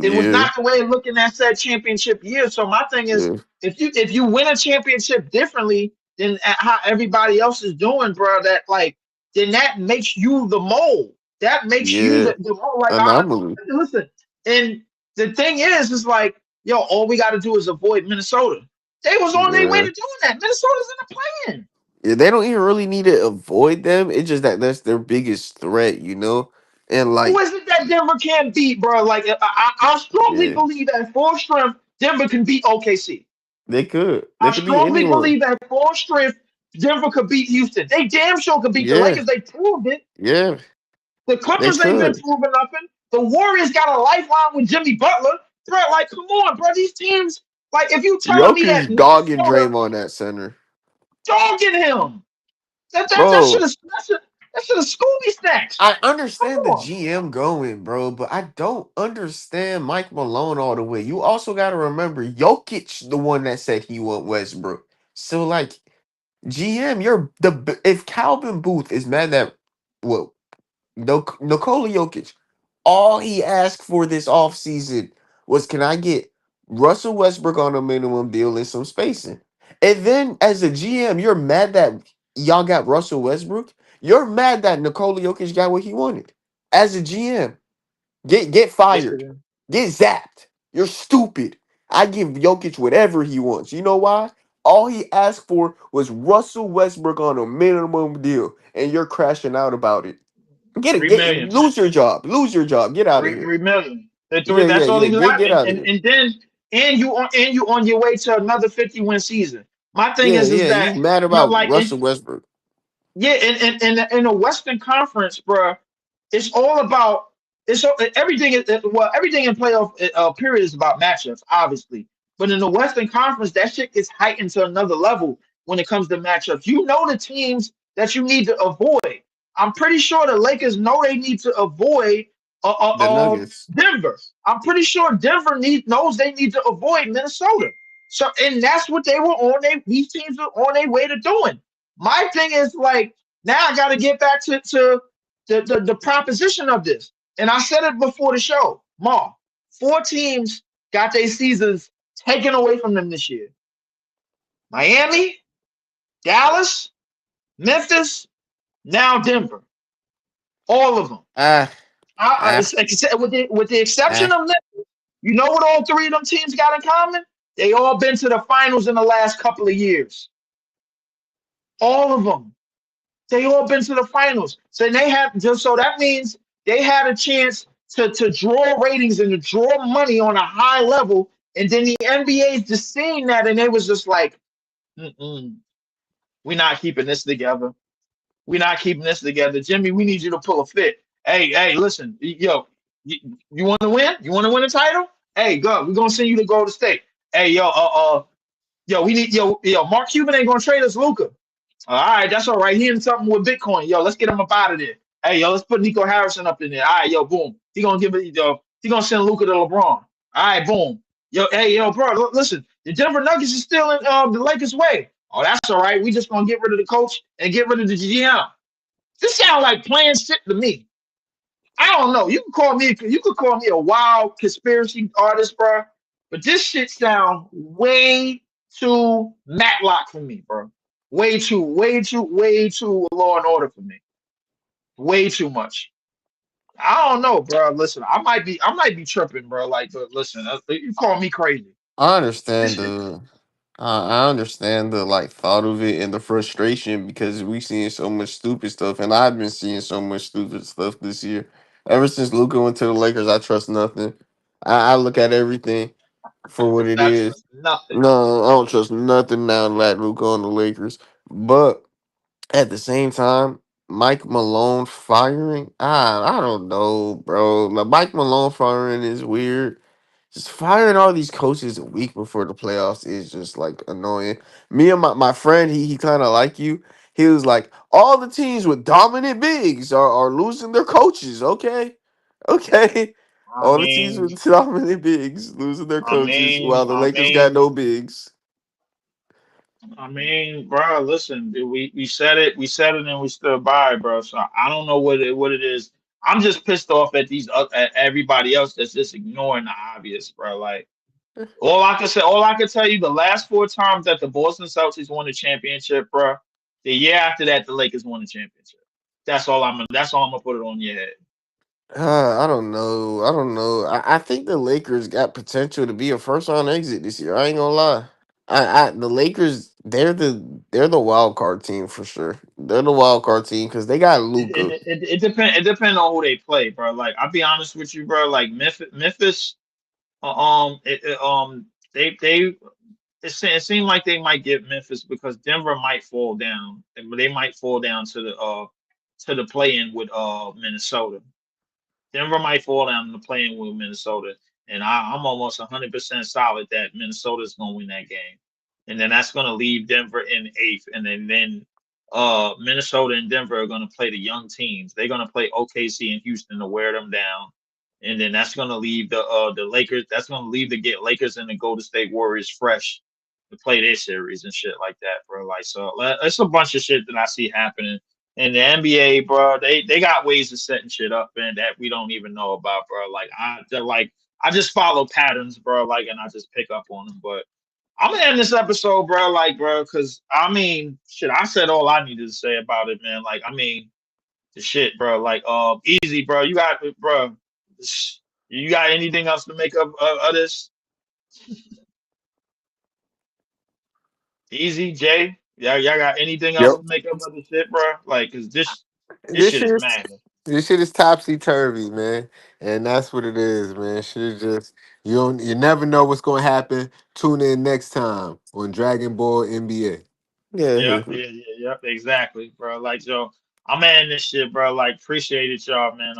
It was Yeah. not the way it looked in that said championship year. So my thing is, Yeah. if you win a championship differently than how everybody else is doing, bro, that like then that makes you the mold. That makes you Yeah. the mold. Like I Anomaly. listen, and the thing is like yo, all we got to do is avoid Minnesota. They was on their way Yeah. to doing that. Minnesota's in the plan. Yeah, they don't even really need to avoid them. It's just that that's their biggest threat, you know? And Who like, is it that Denver can't beat, bro? Like I strongly yeah, believe at full strength Denver can beat OKC. they could. They I could beat strongly anyone. believe at full strength, Denver could beat Houston. They damn sure could beat the Yeah. Lakers. They proved it. Yeah. The They Clippers ain't been could. proving nothing. The Warriors got a lifeline with Jimmy Butler. Bro, like, come on, bro. These teams, like, if you telling me that Joker's dogging Minnesota Draymond at center. dogging him, that should Bro, have that should have Scooby snacks. I Come understand the on. GM going, bro, but I don't understand Mike Malone all the way. You also got to remember Jokic, the one that said he want Westbrook. So like GM, if Calvin Booth is mad that well, Nikola Jokic, all he asked for this offseason was can I get Russell Westbrook on a minimum deal and some spacing? And then as a GM, you're mad that y'all got Russell Westbrook. You're mad that Nikola Jokic got what he wanted. As a GM, get Yes, it fired. is. Get zapped. You're stupid. I give Jokic whatever he wants. You know why? All he asked for was Russell Westbrook on a minimum deal, and you're crashing out about it. Three million. Lose your job. Lose your job. Get out of here. 3 million. The three, Yeah, yeah, that's all yeah. he was Get having. out of And here. and then and you on your way to another 50-win season. My thing Yeah, is yeah. You that mad about like Russell Westbrook? yeah, in the Western Conference, bro, it's all about everything. Well, everything in playoff period is about matchups, obviously. But in the Western Conference, that shit gets heightened to another level when it comes to matchups. You know the teams that you need to avoid. I'm pretty sure the Lakers know they need to avoid The Nuggets. Denver. I'm pretty sure Denver knows they need to avoid Minnesota. So, and that's what they were on. These teams are on their way to doing. My thing is like now I got to get back to the proposition of this. And I said it before the show. Ma, 4 teams got their seasons taken away from them this year. Miami, Dallas, Memphis, now Denver. All of them. Ah, ah, With the exception ah. of Memphis, you know what all 3 of them teams got in common? They all been to the finals in the last couple of years. All of them. They all been to the finals. So that means they had a chance to draw ratings and to draw money on a high level. And then the NBA's just seeing that and they was just like, we're not keeping this together. We're not keeping this together. Jimmy, we need you to pull a fit. Hey, listen, yo, you want to win? You want to win a title? Hey, go. We're gonna send you to Golden State. Hey, we need Mark Cuban ain't gonna trade us Luka. All right, that's all right. He in something with Bitcoin. Yo, let's get him up out of there. Hey, yo, let's put Nico Harrison up in there. All right, yo, boom. He gonna give it, he gonna send Luka to LeBron. All right, boom. Yo, hey, yo, bro, listen, the Denver Nuggets is still in the Lakers' way. Oh, that's all right. We just gonna get rid of the coach and get rid of the GM. This sounds like playing shit to me. I don't know. You could call me a wild conspiracy artist, bro. But this shit sound way too Matlock for me, bro. Way too Law and Order for me. Way too much. I don't know, bro. Listen, I might be tripping, bro. Like, but listen, you call me crazy. I This understand shit, the I understand the like thought of it and the frustration because we seeing so much stupid stuff, and I've been seeing so much stupid stuff this year. Ever since Luka went to the Lakers, I trust nothing. I look at everything for what it not is. trust nothing. No, I don't trust nothing now that Luka on the Lakers. But at the same time, Mike Malone firing, I don't know, bro. Like Mike Malone firing is weird. Just firing all these coaches a week before the playoffs is just like annoying. Me and my friend, he kind of like you. He was like, all the teams with dominant bigs are losing their coaches. Okay. Okay. I All the teams mean, with dominant bigs losing their coaches while the I Lakers got mean, no bigs. bro. Listen, we said it, and we stood by, it, bro. So I don't know what it is. I'm just pissed off at at everybody else that's just ignoring the obvious, bro. Like all I can tell you, the last four times that the Boston Celtics won the championship, bro. The year after that, the Lakers won the championship. That's all I'm gonna put it on your head. I don't know. I don't know. I think the Lakers got potential to be a first round exit this year. I ain't gonna lie. The Lakers they're the wild card team for sure. They're the wild card team because they got Luca. It depends on who they play, bro. Like I'll be honest with you, bro. Like Memphis, they it seemed like they might get Memphis because Denver might fall down. They might fall down to the play-in with Minnesota. Denver might fall down in the play-in with Minnesota, and I'm almost 100% solid that Minnesota's going to win that game, and then that's going to leave Denver in eighth, and then Minnesota and Denver are going to play the young teams. They're going to play OKC and Houston to wear them down, and then that's going to leave the Lakers. That's going to leave the get Lakers and the Golden State Warriors fresh to play their series and shit like that, bro. Like so, it's a bunch of shit that I see happening. And the NBA, bro, they got ways of setting shit up and that we don't even know about, bro. I just follow patterns, bro, like and I just pick up on them. But I'm gonna end this episode, bro, because I mean, shit, I said all I needed to say about it, man. Like, I mean, the shit, bro. Like, easy, bro. You got anything else to make up of this? Easy, Jay. Y'all got anything else Yep. to make up of the shit, bro? Like, cause this This shit is shit is mad. this shit is topsy turvy, man. And that's what it is, man. Shit is just you never know what's gonna happen. Tune in next time on Dragon Ball NBA. Yeah. Yep, exactly, bro. Like, yo, I'm in this shit, bro. Like, appreciate it, y'all, man.